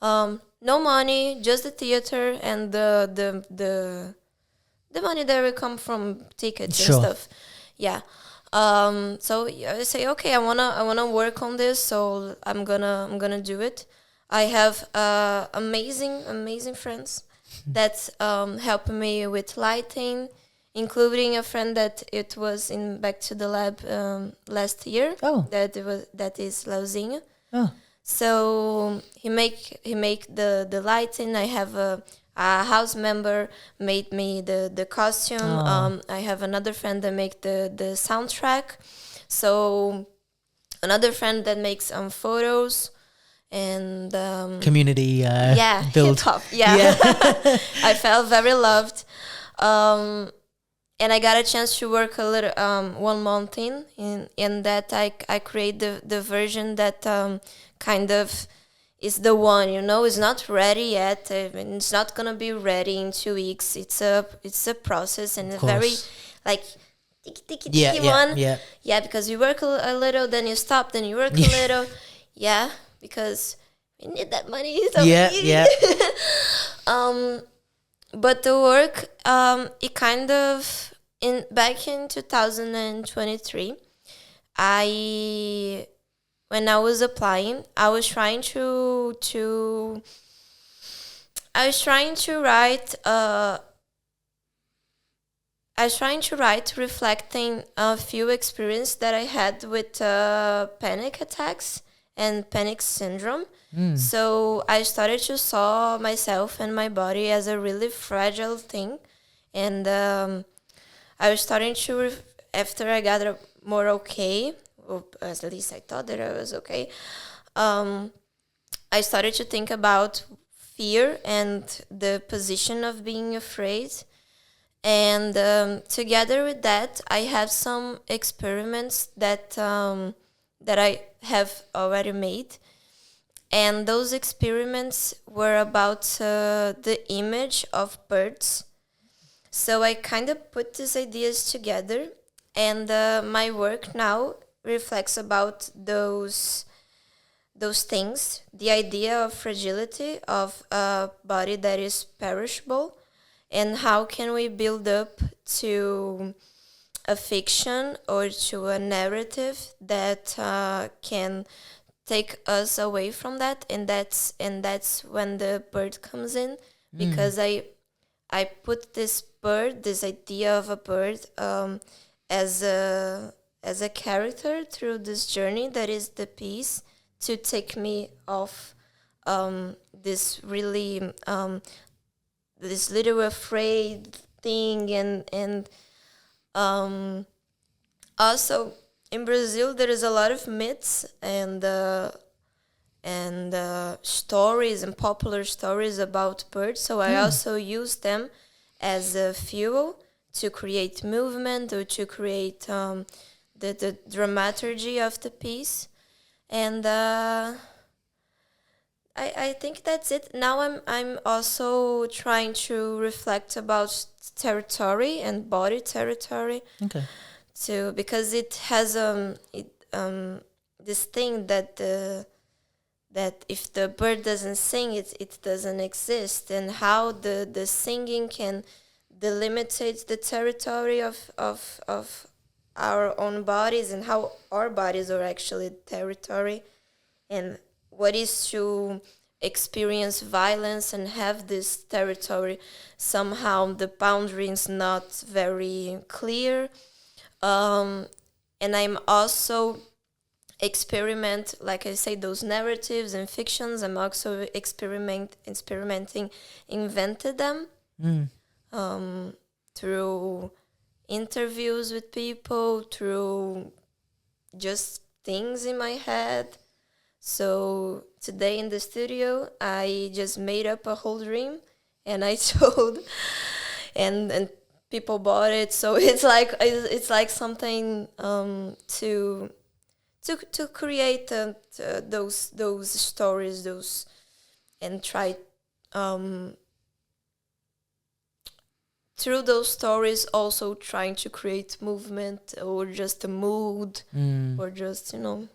No money, just the theater and the money that will come from tickets and stuff. Yeah. So I say, okay, I wanna work on this, so I'm gonna do it. I have amazing friends that help me with lighting, including a friend that it was in Back to the Lab last year. Oh. That is Lauzinho. Oh. So he make the lighting. I have a house member made me the costume. I have another friend that make the soundtrack. So another friend that makes photos and community build. Hip-hop. Yeah. I felt very loved. And I got a chance to work a little 1 month in that I create the version that kind of is the one, you know. It's not ready yet. It's not gonna be ready in 2 weeks. It's a process and a very like tiki one. Yeah, because you work a little, then you stop, then you work a little. Yeah, because we need that money. So but the work, it kind of back in 2023, when I was applying, I was trying to write reflecting a few experiences that I had with panic attacks and panic syndrome. So I started to saw myself and my body as a really fragile thing, and I was starting to after I got more okay. Or at least I thought that I was okay. I started to think about fear and the position of being afraid. And together with that, I have some experiments that I have already made. And those experiments were about the image of birds. So I kind of put these ideas together. And my work now reflects about those things, the idea of fragility of a body that is perishable, and how can we build up to a fiction or to a narrative that can take us away from that, and that's when the bird comes in, because I put this idea of a bird as a character through this journey that is the piece, to take me off this really this little afraid thing, and also in Brazil there is a lot of myths and and stories and popular stories about birds. So I also use them as a fuel to create movement or to create the dramaturgy of the piece. And I think that's it. Now I'm also trying to reflect about territory and body territory. Okay. So because it has this thing that if the bird doesn't sing, it doesn't exist, and how the singing can delimitate the territory of our own bodies, and how our bodies are actually territory, and what is to experience violence and have this territory. Somehow the boundary is not very clear. And I'm also like I say, those narratives and fictions. I'm also experimenting, invented them through interviews with people, through just things in my head. So today in the studio, I just made up a whole dream, and I told, and people bought it. So it's like something to create those stories, and try through those stories also trying to create movement or just a mood or just I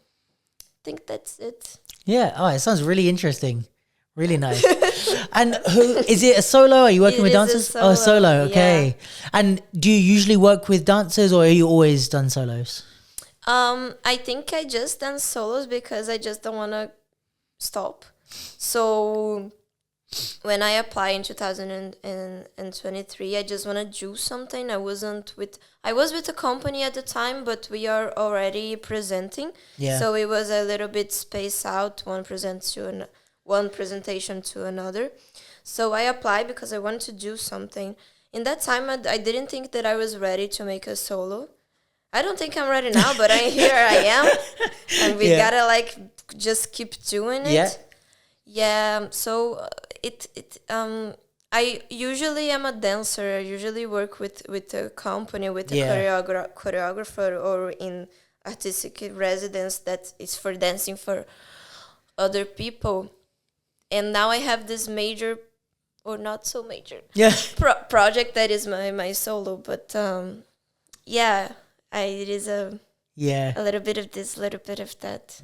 think that's it. Yeah. Oh, it sounds really interesting. Really nice. And who is it? A solo? Are you working with dancers? Solo. Okay. Yeah. And do you usually work with dancers, or are you always done solos? I think I just done solos because I just don't want to stop. So when I applied in 2023, I just want to do something. I was with a company at the time, but we are already presenting. Yeah. So it was a little bit spaced out, one presentation to another. So I applied because I wanted to do something. In that time, I didn't think that I was ready to make a solo. I don't think I'm ready now, but here I am. And we gotta just keep doing it. Yeah. So I usually am a dancer. I usually work with a company, with a choreographer, or in artistic residence that is for dancing for other people. And now I have this major, or not so major, project that is my solo. But it is a little bit of this, little bit of that.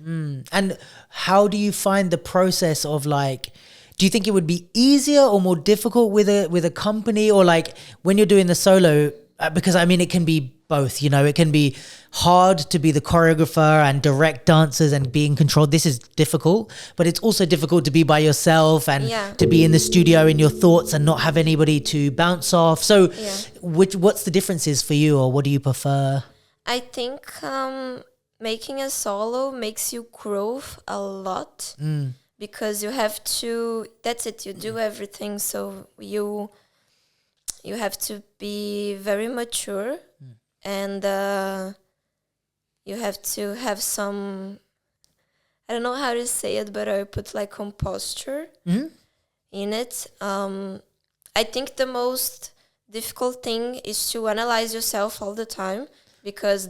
And how do you find the process of do you think it would be easier or more difficult with a company, or when you're doing the solo? Because I mean, it can be both, it can be hard to be the choreographer and direct dancers and be in control. This is difficult, but it's also difficult to be by yourself and to be in the studio in your thoughts and not have anybody to bounce off. So what's the differences for you, or what do you prefer? I think making a solo makes you grow a lot because you have to, that's it, you do everything. So you have to be very mature and you have to have some, I don't know how to say it, but I put composture in it. I think the most difficult thing is to analyze yourself all the time, because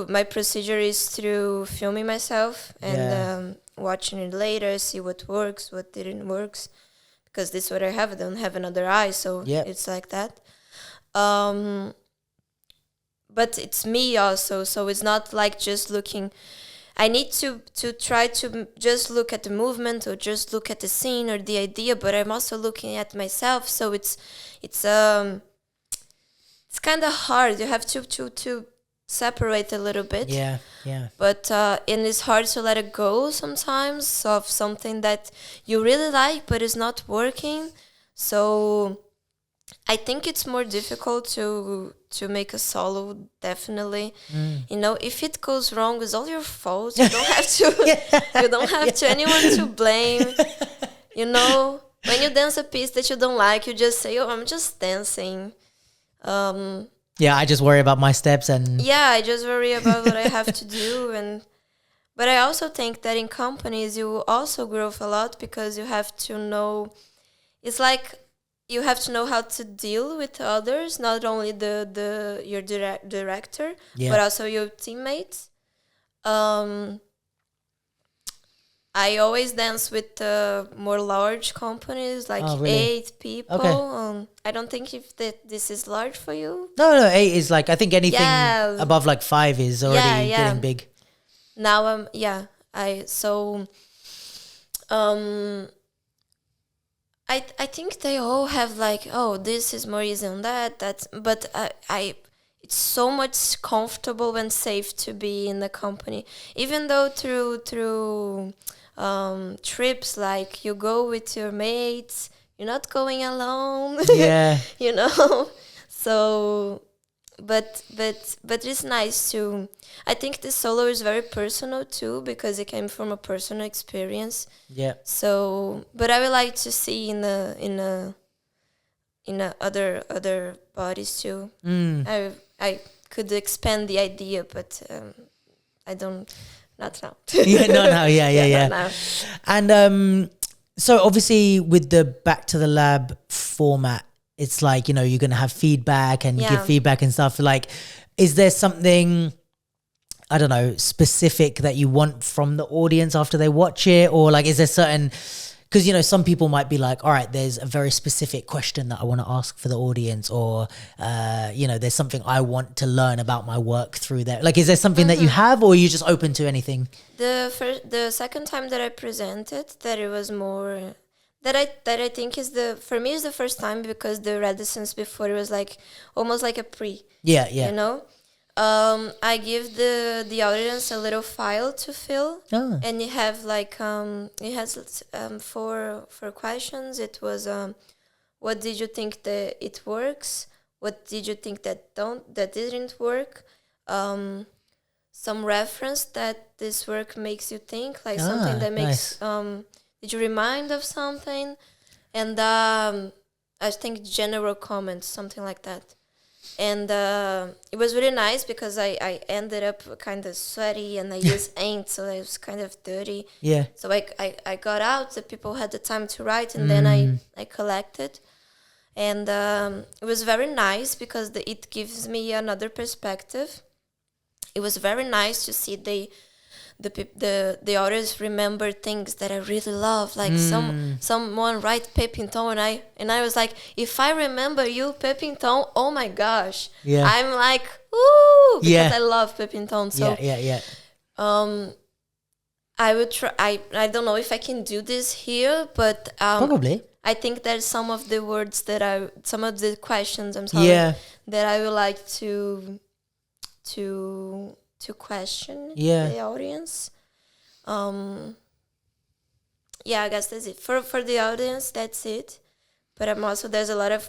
my procedure is through filming myself and watching it later, see what works, what didn't work, because this is what I have. I don't have another eye, so it's like that. But it's me also, so it's not just looking. I need to try to just look at the movement or just look at the scene or the idea, but I'm also looking at myself. So it's kind of hard. You have to separate a little bit. Yeah. But and it's hard to let it go sometimes of something that you really like, but it's not working. So I think it's more difficult to make a solo, definitely. If it goes wrong, it's all your fault. You don't have to you don't have to anyone to blame. When you dance a piece that you don't like, you just say, "Oh, I'm just dancing." I just worry about my steps and I just worry about what I have to do, But I also think that in companies you also grow a lot because you have to know. It's like you have to know how to deal with others, not only your director, but also your teammates. I always dance with more large companies, like 8 people. Okay. I don't think if this is large for you. No, 8 is like, I think anything above like 5 is already getting big. Now, I think they all have like, oh, this is more easy on that. But it's so much comfortable and safe to be in the company, even though through trips, like you go with your mates, you're not going alone. Yeah. You know. So, but it's nice to. I think the solo is very personal too because it came from a personal experience. Yeah. So, but I would like to see in other bodies too. I could expand the idea, but I don't. Not now. Yeah, not now. Yeah. Not now. And so obviously with the back to the lab format, it's like, you're going to have feedback and give feedback and stuff. Like, is there something, I don't know, specific that you want from the audience after they watch it? Or like, is there certain, because, some people might be like, all right, there's a very specific question that I want to ask for the audience, or, there's something I want to learn about my work through there. Like, is there something that you have, or are you just open to anything? The second time that I presented, that it was more, that I think for me is the first time, because the reticence before, it was like, almost like a pre. Yeah. I give the audience a little file to fill, and you have like it has 4 questions. It was what did you think that it works? What did you think that didn't work? Some reference that this work makes you think, like something that makes did you remind of something? And I think general comments, something like that. And it was really nice because I ended up kind of sweaty, and I used ink, so I was kind of dirty. Yeah. So I got out, the people had the time to write, and then I collected. And it was very nice because it gives me another perspective. It was very nice to see the audience remember things that I really love, like someone write Pepinton, and I was like, if I remember you Pepinton, oh my gosh, I'm like, ooh, because I love Pepinton. So I would try. I don't know if I can do this here, but probably. I think that some of the words some of the questions, that I would like to question the audience. I guess that's it for the audience. That's it. But I'm also there's a lot of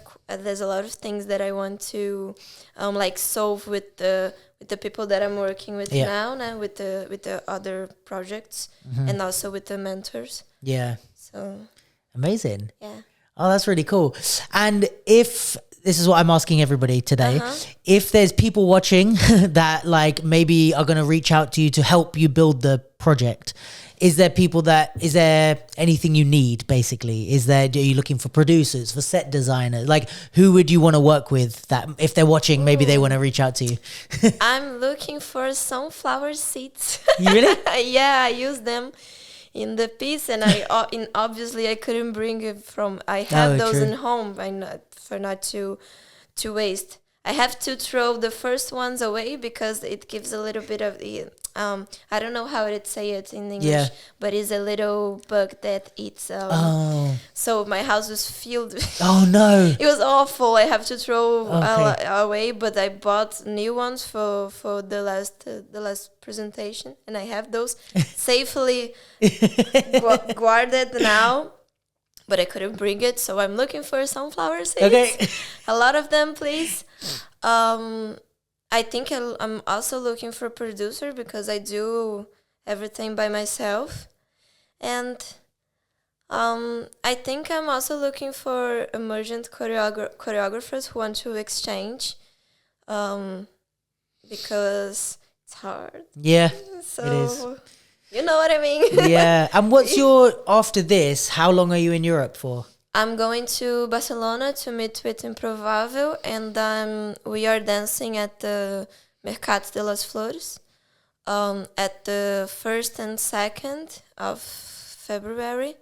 things that I want to like solve with the people that I'm working with now with the other projects, and also with the mentors. Yeah. So amazing. Yeah. Oh, that's really cool. And if this is what I'm asking everybody today, if there's people watching that like maybe are going to reach out to you to help you build the project, is there anything you need basically? Are you looking for producers, for set designers? Like, who would you want to work with that if they're watching, maybe they want to reach out to you? I'm looking for sunflower seeds. You really? Yeah, I use them in the piece, and obviously I couldn't bring it from. I have those in home, for not to waste. I have to throw the first ones away because it gives a little bit of the I don't know how to say it in English, but it's a little bug that eats. So my house was filled. Oh no! It was awful. I have to throw away, but I bought new ones for the last presentation, and I have those safely guarded now. But I couldn't bring it, so I'm looking for sunflower seeds. Okay. A lot of them, please. I think I'm also looking for a producer because I do everything by myself. And I think I'm also looking for emergent choreographers who want to exchange, because it's hard. Yeah, so, it is. You know what I mean? Yeah. And what's after this, how long are you in Europe for? I'm going to Barcelona to meet with Improvável, and we are dancing at the Mercat de las Flores at the 1st and 2nd of February.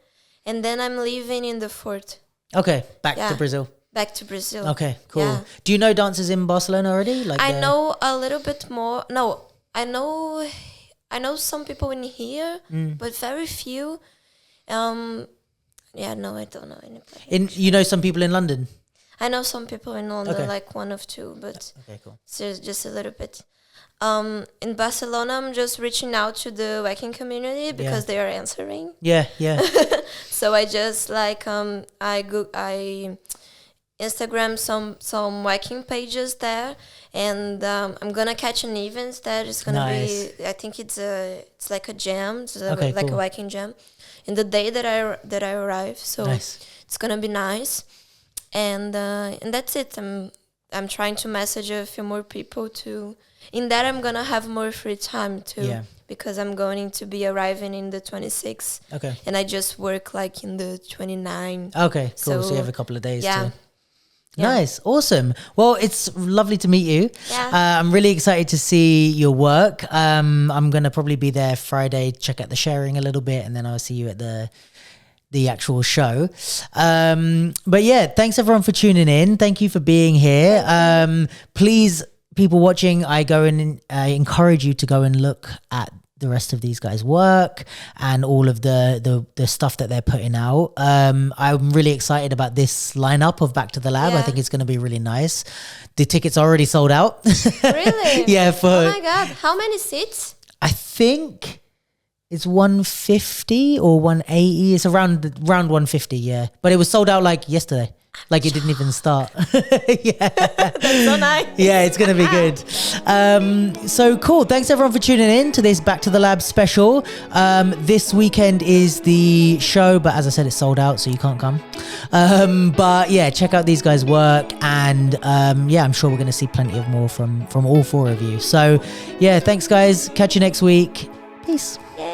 And then I'm leaving in the 4th. Okay, back to Brazil. Back to Brazil. Okay, cool. Yeah. Do you know dancers in Barcelona already? I know a little bit more. No, I know some people in here, but very few. No, I don't know anybody. You know some people in London? I know some people in London, like one of two, but okay, cool. So just a little bit. In Barcelona, I'm just reaching out to the Breakin community because they are answering. Yeah. So I just I Instagram some Breakin pages there, and I'm gonna catch an event that is gonna be. I think it's like a jam, like cool. A Breakin jam, in the day that I arrive. So it's gonna be nice, and that's it. I'm trying to message a few more people to. In that, I'm gonna have more free time too, because I'm going to be arriving in the 26th. Okay. And I just work like in the 29th. Okay, cool. So you have a couple of days too. Nice, awesome. Well, it's lovely to meet you. Yeah. I'm really excited to see your work. I'm gonna probably be there Friday, check out the sharing a little bit, and then I'll see you at the actual show. But yeah, thanks everyone for tuning in. Thank you for being here. Please, people watching, I encourage you to go and look at the rest of these guys' work and all of the stuff that they're putting out. I'm really excited about this lineup of Back to the Lab. I think it's going to be really nice. The tickets are already sold out. Really? Yeah. Oh my God. How many seats? I think it's 150 or 180. It's around 150, yeah. But it was sold out like yesterday. Like it didn't even start. Yeah. That's so nice. Yeah, it's going to be good. So cool. Thanks everyone for tuning in to this Back to the Lab special. This weekend is the show, but as I said, it's sold out, so you can't come. But yeah, check out these guys' work, and I'm sure we're going to see plenty of more from all four of you. So yeah, thanks guys. Catch you next week. Peace. Yay.